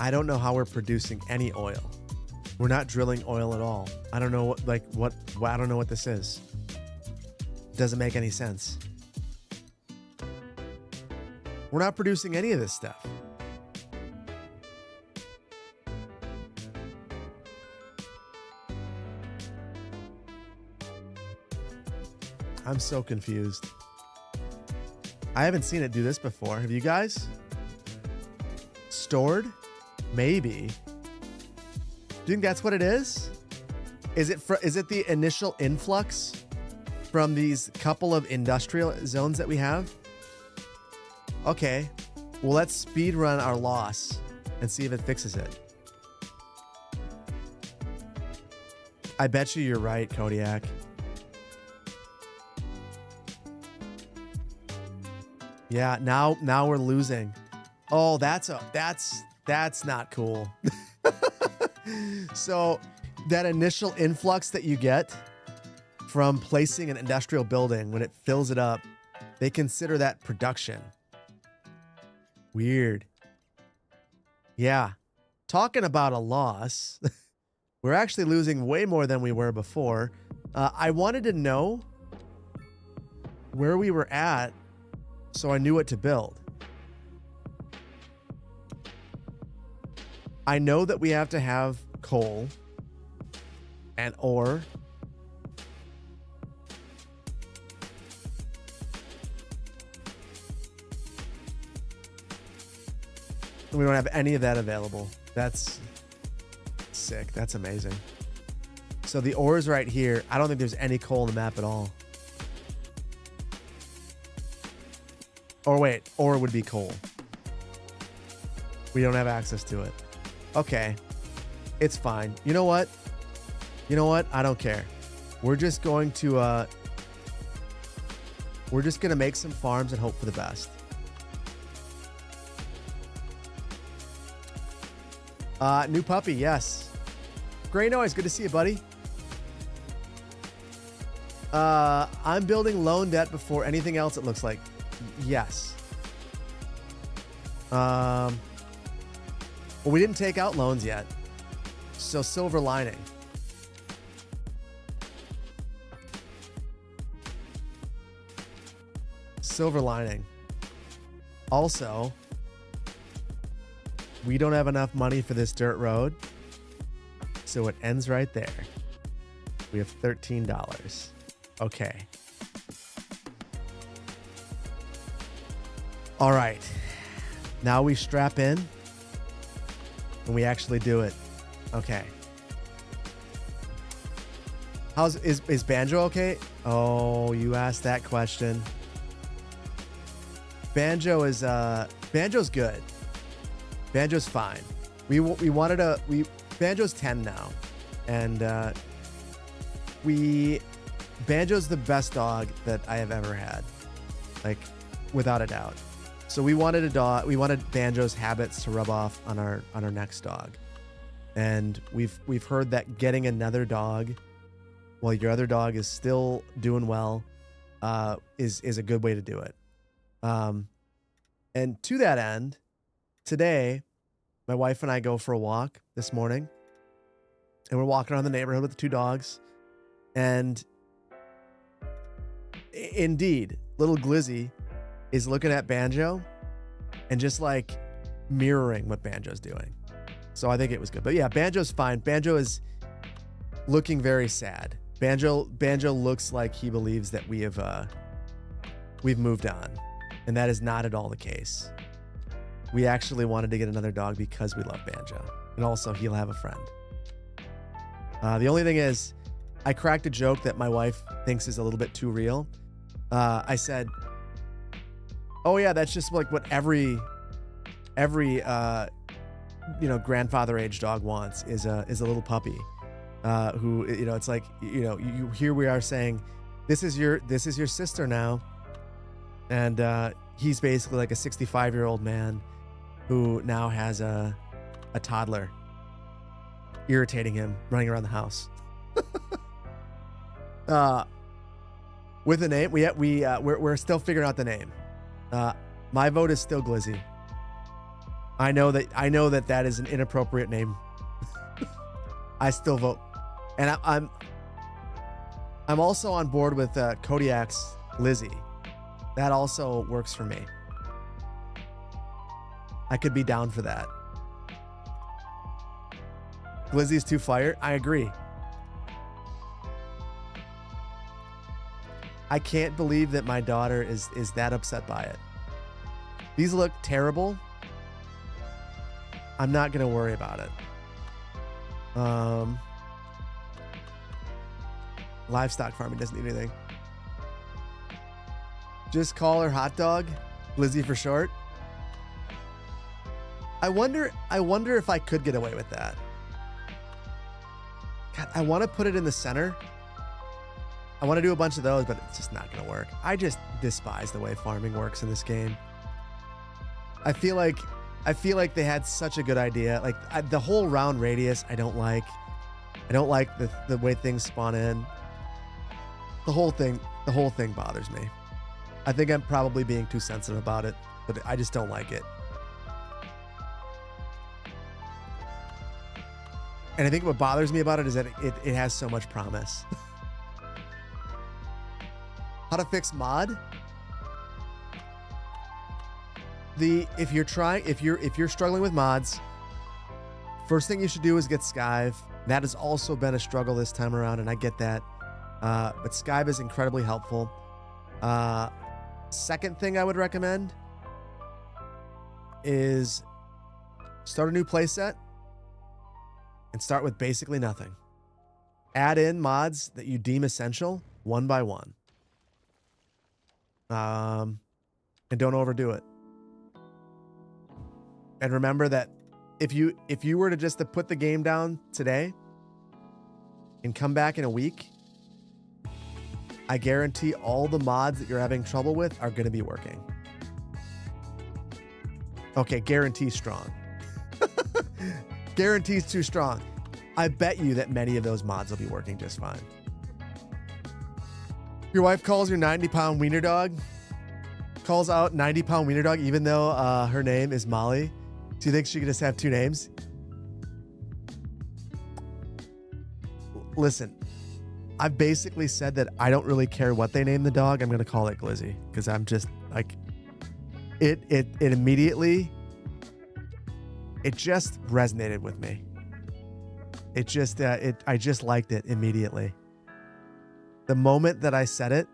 I don't know how we're producing any oil. We're not drilling oil at all. I don't know I don't know what this is. It doesn't make any sense. We're not producing any of this stuff. I'm so confused. I haven't seen it do this before. Have you guys? Stored? Maybe. Do you think that's what it is? Is it the initial influx from these couple of industrial zones that we have? Okay. Well, let's speed run our loss and see if it fixes it. I bet you're right, Kodiak. Yeah, now we're losing. Oh, that's not cool. So that initial influx that you get from placing an industrial building, when it fills it up, they consider that production. Weird. Yeah. Talking about a loss, we're actually losing way more than we were before. I wanted to know where we were at so I knew what to build. I know that we have to have coal and ore. We don't have any of that available. That's sick. That's amazing. So the ore is right here. I don't think there's any coal on the map at all. Or wait, ore would be coal. We don't have access to it. Okay. It's fine. You know what? You know what? I don't care. We're just going to make some farms and hope for the best. New puppy, yes. Gray Noise, good to see you, buddy. I'm building loan debt before anything else, it looks like. Yes. Well, we didn't take out loans yet. So silver lining. Silver lining. Also, we don't have enough money for this dirt road. So it ends right there. We have $13. Okay. All right. Now we strap in and we actually do it. Okay. Is Banjo okay? Oh, you asked that question. Banjo's good. Banjo's fine. Banjo's 10 now. And Banjo's the best dog that I have ever had. Like, without a doubt. So we wanted a dog. We wanted Banjo's habits to rub off on our next dog. And we've heard that getting another dog while your other dog is still doing well is a good way to do it. And to that end, today, my wife and I go for a walk this morning, and we're walking around the neighborhood with the two dogs. And indeed, little Glizzy is looking at Banjo and just like mirroring what Banjo's doing. So I think it was good. But yeah, Banjo's fine. Banjo is looking very sad. Banjo looks like he believes that we've moved on. And that is not at all the case. We actually wanted to get another dog because we love Banjo. And also he'll have a friend. The only thing is, I cracked a joke that my wife thinks is a little bit too real. I said, oh yeah, that's just like what every grandfather age dog wants is a little puppy. Who, it's like, you here we are saying, this is your sister now. And he's basically like a 65-year-old man who now has a toddler irritating him, running around the house. With a name, we're still figuring out the name. My vote is still Glizzy. I know that is an inappropriate name. I still vote, and I'm also on board with Kodiak's Lizzie. That also works for me. I could be down for that. Glizzy's too fire. I agree. I can't believe that my daughter is that upset by it. These look terrible. I'm not going to worry about it. Livestock farming doesn't need anything. Just call her Hot Dog, Lizzie for short. I wonder if I could get away with that. God, I want to put it in the center. I want to do a bunch of those, but it's just not going to work. I just despise the way farming works in this game. I feel like they had such a good idea. Like the whole round radius, I don't like. I don't like the way things spawn in. The whole thing bothers me. I think I'm probably being too sensitive about it, but I just don't like it. And I think what bothers me about it is that it has so much promise. How to fix mod? If you're struggling with mods, first thing you should do is get Skive. That has also been a struggle this time around, and I get that. But Skive is incredibly helpful. Second thing I would recommend is start a new playset and start with basically nothing. Add in mods that you deem essential one by one. And don't overdo it. And remember that if you were to just to put the game down today and come back in a week, I guarantee all the mods that you're having trouble with are going to be working. Okay, guarantee strong. Guarantee's too strong. I bet you that many of those mods will be working just fine. Your wife calls your 90-pound wiener dog, calls out 90-pound wiener dog, even though her name is Molly. Do you think she could just have two names? Listen, I've basically said that I don't really care what they name the dog. I'm going to call it Glizzy because I'm just like, it immediately, it just resonated with me. It just, I just liked it immediately. The moment that I said it,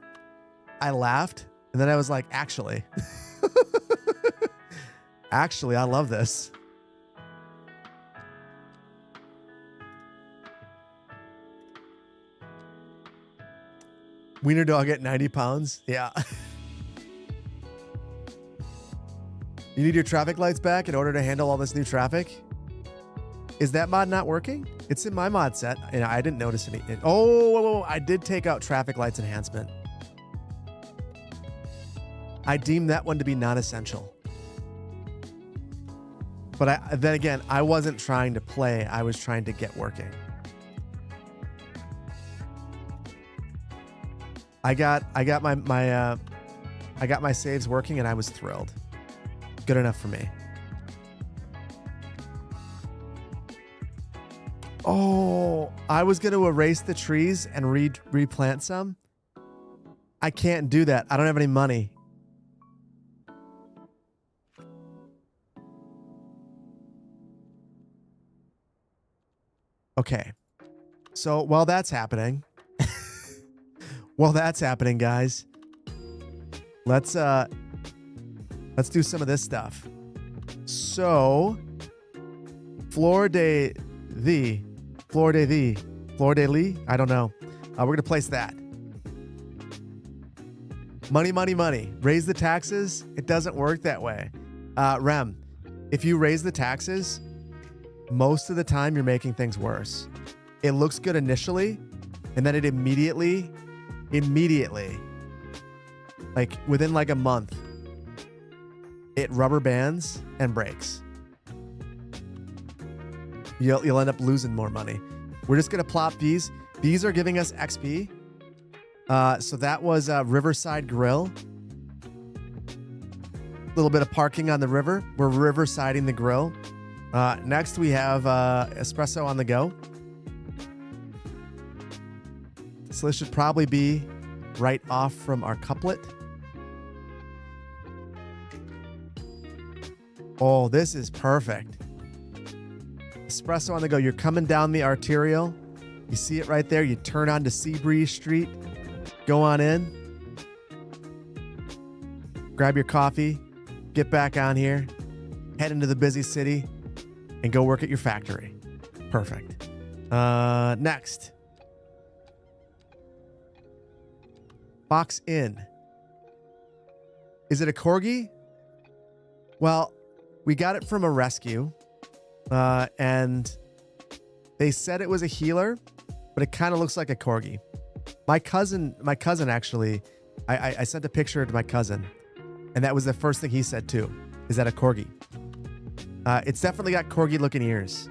I laughed and then I was like, actually, actually, I love this. Wiener dog at 90 pounds. Yeah. You need your traffic lights back in order to handle all this new traffic. Is that mod not working? It's in my mod set, and I didn't notice any. Oh, I did take out traffic lights enhancement. I deemed that one to be non-essential. But then again, I wasn't trying to play. I was trying to get working. I got my saves working, and I was thrilled. Good enough for me. Oh, I was going to erase the trees and replant some. I can't do that. I don't have any money. Okay. So while that's happening, guys, let's do some of this stuff. So, Fleur de Lis, I don't know. We're going to place that. Money, money, money. Raise the taxes. It doesn't work that way. Rem, if you raise the taxes, most of the time you're making things worse. It looks good initially, and then it immediately, like within like a month, it rubber bands and breaks. You'll end up losing more money. We're just going to plop these. These are giving us XP. So that was Riverside Grill. A little bit of parking on the river. We're riversiding the grill. Next, we have espresso on the go. So this should probably be right off from our couplet. Oh, this is perfect. Espresso on the go. You're coming down the arterial. You see it right there. You turn onto Seabreeze Street. Go on in. Grab your coffee. Get back on here. Head into the busy city. And go work at your factory. Perfect. Next. Box Inn. Is it a corgi? Well, we got it from a rescue. And they said it was a healer, but it kind of looks like a corgi. My cousin actually, I sent a picture to my cousin, and that was the first thing he said too. Is that a corgi? It's definitely got corgi looking ears.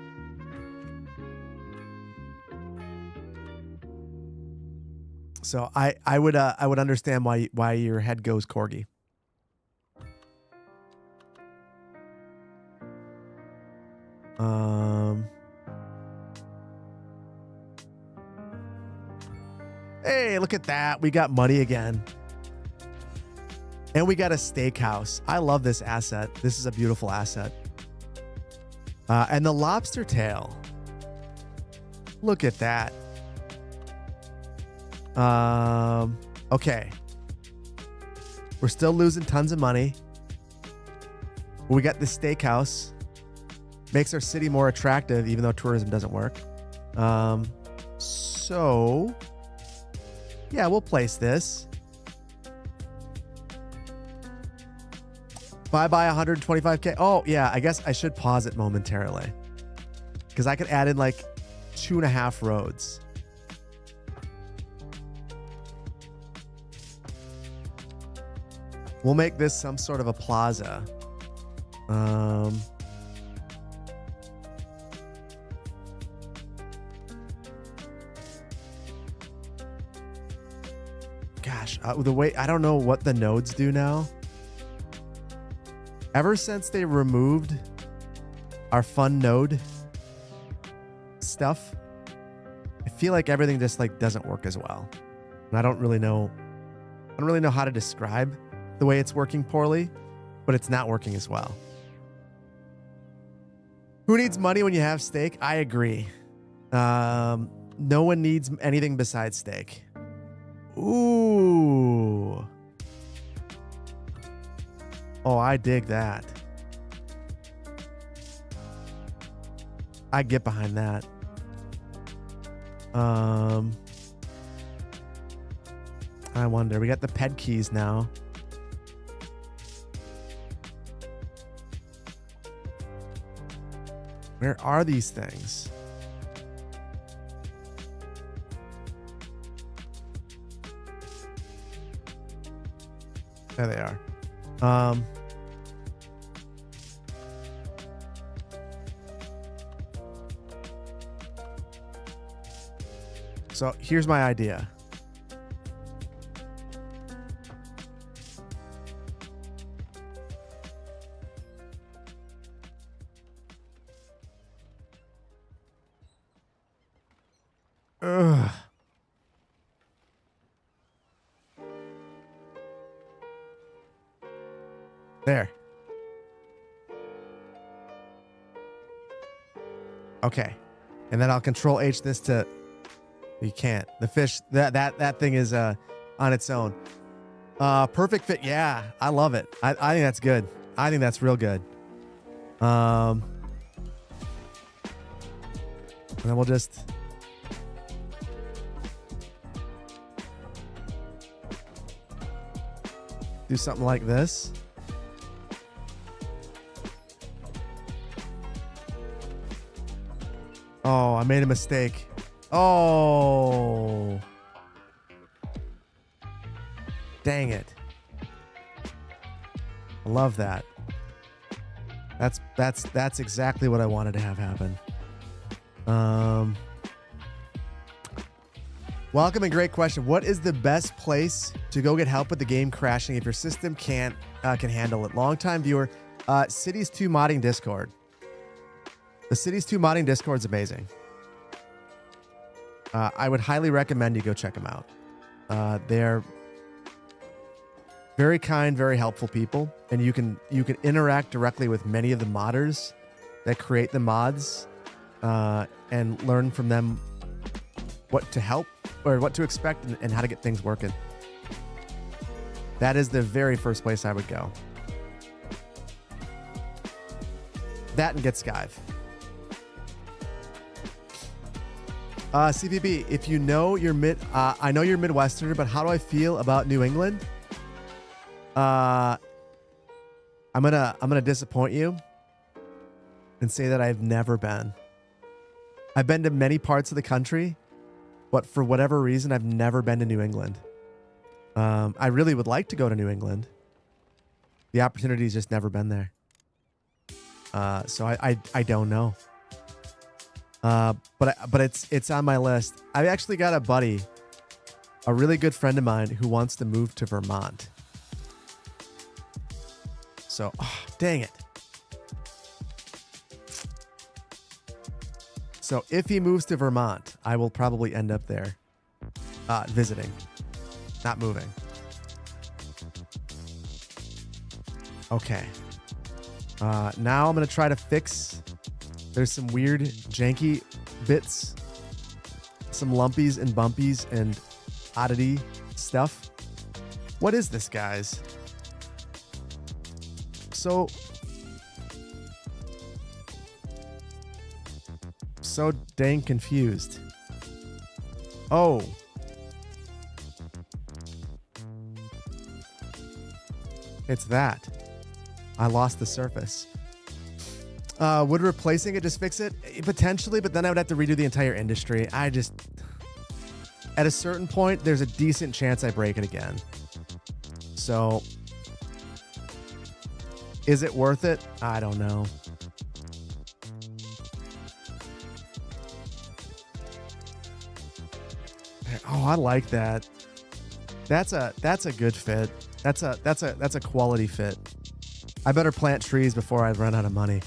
So I would understand why your head goes corgi. Hey, look at that. We got money again. And we got a steakhouse. I love this asset. This is a beautiful asset. And the lobster tail. Look at that. Okay. We're still losing tons of money. We got the steakhouse. Makes our city more attractive, even though tourism doesn't work. So, yeah, we'll place this. Bye-bye 125K. Oh, yeah, I guess I should pause it momentarily. Because I could add in like 2.5 roads. We'll make this some sort of a plaza. Gosh, the way I don't know what the nodes do now. Ever since they removed our fun node stuff, I feel like everything just like doesn't work as well. And I don't really know how to describe the way it's working poorly, but it's not working as well. Who needs money when you have steak? I agree. No one needs anything besides steak. Ooh. Oh, I dig that. I get behind that. I wonder. We got the ped keys now. Where are these things? There they are. So here's my idea. Ugh. There. Okay. And then I'll control H this to... You can't. The fish, that thing is on its own. Perfect fit. Yeah, I love it. I think that's good. I think that's real good. And then we'll just... do something like this. Oh, I made a mistake. Oh. Dang it. I love that. That's exactly what I wanted to have happen. Welcome and great question. What is the best place to go get help with the game crashing if your system can handle it? Longtime viewer, Cities 2 modding Discord. The Cities 2 modding Discord is amazing. I would highly recommend you go check them out. They're very kind, very helpful people, and you can interact directly with many of the modders that create the mods, and learn from them what to help or what to expect and how to get things working. That is the very first place I would go. That and get Skive. CPB, if you know you're I know you're Midwesterner, but how do I feel about New England? I'm gonna disappoint you and say that I've never been. I've been to many parts of the country, but for whatever reason, I've never been to New England. I really would like to go to New England. The opportunity's just never been there. So I don't know. But it's on my list. I've actually got a buddy, a really good friend of mine who wants to move to Vermont. So, dang it. So if he moves to Vermont, I will probably end up there. visiting, not moving. Okay. Now I'm going to try to fix. There's some weird janky bits, some lumpies and bumpies and oddity stuff. What is this, guys? So dang confused. Oh. It's that. I lost the surface. Would replacing it just fix it? Potentially, but then I would have to redo the entire industry. At a certain point, there's a decent chance I break it again. So, is it worth it? I don't know. Oh, I like that. That's a good fit. That's a quality fit. I better plant trees before I run out of money.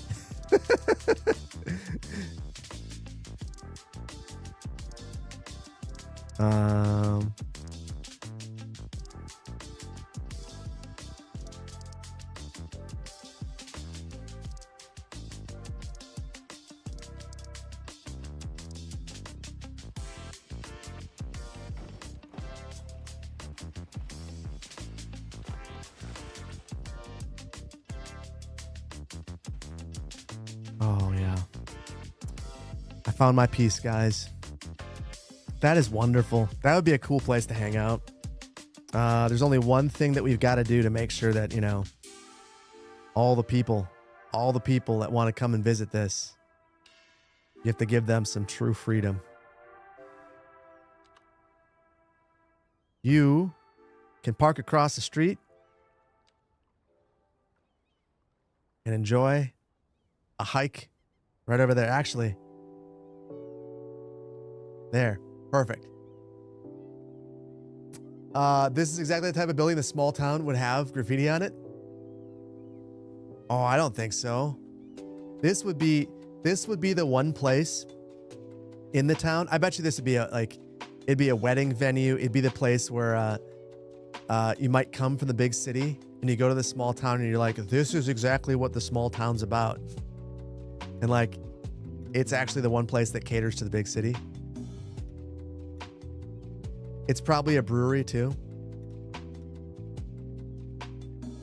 Oh, yeah. I found my piece, guys. That is wonderful. That would be a cool place to hang out. There's only one thing that we've got to do to make sure that, you know, all the people that want to come and visit this, you have to give them some true freedom. You can park across the street and enjoy a hike right over there. Actually, there. Perfect. This is exactly the type of building the small town would have graffiti on it. Oh, I don't think so. This would be the one place in the town. I bet you this would be it'd be a wedding venue. It'd be the place where you might come from the big city and you go to the small town and you're like, this is exactly what the small town's about. And like, it's actually the one place that caters to the big city. It's probably a brewery too.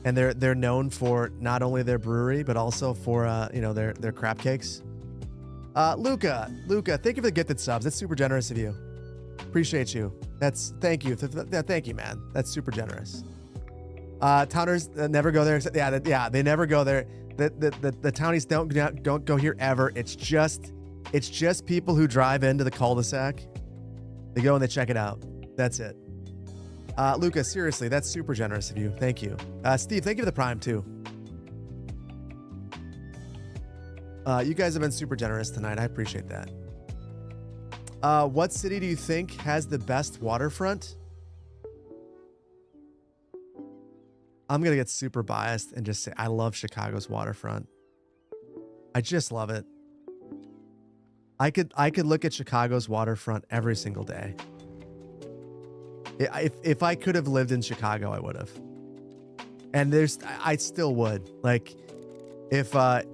And they're known for not only their brewery, but also for their crab cakes. Luca, thank you for the gifted subs. That's super generous of you. Appreciate you. Thank you. Thank you, man. That's super generous. Towners never go there. They never go there. The townies don't go here ever. It's just people who drive into the cul-de-sac. They go and they check it out. That's it. Luca, seriously, that's super generous of you. Thank you. Steve, thank you for the prime too. You guys have been super generous tonight. I appreciate that. What city do you think has the best waterfront? I'm going to get super biased and just say I love Chicago's waterfront. I just love it. I could look at Chicago's waterfront every single day. If I could have lived in Chicago, I would have. And I still would. Like, if I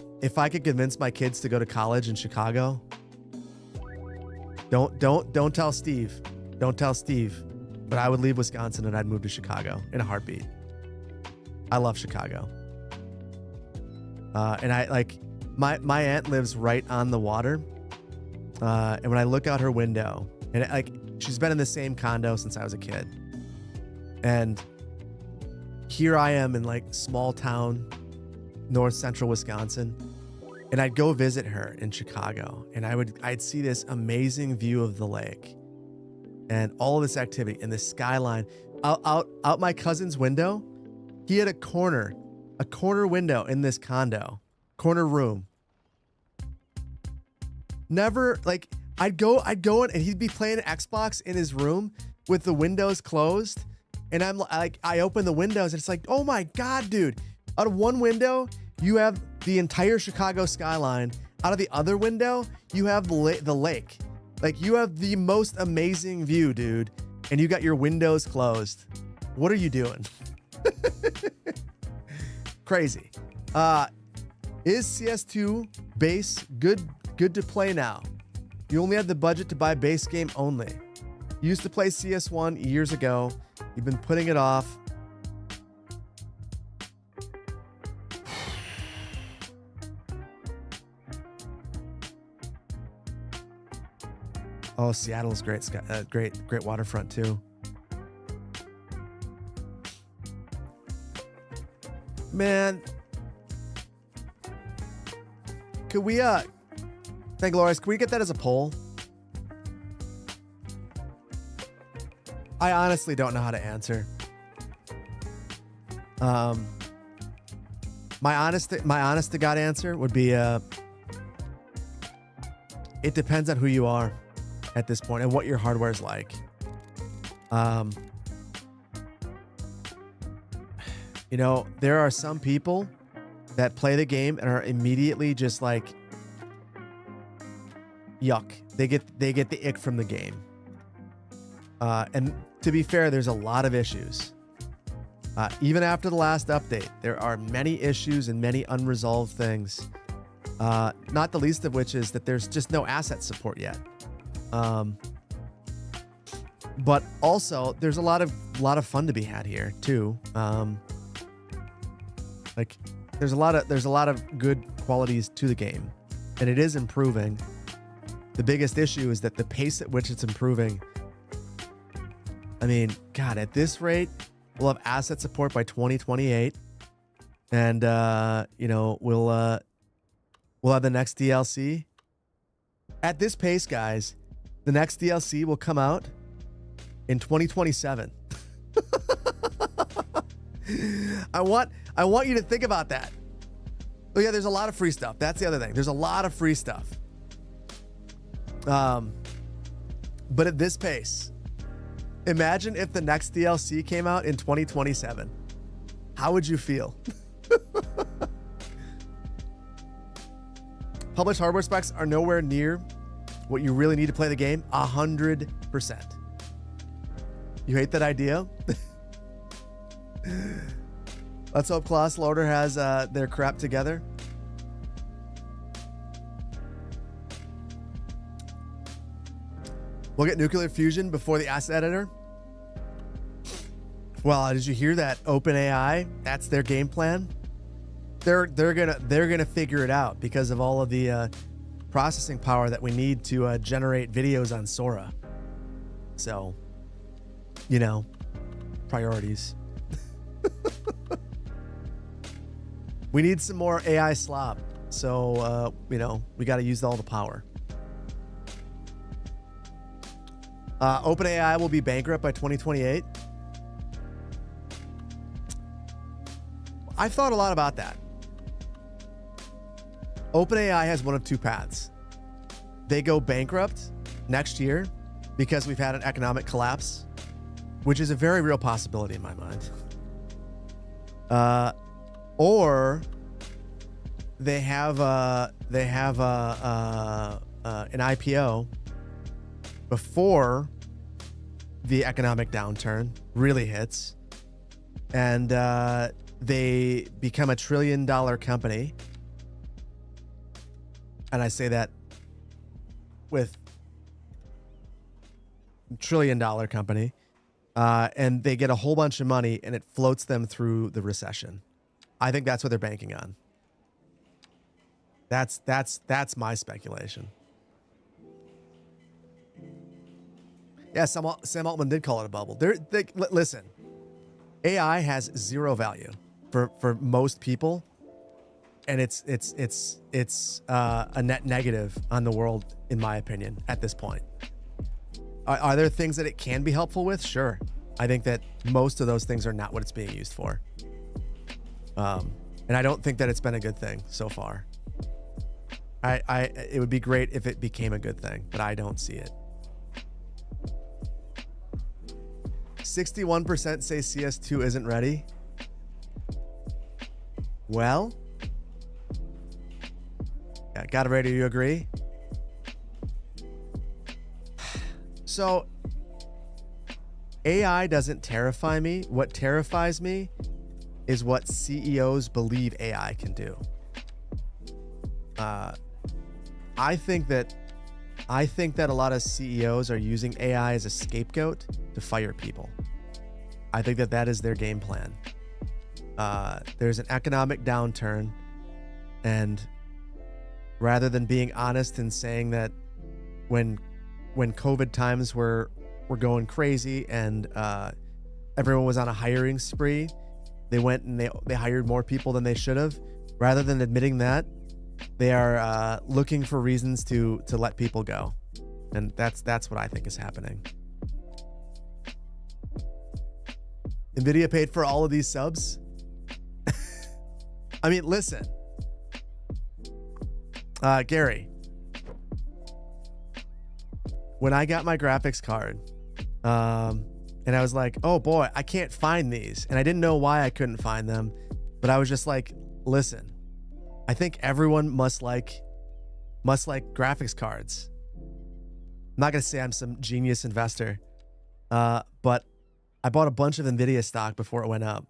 could convince my kids to go to college in Chicago, don't tell Steve. Don't tell Steve. But I would leave Wisconsin and I'd move to Chicago in a heartbeat. I love Chicago. And I like my aunt lives right on the water. And when I look out her window, and like she's been in the same condo since I was a kid. And here I am in like small town, north central Wisconsin. And I'd go visit her in Chicago and I'd see this amazing view of the lake and all of this activity and the skyline out my cousin's window. He had a corner window in this condo, corner room. Never like I'd go in and he'd be playing Xbox in his room with the windows closed. And I'm like, I open the windows and it's like, oh my God, dude, out of one window, you have the entire Chicago skyline. Out of the other window, you have the lake. Like you have the most amazing view, dude. and you got your windows closed, what are you doing? Crazy. Is CS2 base good to play now? You only have the budget to buy base game only. You used to play CS1 years ago. You've been putting it off. Oh, Seattle's great, great waterfront too. Man, could we thank Glorious, can we get that as a poll? I honestly don't know how to answer. My honest to God answer would be it depends on who you are at this point and what your hardware is like. You know, there are some people that play the game and are immediately just like, yuck. They get the ick from the game. And to be fair, there's a lot of issues. Even after the last update, there are many issues and many unresolved things. Not the least of which is that there's just no asset support yet. But also there's a lot of fun to be had here too. Like there's a lot of good qualities to the game, and it is improving. The biggest issue is that the pace at which it's improving. I mean, God, at this rate, we'll have asset support by 2028, and you know, we'll have the next DLC. At this pace, guys, the next DLC will come out in 2027. I want you to think about that. Oh yeah, there's a lot of free stuff. That's the other thing. There's a lot of free stuff. But at this pace, imagine if the next DLC came out in 2027. How would you feel? Published hardware specs are nowhere near what you really need to play the game. 100%. You hate that idea? Let's hope Class Loader has their crap together. We'll get nuclear fusion before the asset editor. Well, did you hear that OpenAI? That's their game plan. They're gonna figure it out because of all of the processing power that we need to generate videos on Sora. So, you know, priorities. We need some more AI slop. So, you know, we got to use all the power. OpenAI will be bankrupt by 2028. I've thought a lot about that. OpenAI has one of two paths. They go bankrupt next year because we've had an economic collapse, which is a very real possibility in my mind. Or they have an IPO before the economic downturn really hits, and they become $1 trillion company. And I say that with $1 trillion company, and they get a whole bunch of money and it floats them through the recession. I think that's what they're banking on. That's my speculation. Yeah, Sam Altman did call it a bubble. Listen, AI has zero value for most people, and it's a net negative on the world, in my opinion, at this point. Are there things that it can be helpful with? Sure. I think that most of those things are not what it's being used for. And I don't think that it's been a good thing so far. It would be great if it became a good thing, but I don't see it. 61% say CS2 isn't ready. Well, yeah, got it ready. Do you agree? So AI doesn't terrify me. What terrifies me is what CEOs believe AI can do. I think that a lot of CEOs are using AI as a scapegoat to fire people. I think that is their game plan. There's an economic downturn, and rather than being honest and saying that when COVID times were going crazy and everyone was on a hiring spree, they went and they hired more people than they should have. Rather than admitting that, they are looking for reasons to let people go, and that's what I think is happening. NVIDIA paid for all of these subs. I mean, listen, Gary, when I got my graphics card, and I was like, oh boy, I can't find these, and I didn't know why I couldn't find them, but I was just like, listen, I think everyone must like graphics cards. I'm not gonna say I'm some genius investor, but I bought a bunch of NVIDIA stock before it went up,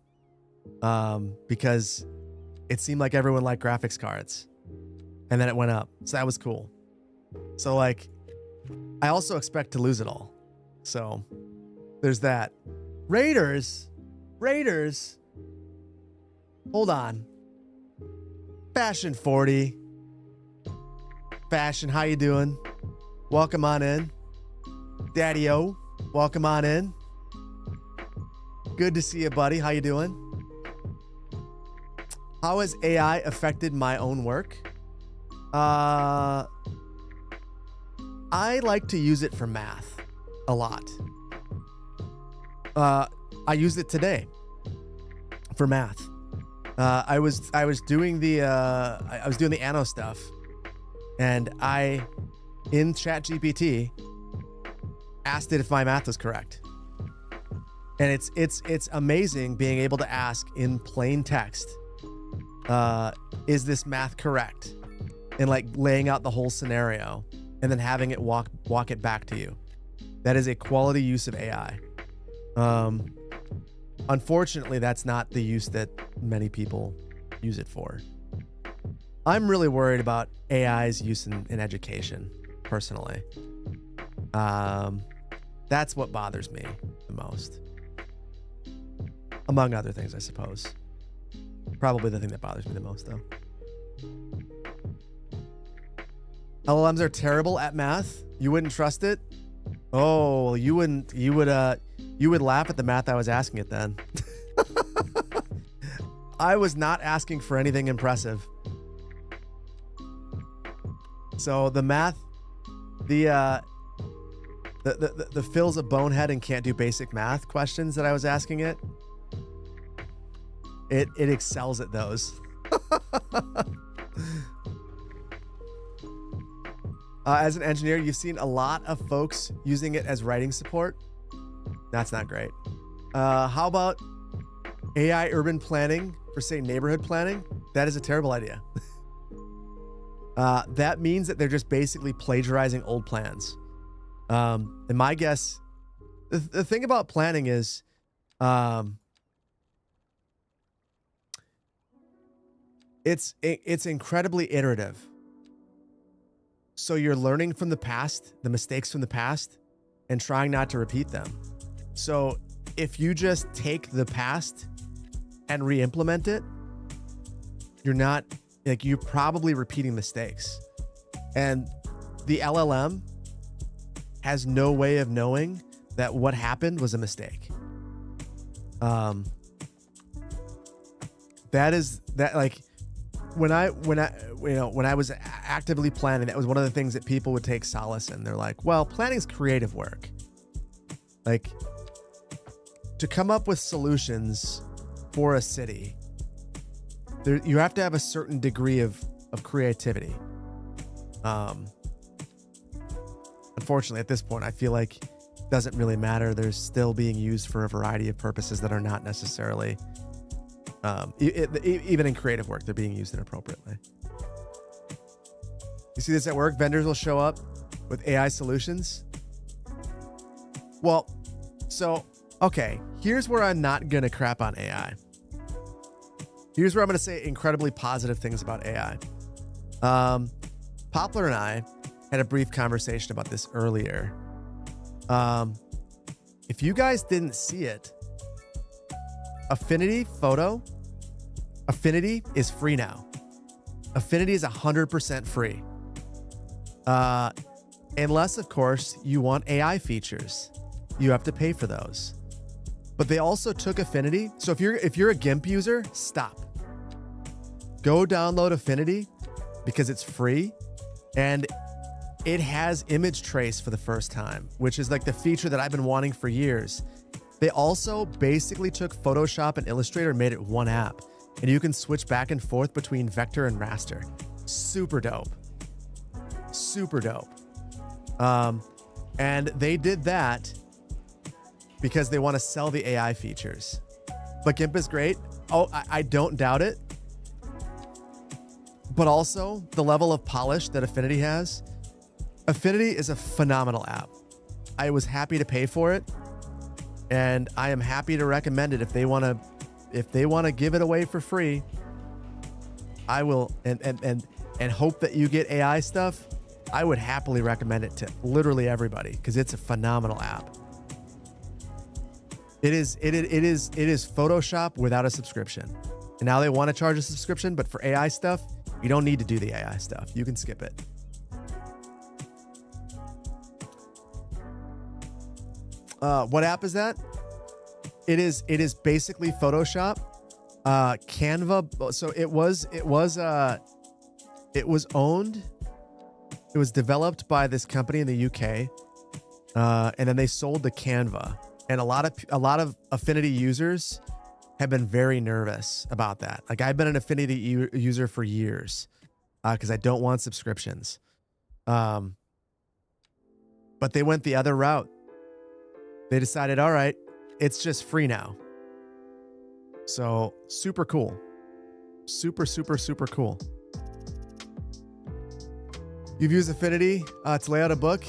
because it seemed like everyone liked graphics cards, and then it went up, so that was cool. So like, I also expect to lose it all, so there's that. Raiders, hold on. Fashion 40. Fashion, how you doing? Welcome on in. Daddy-O, welcome on in. Good to see you, buddy. How you doing? How has AI affected my own work? I like to use it for math a lot. I used it today for math. I was doing the Anno stuff, and I, in ChatGPT, asked it if my math was correct. And it's amazing being able to ask in plain text, is this math correct? And like laying out the whole scenario and then having it walk it back to you. That is a quality use of AI. Unfortunately, that's not the use that many people use it for. I'm really worried about AI's use in education, personally. That's what bothers me the most. Among other things, I suppose. Probably the thing that bothers me the most, though. LLMs are terrible at math. You wouldn't trust it? Oh, you would laugh at the math I was asking it then. I was not asking for anything impressive. So the math, the Phil's a bonehead and can't do basic math questions that I was asking it, it excels at those. As an engineer, you've seen a lot of folks using it as writing support. That's not great. How about AI urban planning for, say, neighborhood planning? That is a terrible idea. That means that they're just basically plagiarizing old plans. And my guess, the thing about planning is, it's incredibly iterative. So you're learning from the past, the mistakes from the past, and trying not to repeat them. So if you just take the past and re-implement it, you're probably repeating mistakes. And the LLM has no way of knowing that what happened was a mistake. When I was actively planning, that was one of the things that people would take solace in. They're like, well, planning's creative work. Like, to come up with solutions for a city, you have to have a certain degree of creativity. Unfortunately, at this point, I feel like it doesn't really matter. They're still being used for a variety of purposes that are not necessarily, even in creative work, they're being used inappropriately. You see this at work? Vendors will show up with AI solutions. Well, so Okay, here's where I'm not going to crap on AI. Here's where I'm going to say incredibly positive things about AI. Poplar and I had a brief conversation about this earlier. If you guys didn't see it, Affinity is free now. Affinity is 100% free. Unless, of course, you want AI features. You have to pay for those. But they also took Affinity. So if you're a GIMP user, stop. Go download Affinity because it's free. And it has image trace for the first time, which is like the feature that I've been wanting for years. They also basically took Photoshop and Illustrator and made it one app. And you can switch back and forth between vector and raster. Super dope. Super dope. And they did that because they want to sell the AI features. But GIMP is great. Oh, I don't doubt it. But also the level of polish that Affinity has. Affinity is a phenomenal app. I was happy to pay for it. And I am happy to recommend it if they want to give it away for free. I will and hope that you get AI stuff. I would happily recommend it to literally everybody because it's a phenomenal app. It is Photoshop without a subscription. And now they want to charge a subscription, but for AI stuff, you don't need to do the AI stuff. You can skip it. What app is that? It is basically Photoshop, Canva. So it was owned. It was developed by this company in the UK, and then they sold to Canva. And a lot of Affinity users have been very nervous about that. Like I've been an Affinity user for years because I don't want subscriptions. But they went the other route. They decided, all right, it's just free now. So super cool. Super, super, super cool. You've used Affinity to lay out a book.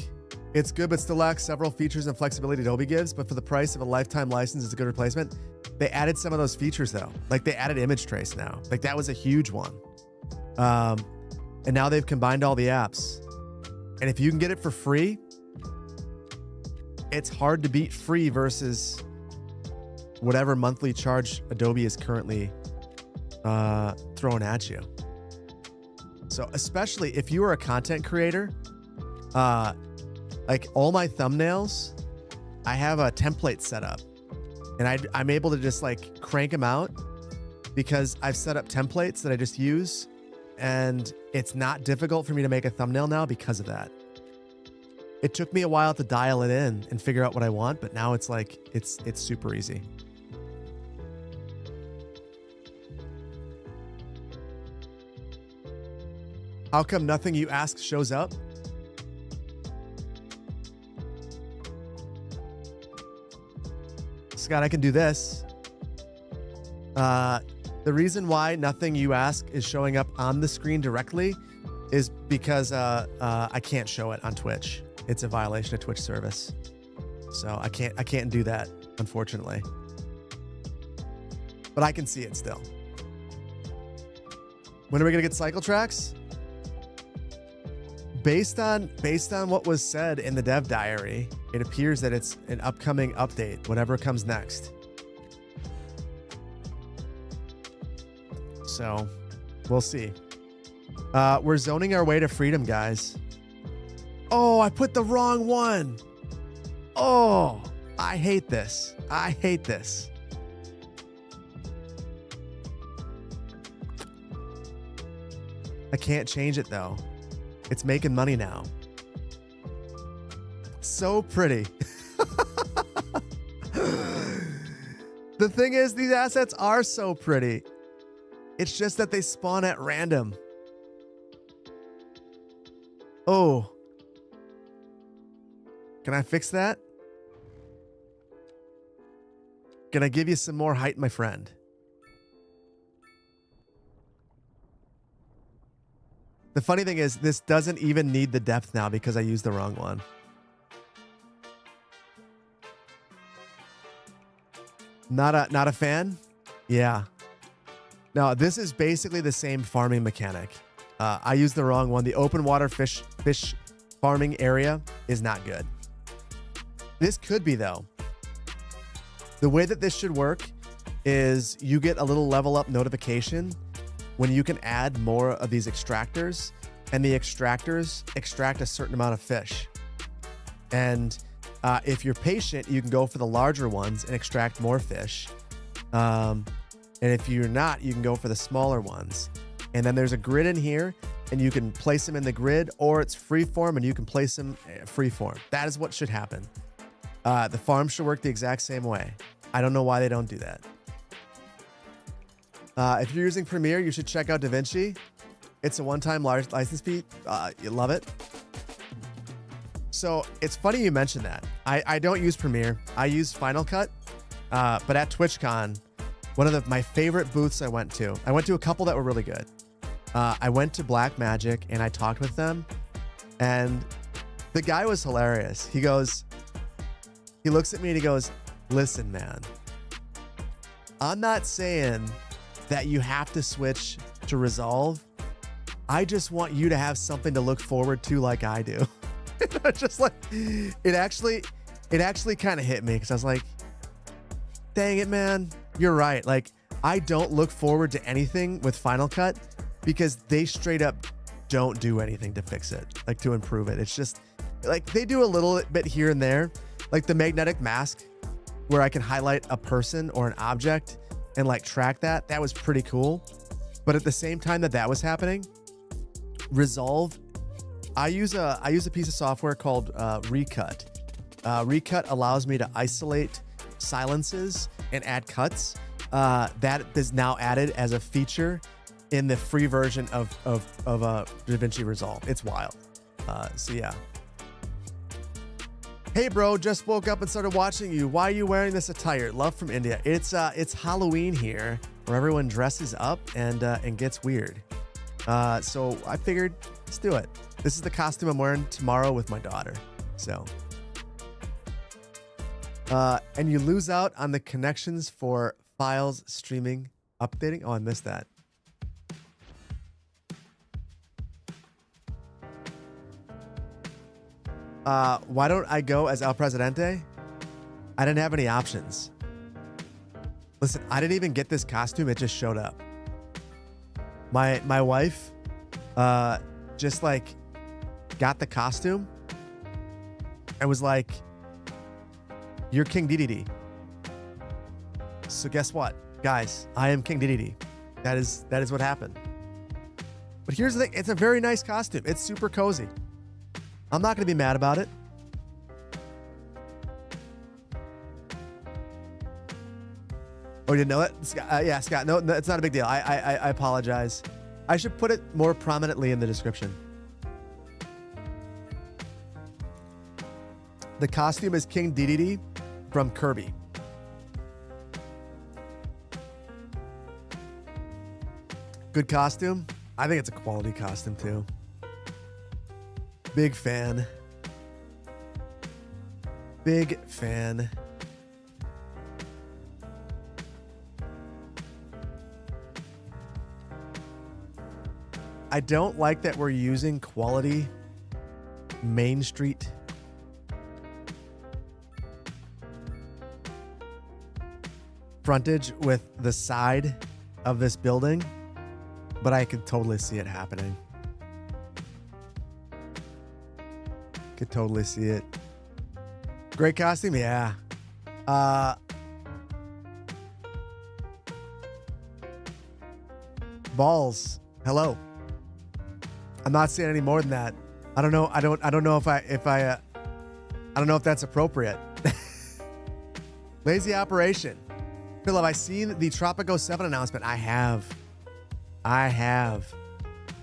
It's good, but still lacks several features and flexibility Adobe gives. But for the price of a lifetime license, it's a good replacement. They added some of those features though. Like they added image trace now. Like that was a huge one. And now they've combined all the apps. And if you can get it for free, it's hard to beat free versus whatever monthly charge Adobe is currently throwing at you. So especially if you are a content creator, like all my thumbnails, I have a template set up and I'm able to just like crank them out because I've set up templates that I just use, and it's not difficult for me to make a thumbnail now because of that. It took me a while to dial it in and figure out what I want, but now it's like, it's super easy. How come nothing you ask shows up? Scott, I can do this. The reason why nothing you ask is showing up on the screen directly is because I can't show it on Twitch. It's a violation of Twitch service. So I can't do that, unfortunately. But I can see it still. When are we gonna get cycle tracks? Based on what was said in the dev diary, it appears that it's an upcoming update, whatever comes next. So we'll see. We're zoning our way to freedom, guys. Oh, I put the wrong one. Oh, I hate this. I hate this. I can't change it though. It's making money now. So pretty. The thing is, these assets are so pretty. It's just that they spawn at random. Oh. Can I fix that? Can I give you some more height, my friend? The funny thing is, this doesn't even need the depth now because I used the wrong one. Not a fan? Yeah. No, this is basically the same farming mechanic. I used the wrong one. The open water fish farming area is not good. This could be, though. The way that this should work is you get a little level up notification when you can add more of these extractors, and the extractors extract a certain amount of fish. And if you're patient, you can go for the larger ones and extract more fish. And if you're not, you can go for the smaller ones. And then there's a grid in here, and you can place them in the grid, or it's freeform and you can place them freeform. That is what should happen. The farm should work the exact same way. I don't know why they don't do that. If you're using Premiere, you should check out DaVinci. It's a one-time large license fee. You love it. So it's funny you mentioned that. I don't use Premiere. I use Final Cut. But at TwitchCon, one of my favorite booths I went to a couple that were really good. I went to Black Magic and I talked with them, and the guy was hilarious. He looks at me and he goes, "Listen, man, I'm not saying that you have to switch to Resolve. I just want you to have something to look forward to like I do." Just like, it actually kind of hit me, because I was like, dang it, man, you're right. Like, I don't look forward to anything with Final Cut because they straight up don't do anything to fix it, like to improve it. It's just like they do a little bit here and there, like the magnetic mask where I can highlight a person or an object and like track that. That was pretty cool. But at the same time that was happening, Resolve, I use a piece of software called Recut. Recut allows me to isolate silences and add cuts. That is now added as a feature in the free version of DaVinci Resolve. It's wild. So yeah. Hey bro, just woke up and started watching you. Why are you wearing this attire? Love from India. It's Halloween here, where everyone dresses up and gets weird. So I figured, let's do it. This is the costume I'm wearing tomorrow with my daughter. So, and you lose out on the connections for files streaming updating. Oh, I missed that. Why don't I go as El Presidente? I didn't have any options. Listen, I didn't even get this costume. It just showed up. My wife, just like got the costume and was like, "You're King Dedede." So guess what, guys? I am King Dedede. That is what happened. But here's the thing. It's a very nice costume. It's super cozy. I'm not going to be mad about it. Oh, you didn't know it? Yeah, Scott. No, it's not a big deal. I apologize. I should put it more prominently in the description. The costume is King Dedede from Kirby. Good costume. I think it's a quality costume too. Big fan. Big fan. I don't like that we're using quality Main Street frontage with the side of this building, but I could totally see it happening. Could totally see it. Great costume, yeah. Balls. Hello. I'm not saying any more than that. I don't know. I don't know if I don't know if that's appropriate. Lazy operation. Phil, have I seen the Tropico 7 announcement? I have.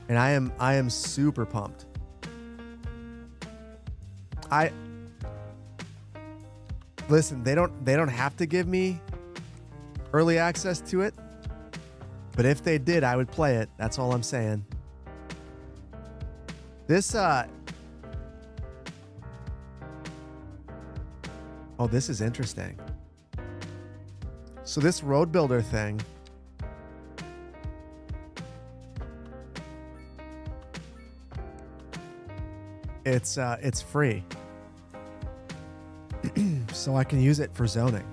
And I am super pumped. Listen, they don't have to give me early access to it, but if they did, I would play it. That's all I'm saying. This oh, this is interesting. So this road builder thing, it's free. So I can use it for zoning.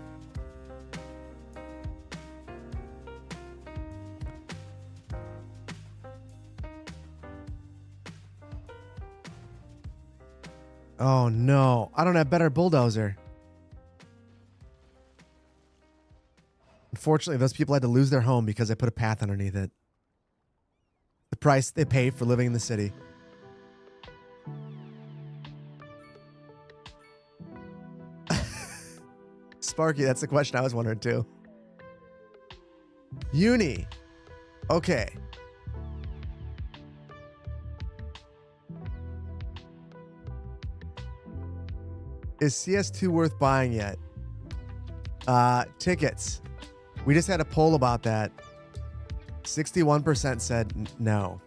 Oh no, I don't have better bulldozer. Unfortunately, those people had to lose their home because I put a path underneath it. The price they pay for living in the city. Sparky, that's the question I was wondering too. Uni. Okay. Is CS2 worth buying yet? Tickets. We just had a poll about that. 61% said no.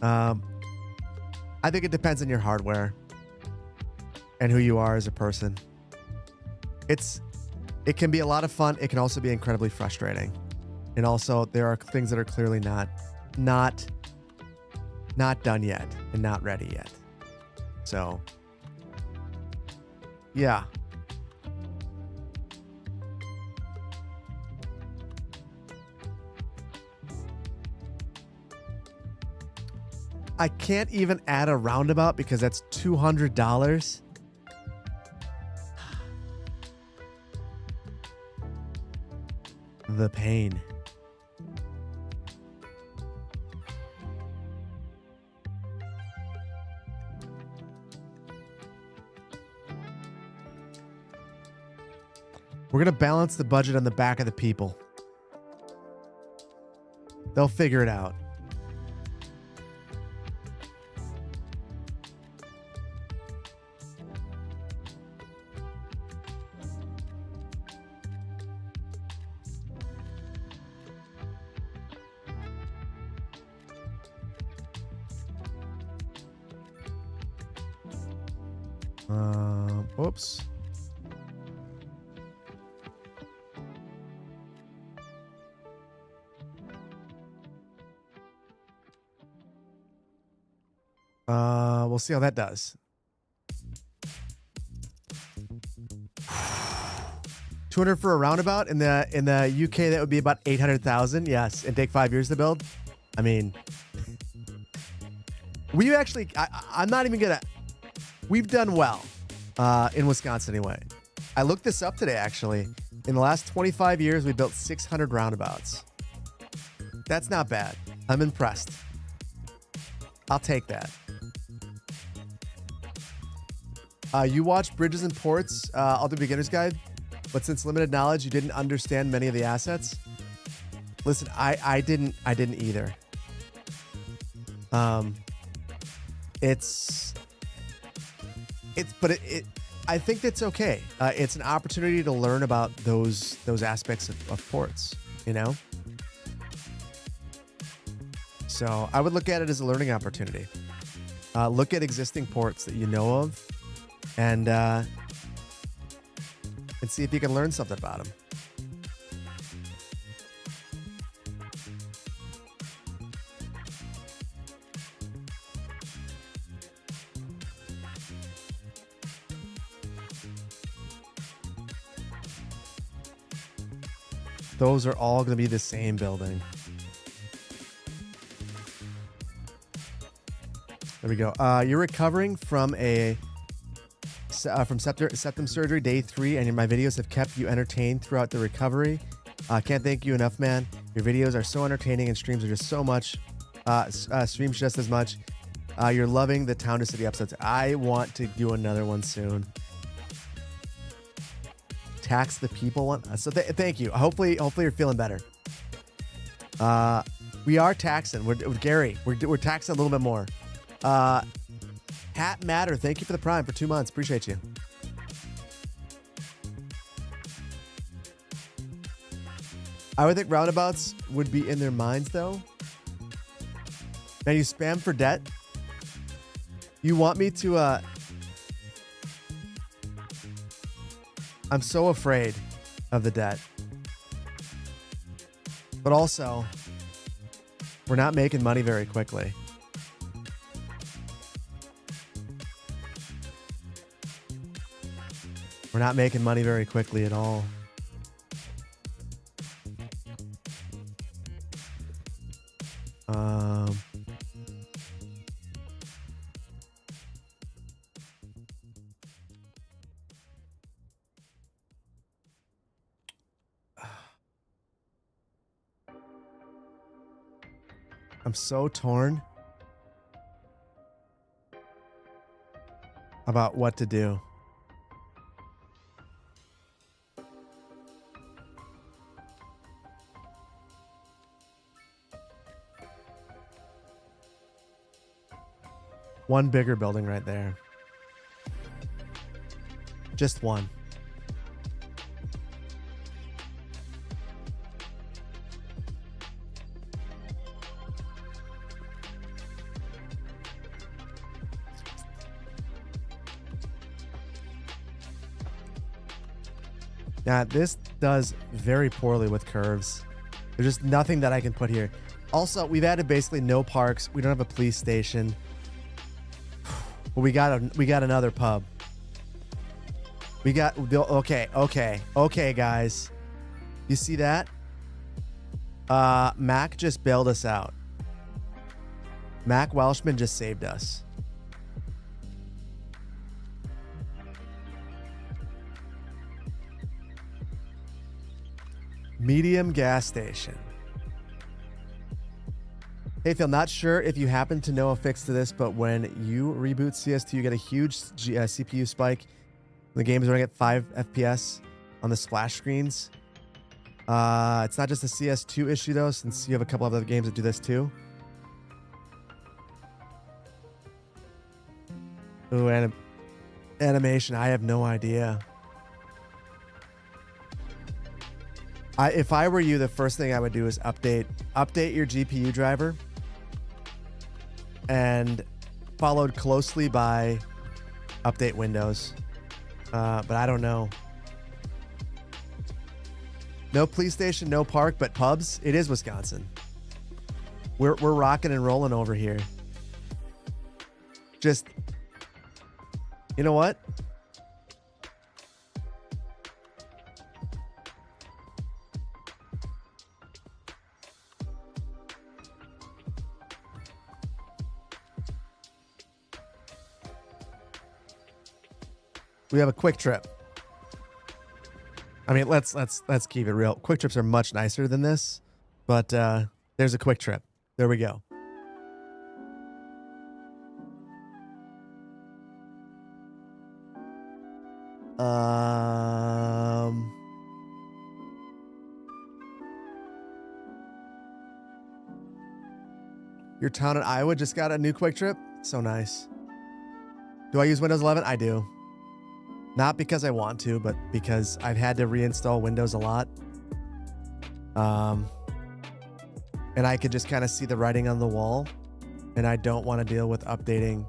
I think it depends on your hardware and who you are as a person. It can be a lot of fun. It can also be incredibly frustrating. And also there are things that are clearly not done yet and not ready yet. So yeah. I can't even add a roundabout because that's $200. The pain. We're going to balance the budget on the back of the people. They'll figure it out. Oops. We'll see how that does. 200 for a roundabout in the UK, that would be about 800,000. Yes, and take 5 years to build. I mean, we actually, I'm not even gonna. We've done well in Wisconsin anyway. I looked this up today actually. In the last 25 years, we built 600 roundabouts. That's not bad. I'm impressed. I'll take that. You watched Bridges and Ports, All the Beginner's Guide, but since limited knowledge, you didn't understand many of the assets. Listen, I didn't either. But I think that's okay. It's an opportunity to learn about those aspects of ports, you know? So I would look at it as a learning opportunity. Look at existing ports that you know of and see if you can learn something about them. Those are all going to be the same building. There we go. You're recovering from septum surgery day 3, and my videos have kept you entertained throughout the recovery. Can't thank you enough, man. Your videos are so entertaining, and streams are just so much. Streams just as much. You're loving the Town to City episodes. I want to do another one soon. Tax the people one. So thank you. Hopefully you're feeling better. We are taxing. We're Gary. We're taxing a little bit more. Hat Matter, thank you for the Prime for 2 months. Appreciate you. I would think roundabouts would be in their minds, though. Now, you spam for debt. You want me to... I'm so afraid of the debt. But also, we're not making money very quickly. We're not making money very quickly at all. I'm so torn about what to do. One bigger building right there. Just one. Yeah, this does very poorly with curves. There's just nothing that I can put here. Also, we've added basically no parks. We don't have a police station. But we got another pub. Okay, guys. You see that? Mac just bailed us out. Mac Welshman just saved us. Medium gas station. Hey Phil, not sure if you happen to know a fix to this, but when you reboot CS2, you get a huge CPU spike. The game is running at 5 FPS on the splash screens. It's not just a CS2 issue though, since you have a couple of other games that do this too. Ooh, animation. I have no idea. If I were you, the first thing I would do is update your GPU driver, and followed closely by update Windows. But I don't know. No police station, no park, but pubs. It is Wisconsin. We're rocking and rolling over here. Just, you know what? We have a quick trip. I mean, let's keep it real. Quick trips are much nicer than this, but there's a quick trip. There we go. Your town in Iowa just got a new quick trip. So nice. Do I use Windows 11? I do. Not because I want to, but because I've had to reinstall Windows a lot. And I could just kind of see the writing on the wall, and I don't want to deal with updating.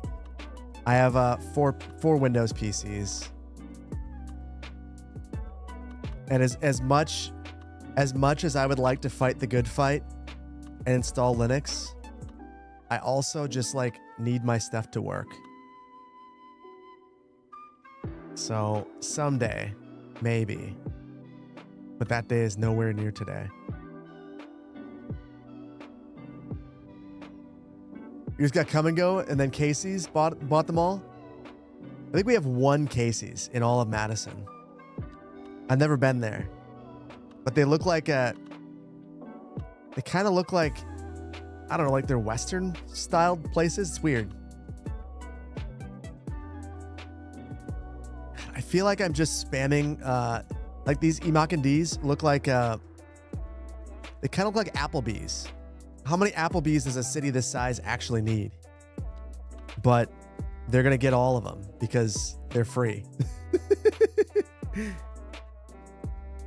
I have four Windows PCs. And as much as I would like to fight the good fight and install Linux, I also just like need my stuff to work. So someday, maybe, but that day is nowhere near today. You just got Come and Go, and then Casey's bought them all. I think we have one Casey's in all of Madison. I've never been there, but they look like they kind of look like, I don't know, like they're Western styled places. It's weird. I feel like I'm just spamming, like these Emac&Ds look like, they kind of look like Applebee's. How many Applebee's does a city this size actually need? But they're going to get all of them because they're free.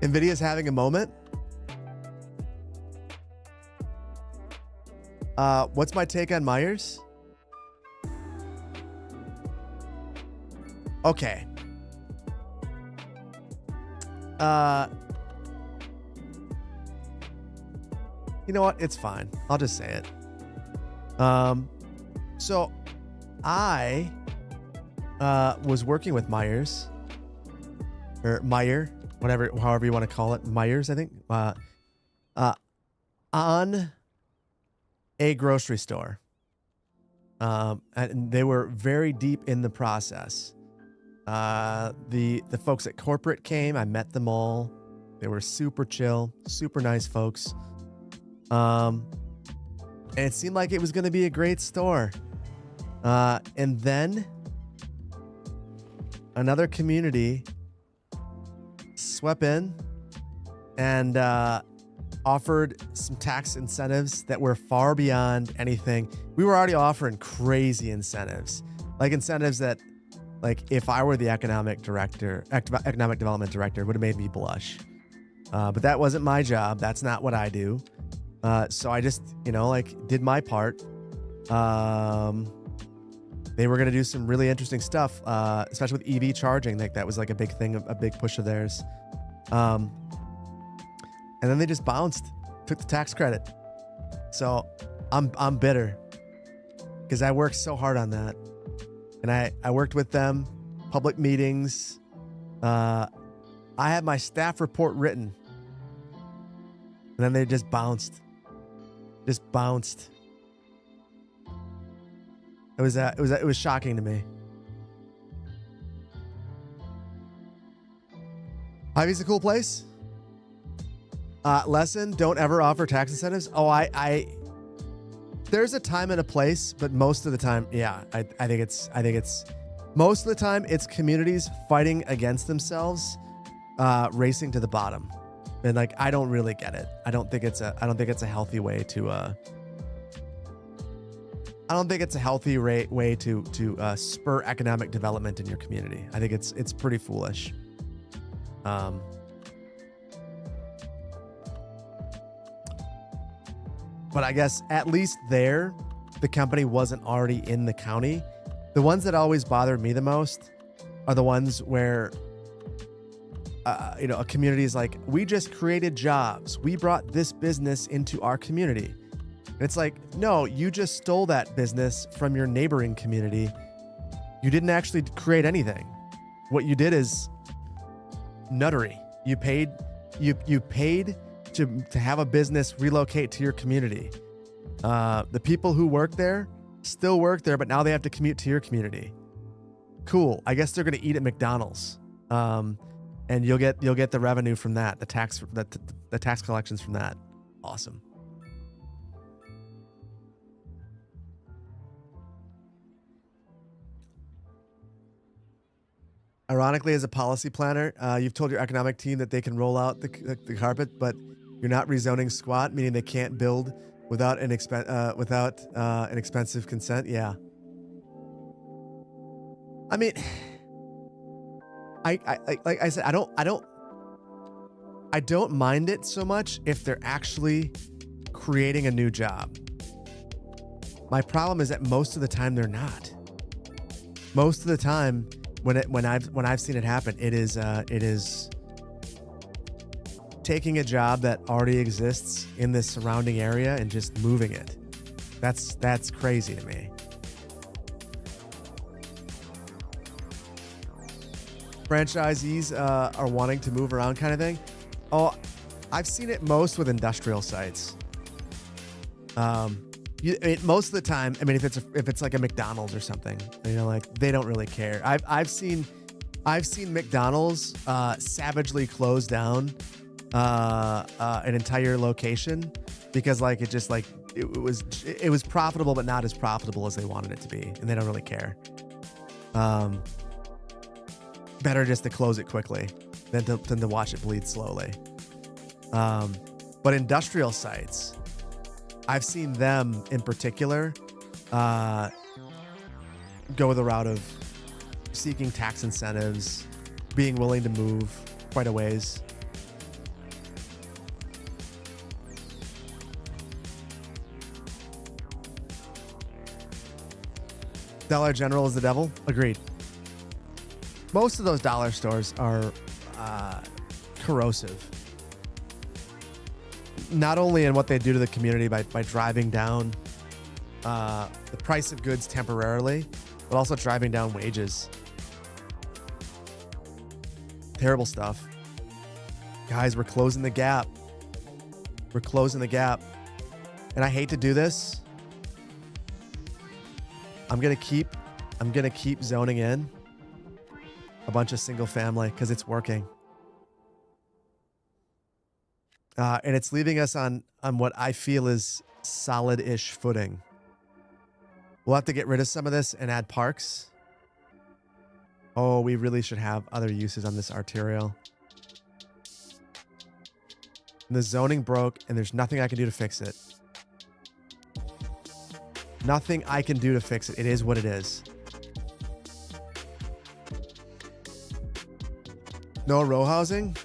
NVIDIA's having a moment. What's my take on Myers? Okay. You know what? It's fine. I'll just say it. So I was working with Myers, or Meyer, however you want to call it, Myers, I think, on a grocery store. And they were very deep in the process. The folks at corporate came. I met them all. They were super chill, super nice folks. And it seemed like it was going to be a great store. And then another community swept in and offered some tax incentives that were far beyond anything. We were already offering crazy incentives, like incentives that, like, if I were the economic development director, would have made me blush. But that wasn't my job. That's not what I do. So I just, did my part. They were going to do some really interesting stuff, especially with EV charging. Like, that was like a big thing, a big push of theirs. And then they just bounced, took the tax credit. So I'm bitter because I worked so hard on that. And I worked with them, public meetings. I had my staff report written. And then they just bounced. Just bounced. It was shocking to me. Ivy's a cool place. Lesson: don't ever offer tax incentives. Oh, there's a time and a place, but most of the time, yeah, I think it's most of the time it's communities fighting against themselves, racing to the bottom, and like, I don't really get it. I don't think it's a healthy way to. I don't think it's a healthy way to spur economic development in your community. I think it's pretty foolish. But I guess at least there, the company wasn't already in the county. The ones that always bother me the most are the ones where, a community is like, we just created jobs. We brought this business into our community. And it's like, no, you just stole that business from your neighboring community. You didn't actually create anything. What you did is nuttery. You paid to have a business relocate to your community. The people who work there still work there, but now they have to commute to your community. Cool. I guess they're going to eat at McDonald's. And you'll get the revenue from that, the tax collections from that. Awesome. Ironically, as a policy planner, you've told your economic team that they can roll out the carpet, but you're not rezoning squat, meaning they can't build without an expensive consent. Yeah. I mean, I like I said, I don't mind it so much if they're actually creating a new job. My problem is that most of the time they're not. Most of the time, when I've seen it happen, it is taking a job that already exists in this surrounding area and just moving it. That's crazy to me. Franchisees are wanting to move around, kind of thing. Oh, I've seen it most with industrial sites. Most of the time, I mean, if it's like a McDonald's or something, like, they don't really care. I've seen McDonald's savagely close down an entire location because, like, it was profitable, but not as profitable as they wanted it to be, and they don't really care. Better just to close it quickly than to watch it bleed slowly. But industrial sites, I've seen them in particular go the route of seeking tax incentives, being willing to move quite a ways. Dollar General is the devil? Agreed. Most of those dollar stores are corrosive. not only in what they do to the community by driving down the price of goods temporarily, but also driving down wages. Terrible stuff. Guys, we're closing the gap. We're closing the gap. And I hate to do this. I'm gonna keep zoning in a bunch of single family because it's working. And it's leaving us on what I feel is solid-ish footing. We'll have to get rid of some of this and add parks. Oh, we really should have other uses on this arterial. And the zoning broke, and there's nothing I can do to fix it. Nothing I can do to fix it. It is what it is. No row housing?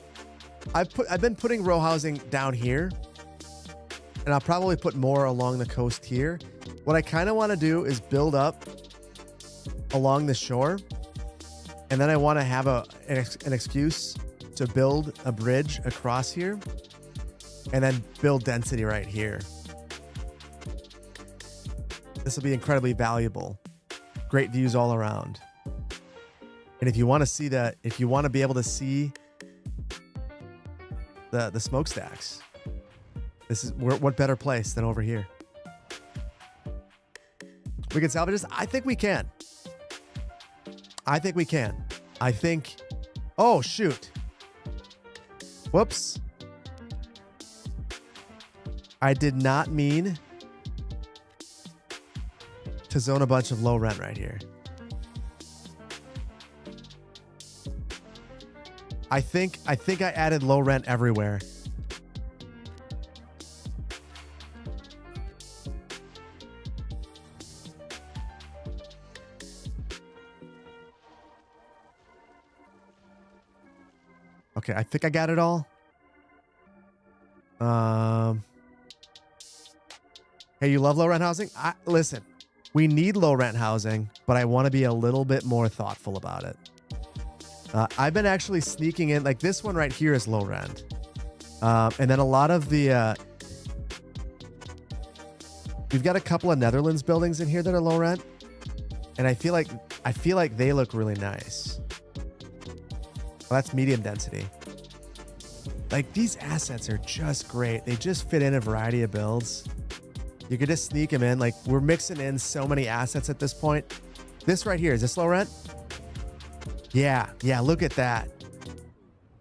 I've been putting row housing down here, and I'll probably put more along the coast here. What I kind of want to do is build up along the shore, and then I want to have an excuse to build a bridge across here, and then build density right here. This will be incredibly valuable. Great views all around. And if you want to see that, if you want to be able to see the smokestacks, this is what better place than over here? We can salvage this. I think we can. I think we can. I think. Oh, shoot. Whoops. I did not mean to zone a bunch of low rent right here. I think I added low rent everywhere. Okay, I think I got it all. Hey, you love low rent housing? Listen, we need low rent housing, but I want to be a little bit more thoughtful about it. I've been actually sneaking in, like this one right here is low rent. And then a lot of the, we've got a couple of Netherlands buildings in here that are low rent. And I feel like they look really nice. Well, that's medium density. Like these assets are just great. They just fit in a variety of builds. You could just sneak them in. Like we're mixing in so many assets at this point. This right here, is this low rent? Yeah, look at that.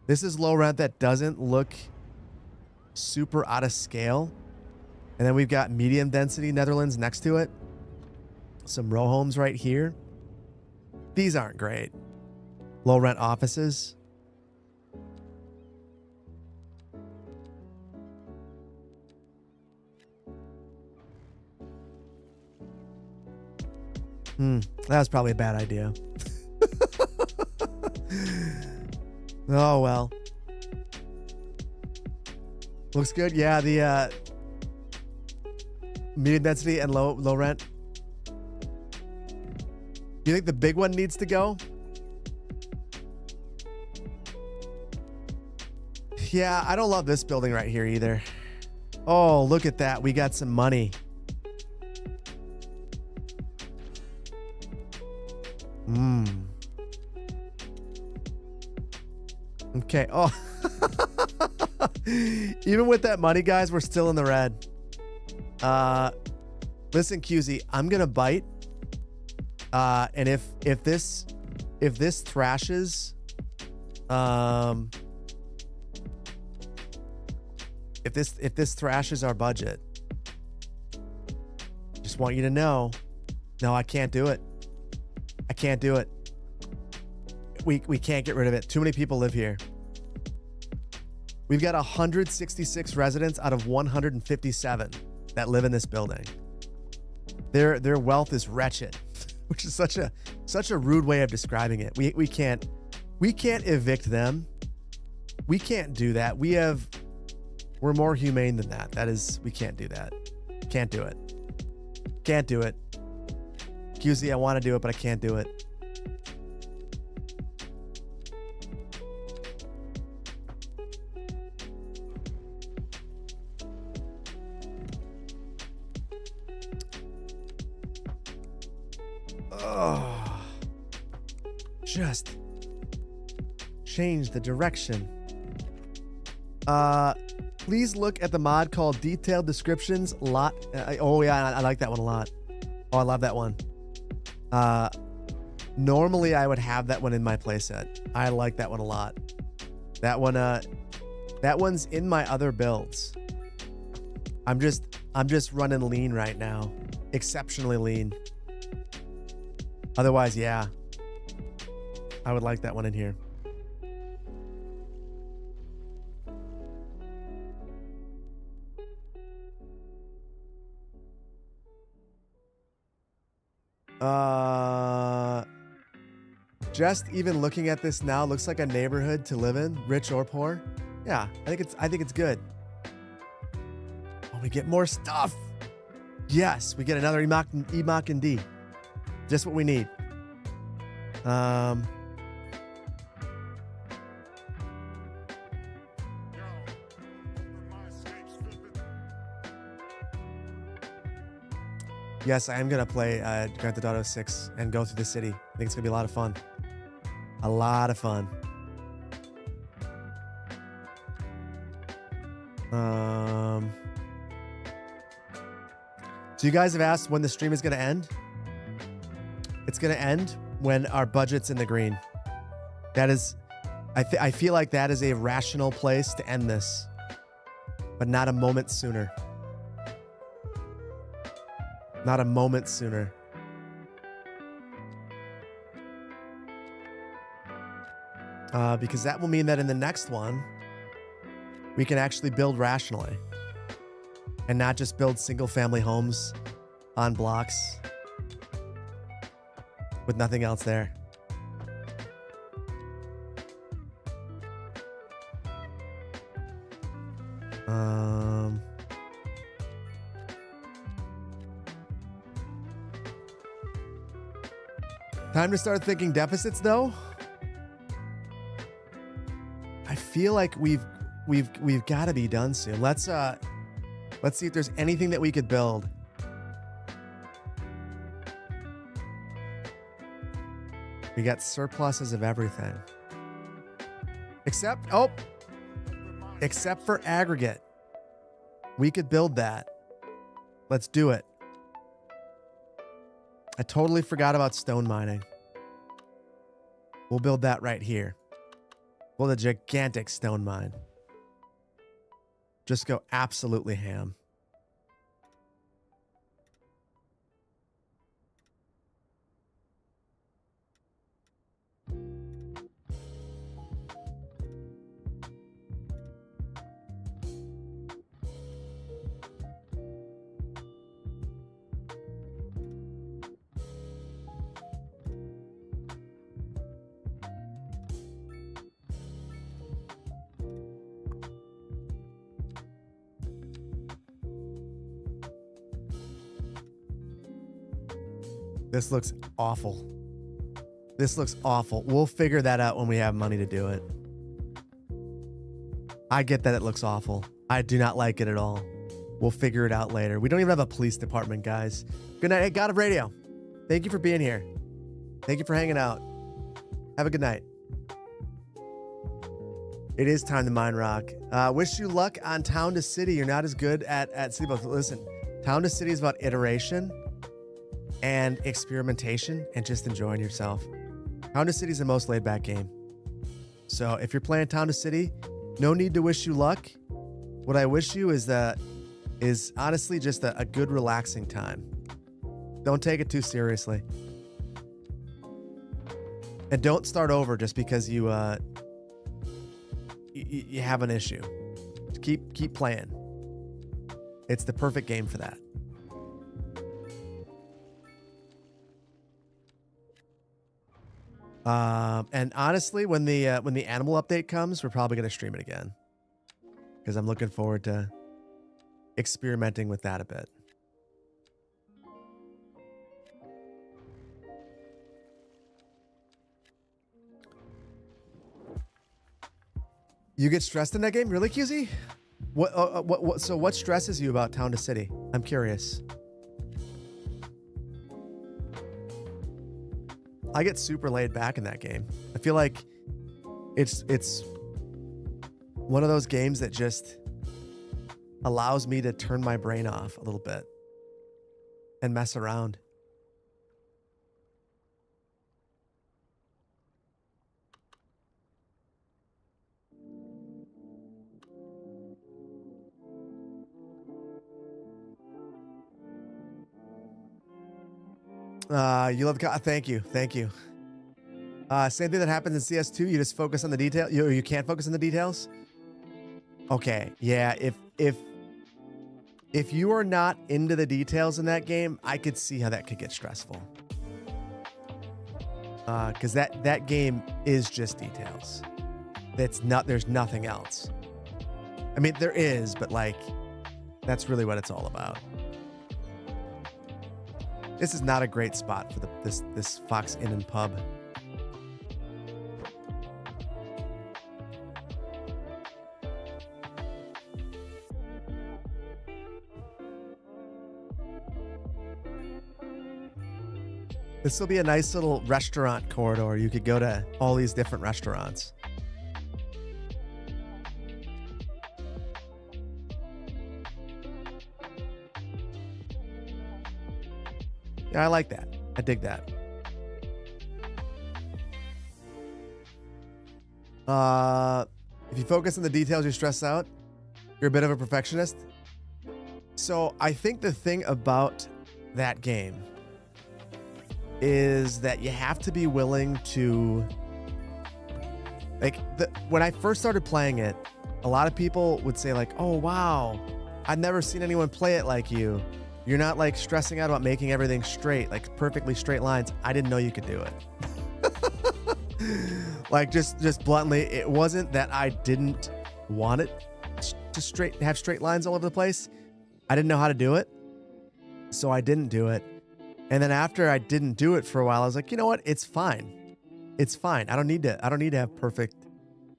This is low rent that doesn't look super out of scale. And then we've got medium density Netherlands next to it. Some row homes right here. These aren't great. Low rent offices. That was probably a bad idea. Oh, well. Looks good. Yeah, the medium density and low rent. You think the big one needs to go? Yeah, I don't love this building right here either. Oh, look at that. We got some money. Okay. Oh, even with that money, guys, we're still in the red. Listen, QZ, I'm gonna bite. And if this thrashes, if this thrashes our budget, just want you to know, no, I can't do it. I can't do it. We can't get rid of it. Too many people live here. We've got 166 residents out of 157 that live in this building. Their wealth is wretched, which is such a rude way of describing it. We can't evict them. We can't do that. We're more humane than that. We can't do that. Can't do it. Can't do it. QZ, I want to do it, but I can't do it. Oh, just change the direction. Please look at the mod called Detailed Descriptions Lot. Oh yeah, I like that one a lot. Oh, I love that one. Normally I would have that one in my playset. I like that one a lot. That one, that one's in my other builds. I'm just running lean right now. Exceptionally lean. Otherwise, yeah. I would like that one in here. Just even looking at this now looks like a neighborhood to live in, rich or poor. Yeah, I think it's good. Oh, we get more stuff. Yes, we get another Emok and D. Just what we need. Yes, I am going to play Grand Theft Auto 6 and go through the city. I think it's going to be a lot of fun. A lot of fun. So you guys have asked when the stream is going to end? It's going to end when our budget's in the green. That is, I feel like that is a rational place to end this, but not a moment sooner. Not a moment sooner. Because that will mean that in the next one, we can actually build rationally and not just build single family homes on blocks with nothing else there. Time to start thinking deficits, though. I feel like we've got to be done soon. Let's see if there's anything that we could build. We got surpluses of everything. Except for aggregate. We could build that. Let's do it. I totally forgot about stone mining. We'll build that right here. Build a gigantic stone mine. Just go absolutely ham. This looks awful. This looks awful. We'll figure that out when we have money to do it. I get that it looks awful. I do not like it at all. We'll figure it out later. We don't even have a police department, guys. Good night. Hey, God of Radio. Thank you for being here. Thank you for hanging out. Have a good night. It is time to mine rock. Wish you luck on Town to City. You're not as good at City, but listen, Town to City is about iteration and experimentation and just enjoying yourself. Town to City is the most laid back game. So if you're playing Town to City, no need to wish you luck. What I wish you is honestly just a good relaxing time. Don't take it too seriously. And don't start over just because you have an issue. Keep playing. It's the perfect game for that. And honestly, when the animal update comes, we're probably going to stream it again because I'm looking forward to experimenting with that a bit. You get stressed in that game? Really, QZ? So what stresses you about Town to City? I'm curious. I get super laid back in that game. I feel like it's one of those games that just allows me to turn my brain off a little bit and mess around. You love thank you. Same thing that happens in CS2. You just focus on the detail. You can't focus on the details. Okay, yeah. If you are not into the details in that game, I could see how that could get stressful. Because that game is just details. There's nothing else. I mean, there is, but like, that's really what it's all about. This is not a great spot for this Fox Inn and Pub. This will be a nice little restaurant corridor. You could go to all these different restaurants. Yeah, I like that. I dig that. If you focus on the details, you're stressed out. You're a bit of a perfectionist. So I think the thing about that game is that you have to be willing to, like, when I first started playing it, a lot of people would say like, oh, wow, I've never seen anyone play it like you. You're not like stressing out about making everything straight, like perfectly straight lines. I didn't know you could do it. Like just bluntly, it wasn't that I didn't want it to have straight lines all over the place. I didn't know how to do it, so I didn't do it. And then after I didn't do it for a while, I was like, you know what? It's fine. It's fine. I don't need to have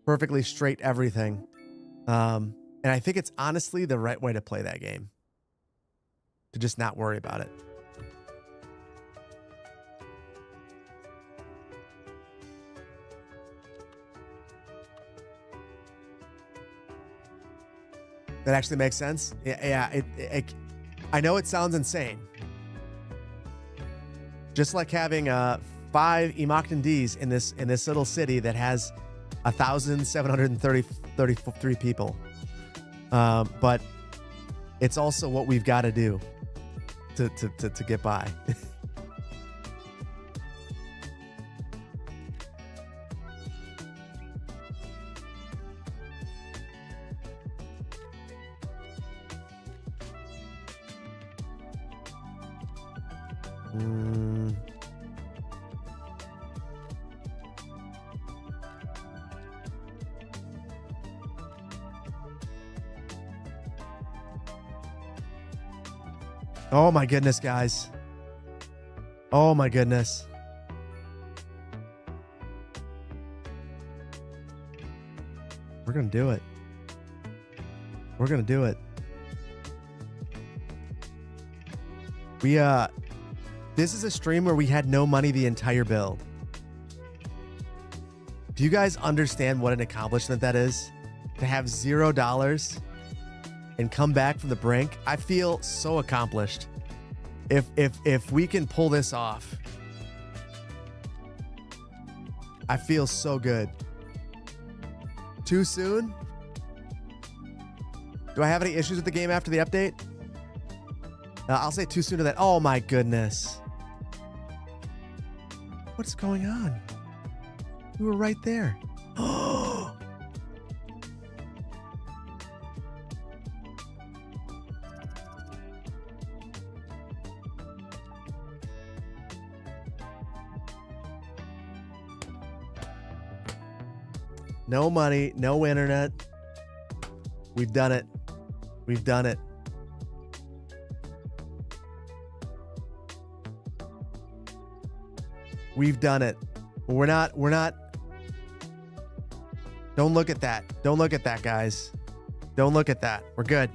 perfectly straight everything. And I think it's honestly the right way to play that game. To just not worry about it. That actually makes sense. Yeah. I know it sounds insane. Just like having 5 Emockton Ds in this little city that has 1,733 people. But it's also what we've got to do to get by. Oh my goodness, guys. Oh my goodness. We're going to do it. We're going to do it. This is a stream where we had no money the entire build. Do you guys understand what an accomplishment that is? To have $0 and come back from the brink. I feel so accomplished. If we can pull this off, I feel so good. Too soon? Do I have any issues with the game after the update? I'll say too soon to that. Oh my goodness. What's going on? We were right there. Oh. No money, no internet. We've done it. We've done it. We've done it. We're not. Don't look at that. Don't look at that, guys. Don't look at that. We're good.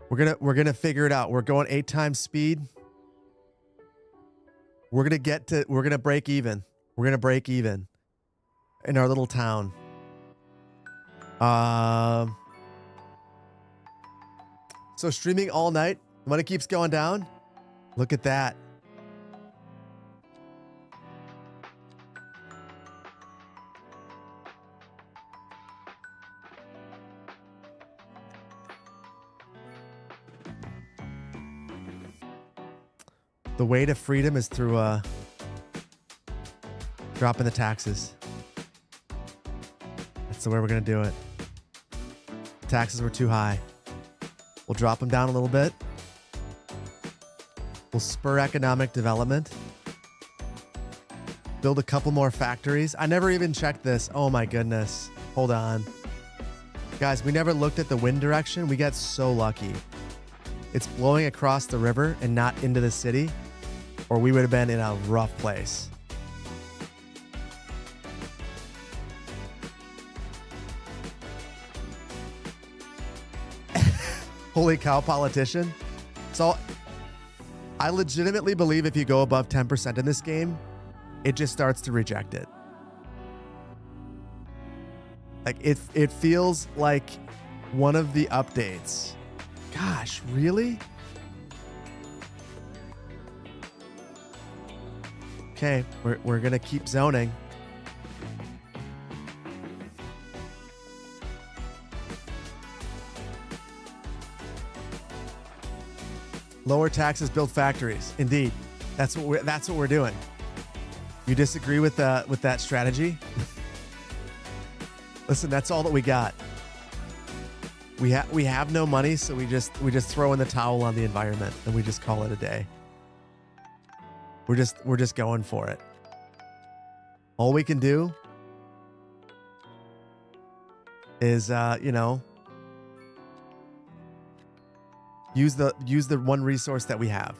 We're gonna figure it out. We're going 8 times speed. We're gonna break even. We're gonna break even in our little town. So streaming all night. Money keeps going down. Look at that. The way to freedom is through dropping the taxes. That's the way we're going to do it. Taxes were too high. We'll drop them down a little bit. We'll spur economic development. Build a couple more factories. I never even checked this. Oh my goodness. Hold on. Guys, we never looked at the wind direction. We got so lucky. It's blowing across the river and not into the city, or we would have been in a rough place. Holy cow, politician. So I legitimately believe if you go above 10% in this game, it just starts to reject it. Like it feels like one of the updates. Gosh, really? Okay, we're gonna keep zoning. Lower taxes, build factories. Indeed, that's what we're doing. You disagree with that strategy? Listen, that's all that we got. We have no money, so we just throw in the towel on the environment and we just call it a day. We're just going for it. All we can do is use the one resource that we have.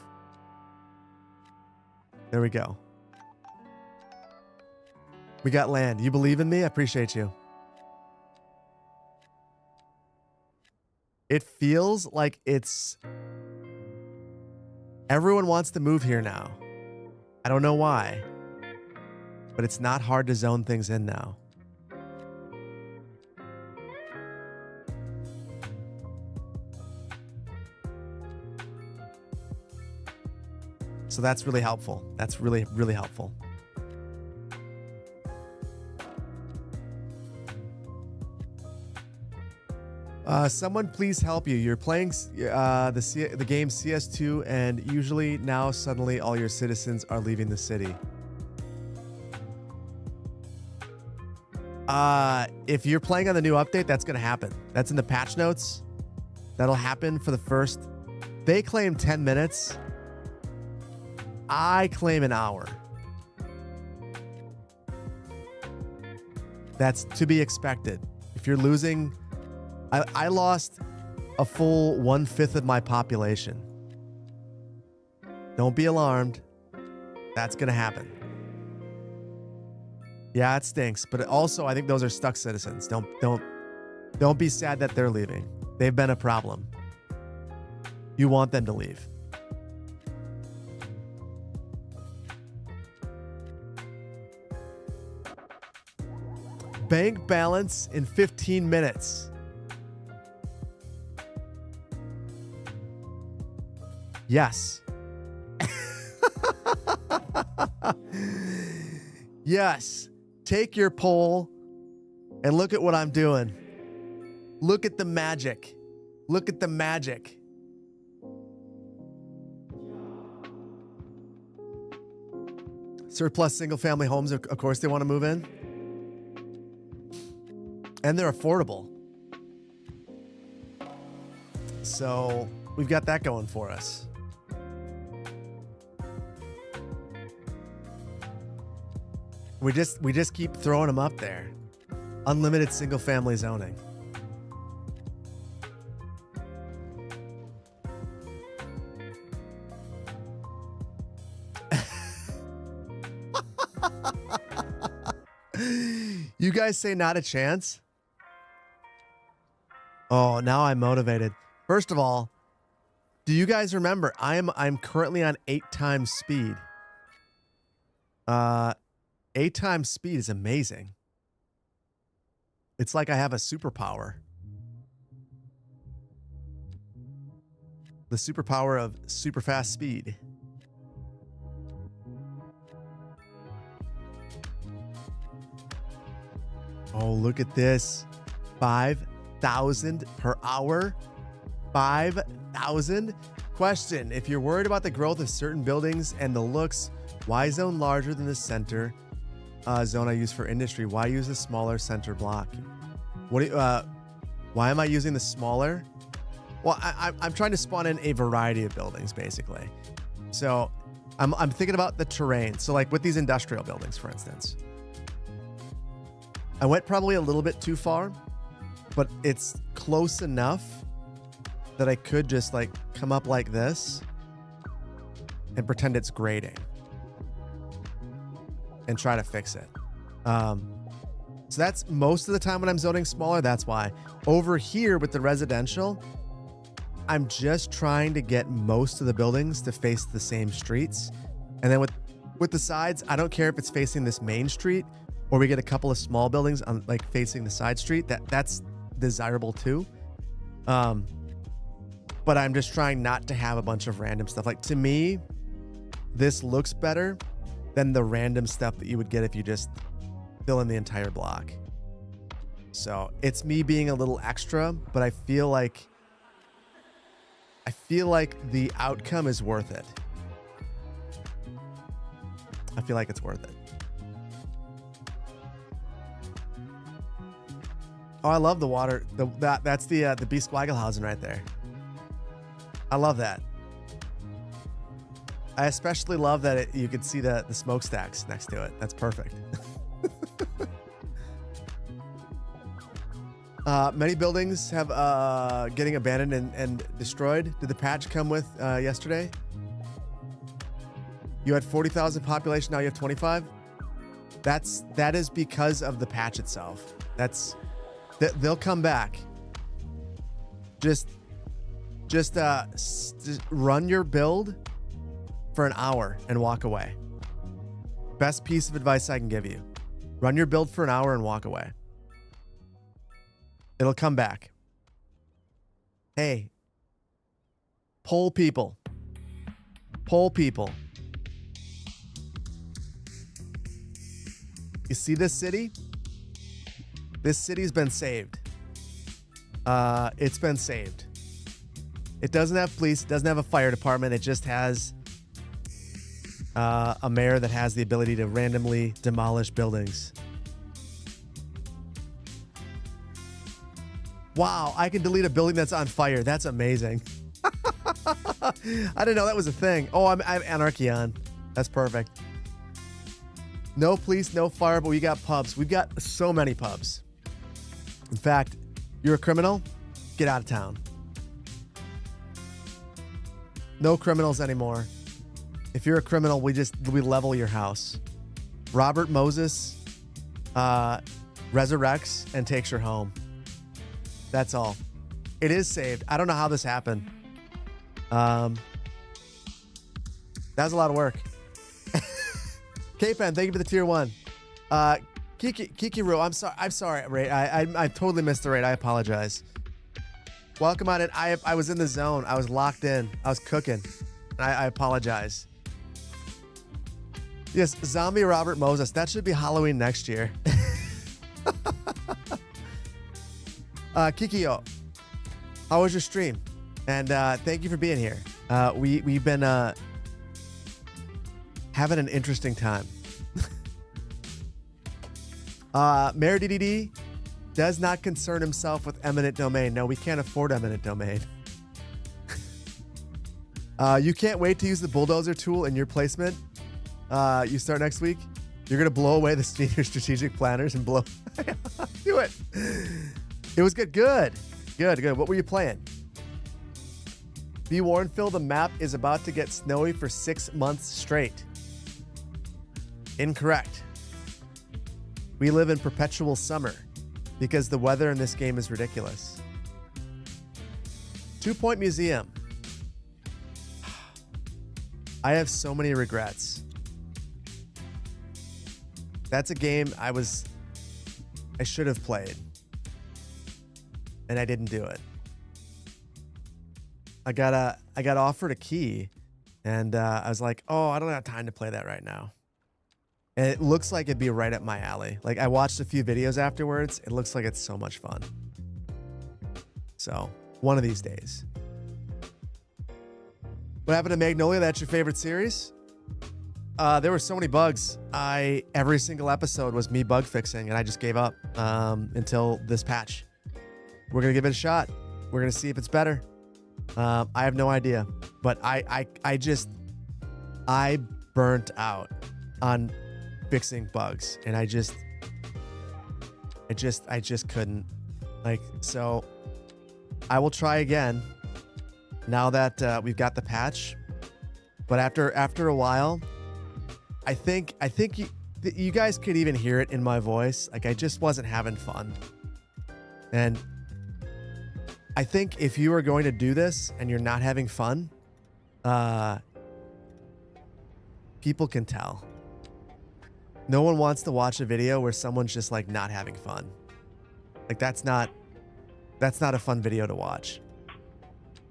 There we go. We got land. You believe in me? I appreciate you. It feels like everyone wants to move here now. I don't know why, but it's not hard to zone things in now. So that's really helpful. That's really, really helpful. Someone please help you. You're playing the game CS2, and usually now suddenly all your citizens are leaving the city. If you're playing on the new update, that's going to happen. That's in the patch notes. That'll happen for the first. They claim 10 minutes. I claim an hour. That's to be expected. If you're losing, I lost a full 1/5 of my population. Don't be alarmed. That's going to happen. Yeah, it stinks, but also I think those are stuck citizens. Don't be sad that they're leaving. They've been a problem. You want them to leave. Bank balance in 15 minutes. Yes. Yes. Take your poll and look at what I'm doing. Look at the magic. Look at the magic. Surplus single-family homes, of course, they want to move in. And they're affordable. So we've got that going for us. We just keep throwing them up there. Unlimited single-family zoning. You guys say not a chance? Oh, now I'm motivated. First of all, do you guys remember I'm currently on 8 times speed. Uh, 8 times speed is amazing. It's like I have a superpower. The superpower of super fast speed. Oh, look at this. 5,000 per hour. 5,000. Question: if you're worried about the growth of certain buildings and the looks, why zone larger than the center zone I use for industry? Why use the smaller center block? Why am I using the smaller? Well, I'm trying to spawn in a variety of buildings, basically. So I'm thinking about the terrain. So like with these industrial buildings, for instance, I went probably a little bit too far, but it's close enough that I could just like come up like this and pretend it's grading and try to fix it. So that's most of the time when I'm zoning smaller. That's why. Over here with the residential, I'm just trying to get most of the buildings to face the same streets. And then with the sides, I don't care if it's facing this main street or we get a couple of small buildings on like facing the side street. That's desirable too. But I'm just trying not to have a bunch of random stuff. Like, to me, this looks better than the random stuff that you would get if you just fill in the entire block. So it's me being a little extra, but I feel like the outcome is worth it. I feel like it's worth it. Oh, I love the water. That's the Beast Wagelhausen right there. I love that. I especially love that you could see the smokestacks next to it. That's perfect. Many buildings have getting abandoned and destroyed. Did the patch come with yesterday? You had 40,000 population, now you have 25. That is because of the patch itself. They'll come back. Just run your build for an hour and walk away. Best piece of advice I can give you. Run your build for an hour and walk away. It'll come back. Hey, poll people. Poll people. You see this city? This city's been saved. It's been saved. It doesn't have police. It doesn't have a fire department. It just has a mayor that has the ability to randomly demolish buildings. Wow, I can delete a building that's on fire. That's amazing. I didn't know that was a thing. Oh, I'm anarchy on. That's perfect. No police, no fire, but we got pubs. We've got so many pubs. In fact, you're a criminal? Get out of town. No criminals anymore. If you're a criminal, we level your house. Robert Moses resurrects and takes your home. That's all. It is saved. I don't know how this happened. That was a lot of work. K-Pen, thank you for the tier 1. Kiki-Ru, I'm sorry, Ray. I totally missed the raid. I apologize. Welcome on it. I was in the zone. I was locked in. I was cooking. I apologize. Yes, Zombie Robert Moses. That should be Halloween next year. Kikio, how was your stream? And thank you for being here. We've been having an interesting time. Mayor DDD does not concern himself with eminent domain. No, we can't afford eminent domain. You can't wait to use the bulldozer tool in your placement. You start next week. You're going to blow away the senior strategic planners and blow. Do it. It was good. Good. What were you playing? Be warned, Phil, the map is about to get snowy for 6 months straight. Incorrect. We live in perpetual summer because the weather in this game is ridiculous. 2 Point Museum. I have so many regrets. That's a game I should have played, and I didn't do it. I got offered a key, and I was like, oh, I don't have time to play that right now. And it looks like it'd be right up my alley. Like, I watched a few videos afterwards. It looks like it's so much fun. So, one of these days. What happened to Magnolia? That's your favorite series? There were so many bugs. Every single episode was me bug fixing, and I just gave up until this patch. We're gonna give it a shot. We're gonna see if it's better. I have no idea, but I burnt out on fixing bugs, and I just couldn't. Like, so I will try again now that we've got the patch. But after a while, I think you guys could even hear it in my voice. Like, I just wasn't having fun. And I think if you are going to do this and you're not having fun, people can tell. No one wants to watch a video where someone's just like not having fun. Like, that's not a fun video to watch.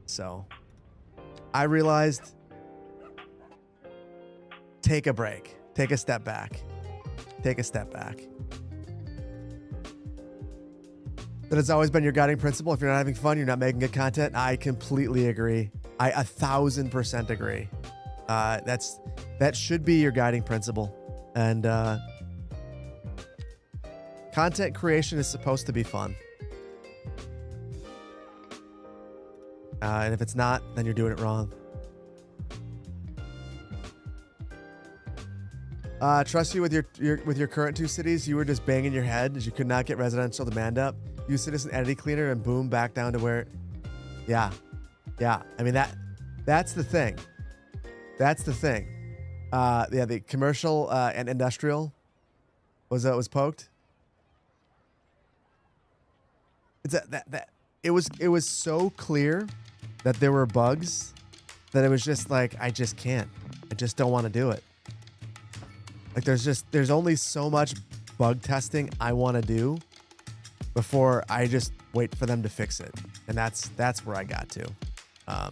So I realized, take a break, take a step back. That has always been your guiding principle. If you're not having fun, you're not making good content. I completely agree. I 1000% agree. That should be your guiding principle. And content creation is supposed to be fun. And if it's not, then you're doing it wrong. Trust you with your current two cities. You were just banging your head as you could not get residential demand up. Use Citizen Entity Cleaner and boom, back down to where. Yeah. I mean, that's the thing. The commercial and industrial was poked. It's that it was so clear that there were bugs that it was just like, I just can't. I just don't want to do it. Like, there's only so much bug testing I want to do before I just wait for them to fix it. And that's where I got to.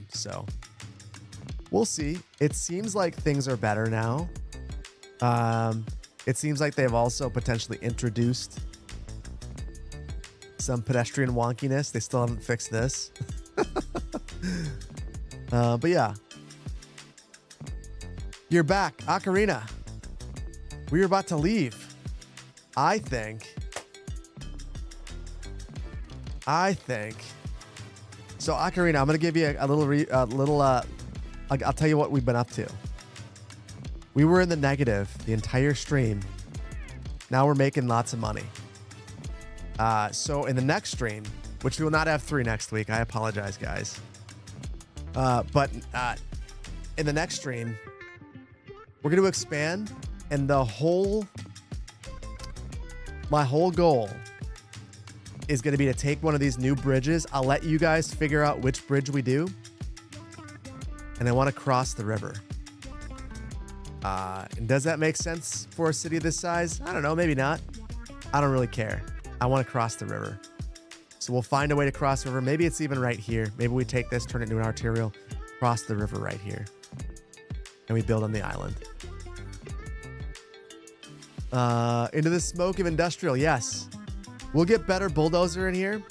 So we'll see. It seems like things are better now. It seems like they've also potentially introduced some pedestrian wonkiness. They still haven't fixed this. But yeah. You're back, Ocarina. We were about to leave. I think. So Ocarina, I'm gonna give you a little. I'll tell you what we've been up to. We were in the negative the entire stream. Now we're making lots of money. So in the next stream, which we will not have 3 next week. I apologize, guys. But in the next stream, we're going to expand, and my whole goal is going to be to take one of these new bridges. I'll let you guys figure out which bridge we do. And I want to cross the river. And does that make sense for a city this size? I don't know, maybe not. I don't really care. I want to cross the river. So we'll find a way to cross the river. Maybe it's even right here. Maybe we take this, turn it into an arterial, cross the river right here. And we build on the island. Into the smoke of industrial, yes. We'll get better bulldozer in here.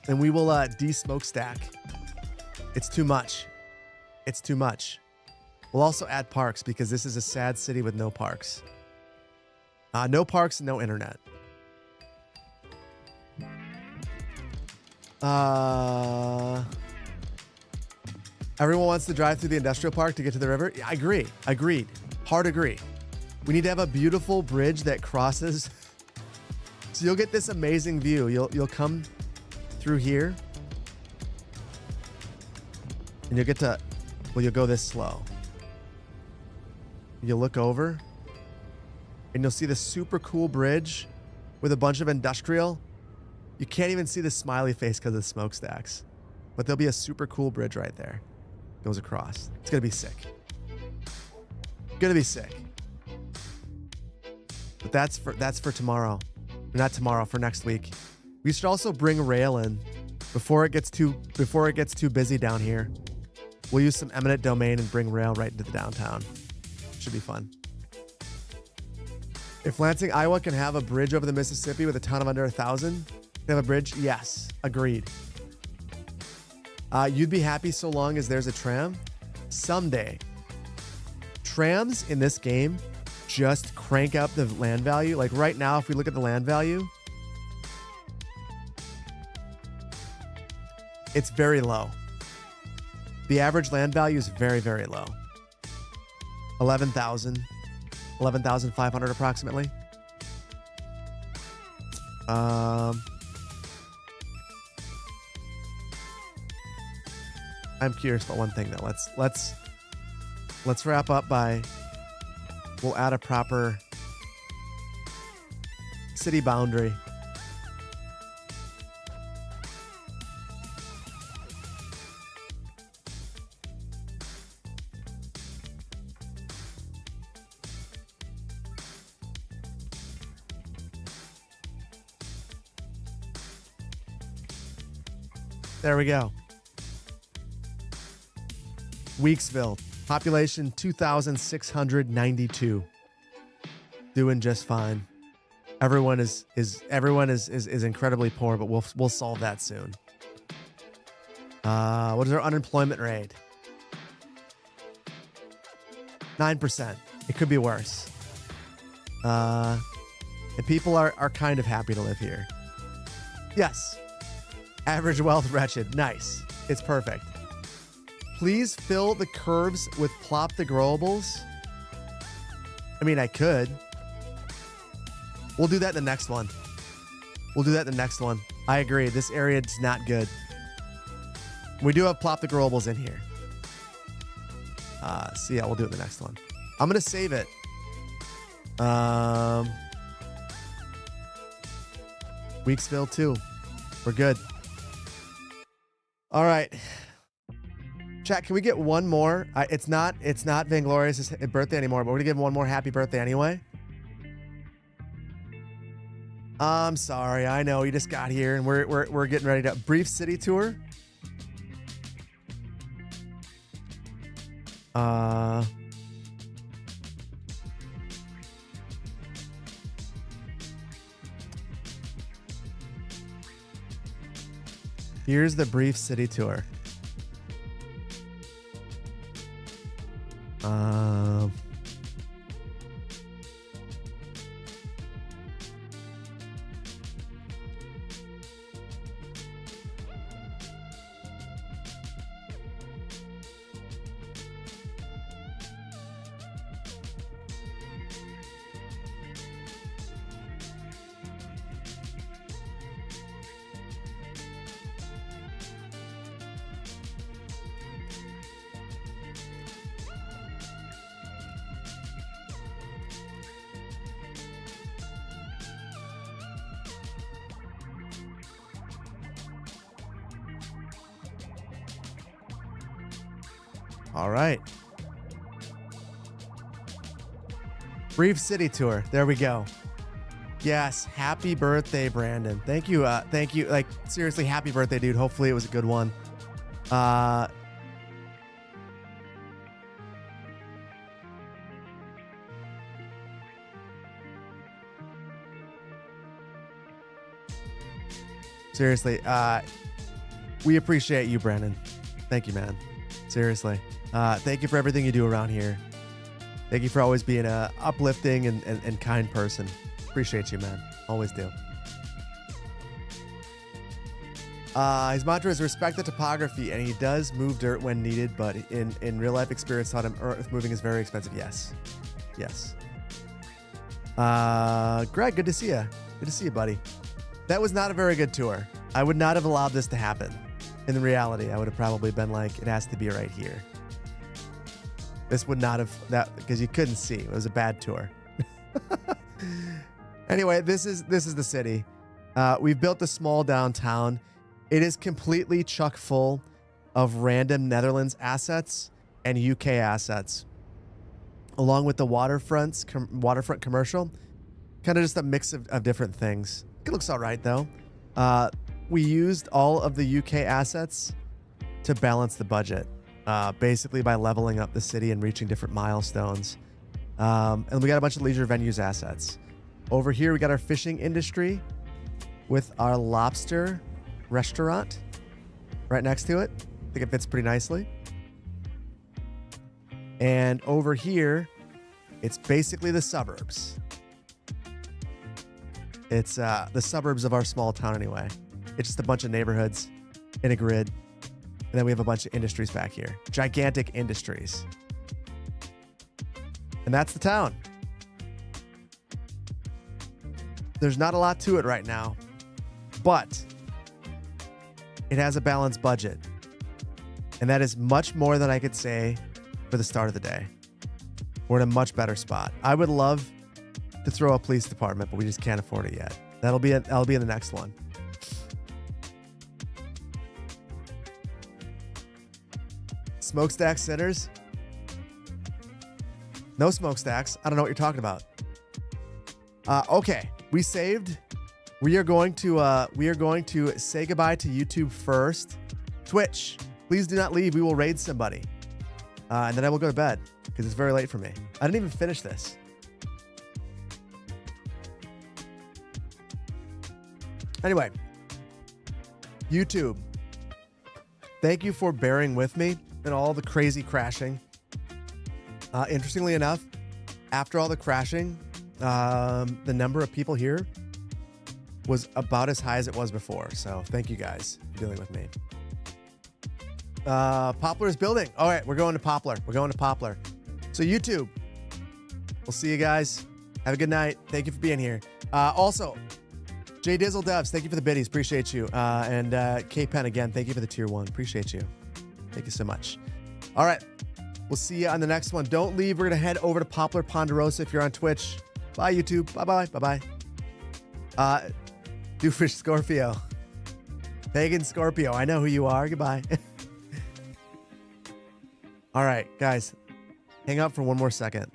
And we will de-smokestack. It's too much. It's too much. We'll also add parks because this is a sad city with no parks. No parks and no internet. Everyone wants to drive through the industrial park to get to the river. I agree. Agreed. Hard agree. We need to have a beautiful bridge that crosses. So you'll get this amazing view. You'll come through here. And you'll get to, well, you'll go this slow. You'll look over. And you'll see this super cool bridge with a bunch of industrial. You can't even see the smiley face because of the smokestacks. But there'll be a super cool bridge right there. Goes across. It's going to be sick. Gonna be sick. But that's for tomorrow. Not tomorrow, for next week. We should also bring rail in before it gets too busy down here. We'll use some eminent domain and bring rail right into the downtown. Should be fun. If Lansing, Iowa can have a bridge over the Mississippi with a town of under 1,000, they have a bridge? Yes, agreed. You'd be happy so long as there's a tram? Someday. Trams in this game just crank up the land value. Like right now, if we look at the land value, it's very low. The average land value is very, very low. 11,500 approximately. I'm curious about one thing though. Let's wrap up by, we'll add a proper city boundary. There we go. Weeksville, population 2,692. Doing just fine. Everyone is incredibly poor, but we'll solve that soon. What is our unemployment rate? 9%. It could be worse. And people are kind of happy to live here. Yes. Average wealth wretched. Nice. It's perfect. Please fill the curves with plop the growables. I mean, I could. We'll do that in the next one. I agree. This area is not good. We do have plop the growables in here. So yeah, we'll do it in the next one. I'm going to save it. Weeksville 2. We're good. All right. Chat, can we get one more? It's not Vainglorious' birthday anymore, but we're going to give him one more happy birthday anyway. I'm sorry. I know you just got here and we're getting ready to brief city tour. Here's the brief city tour. All right. Brief city tour. There we go. Yes. Happy birthday, Brandon. Thank you. Thank you. Like, seriously, happy birthday, dude. Hopefully it was a good one. Seriously. We appreciate you, Brandon. Thank you, man. Seriously. Thank you for everything you do around here. Thank you for always being a uplifting and kind person. Appreciate you, man. Always do. His mantra is respect the topography, and he does move dirt when needed, but in real life experience taught him earth moving is very expensive. Yes. Yes. Greg, good to see you. Good to see you, buddy. That was not a very good tour. I would not have allowed this to happen. In reality, I would have probably been like, it has to be right here. This would not have, that because you couldn't see. It was a bad tour. Anyway, this is the city. We've built a small downtown. It is completely chock full of random Netherlands assets and UK assets, along with the waterfront commercial. Kind of just a mix of different things. It looks all right, though. We used all of the UK assets to balance the budget, basically by leveling up the city and reaching different milestones. And we got a bunch of leisure venues assets. Over here, we got our fishing industry with our lobster restaurant right next to it. I think it fits pretty nicely. And over here, it's basically the suburbs. It's the suburbs of our small town anyway. It's just a bunch of neighborhoods in a grid. And then we have a bunch of industries back here. Gigantic industries. And that's the town. There's not a lot to it right now, but it has a balanced budget. And that is much more than I could say for the start of the day. We're in a much better spot. I would love to throw a police department, but we just can't afford it yet. That'll be in the next one. Smokestack sitters? No smokestacks. I don't know what you're talking about. Okay, we saved. We are going to say goodbye to YouTube first. Twitch, please do not leave. We will raid somebody, and then I will go to bed because it's very late for me. I didn't even finish this. Anyway, YouTube, thank you for bearing with me and all the crazy crashing. Interestingly enough, after all the crashing, the number of people here was about as high as it was before. So thank you guys for dealing with me. Poplar is building. All right, we're going to Poplar. So YouTube, we'll see you guys. Have a good night. Thank you for being here. Also, J Dizzle Devs, thank you for the biddies. Appreciate you. And K Pen again, thank you for the tier 1. Appreciate you. Thank you so much. All right. We'll see you on the next one. Don't leave. We're going to head over to Poplar Ponderosa if you're on Twitch. Bye, YouTube. Bye-bye. Bye-bye. Doofus Scorpio. Pagan Scorpio. I know who you are. Goodbye. All right, guys. Hang up for one more second.